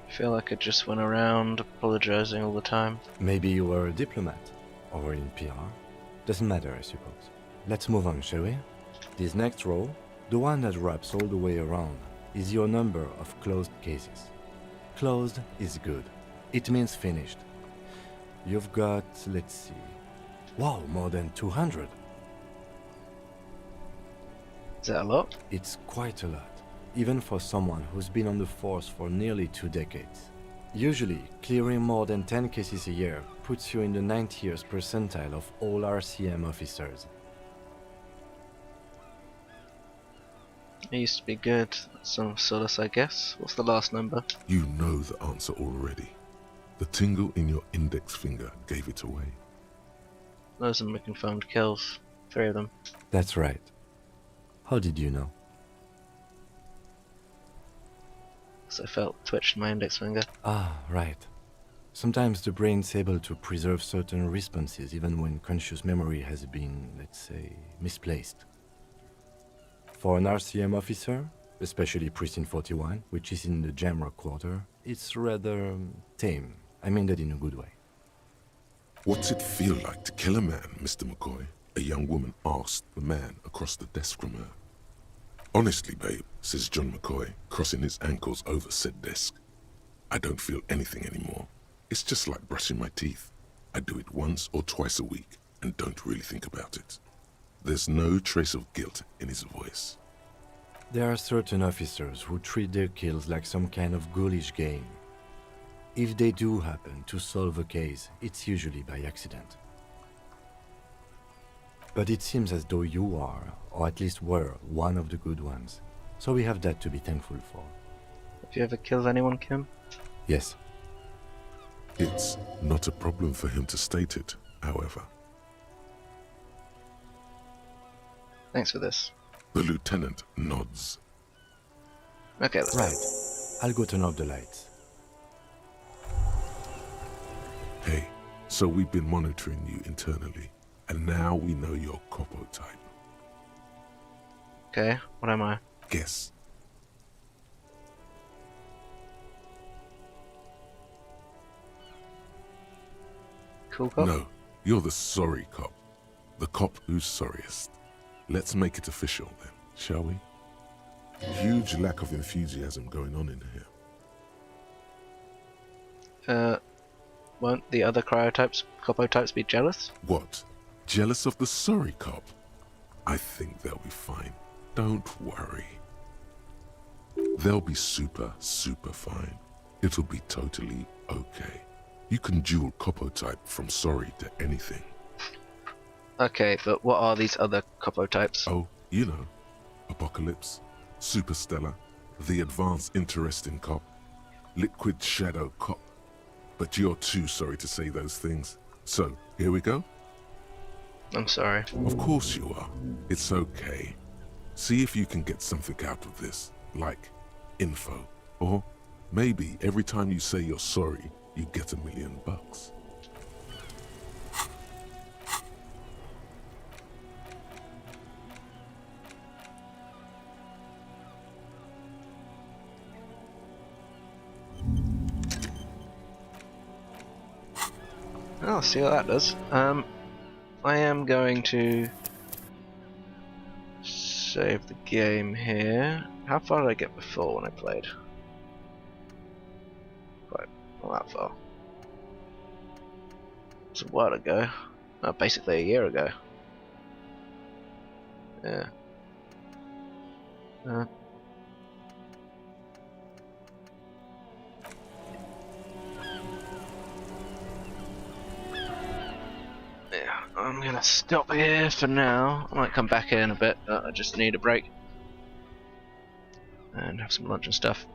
I feel like I just went around apologizing all the time. Maybe you were a diplomat, or in PR. Doesn't matter, I suppose. Let's move on, shall we? This next row, the one that wraps all the way around, is your number of closed cases. Closed is good. It means finished. You've got, let's see... Wow, more than 200. Is that a lot? It's quite a lot, even for someone who's been on the force for nearly 2 decades. Usually, clearing more than 10 cases a year puts you in the 90th percentile of all RCM officers. I used to be good. That's some solace, I guess. What's the last number? You know the answer already. The tingle in your index finger gave it away. Those are my confirmed kills. 3 of them. That's right. How did you know? So I felt twitched in my index finger. Ah, right. Sometimes the brain's able to preserve certain responses even when conscious memory has been, let's say, misplaced. For an RCM officer, especially Precinct 41, which is in the Jamrock Quarter, it's rather tame. I mean that in a good way. What's it feel like to kill a man, Mr. McCoy? A young woman asked the man across the desk from her. Honestly, babe, says John McCoy, crossing his ankles over said desk. I don't feel anything anymore. It's just like brushing my teeth. I do it once or twice a week and don't really think about it. There's no trace of guilt in his voice. There are certain officers who treat their kills like some kind of ghoulish game. If they do happen to solve a case, it's usually by accident. But it seems as though you are, or at least were, one of the good ones. So we have that to be thankful for. Have you ever killed anyone, Kim? Yes. It's not a problem for him to state it, however. Thanks for this. The lieutenant nods. Okay, let's Right. I'll go turn off the lights. Hey, so we've been monitoring you internally, and now we know your Copo type. Okay, what am I? Guess. Cool cop? No, you're the sorry cop. The cop who's sorriest. Let's make it official then, shall we? Huge lack of enthusiasm going on in here. Won't the other Copo types be jealous? What? Jealous of the sorry cop? I think they'll be fine. Don't worry. They'll be super fine. It'll be totally okay. You can dual Copo type from sorry to anything. Okay, but what are these other Copo types? Oh, you know. Apocalypse, Superstellar, the Advanced Interesting Cop, Liquid Shadow Cop. But you're too sorry to say those things. So, here we go? I'm sorry. Of course you are. It's okay. See if you can get something out of this, like info. Or maybe every time you say you're sorry, you get $1 million. I'll see what that does. I am going to save the game here. How far did I get before when I played? Quite not that far. It's a while ago. Basically a year ago. Yeah. Yeah, I'm gonna stop here for now. I might come back in a bit, but I just need a break. And have some lunch and stuff.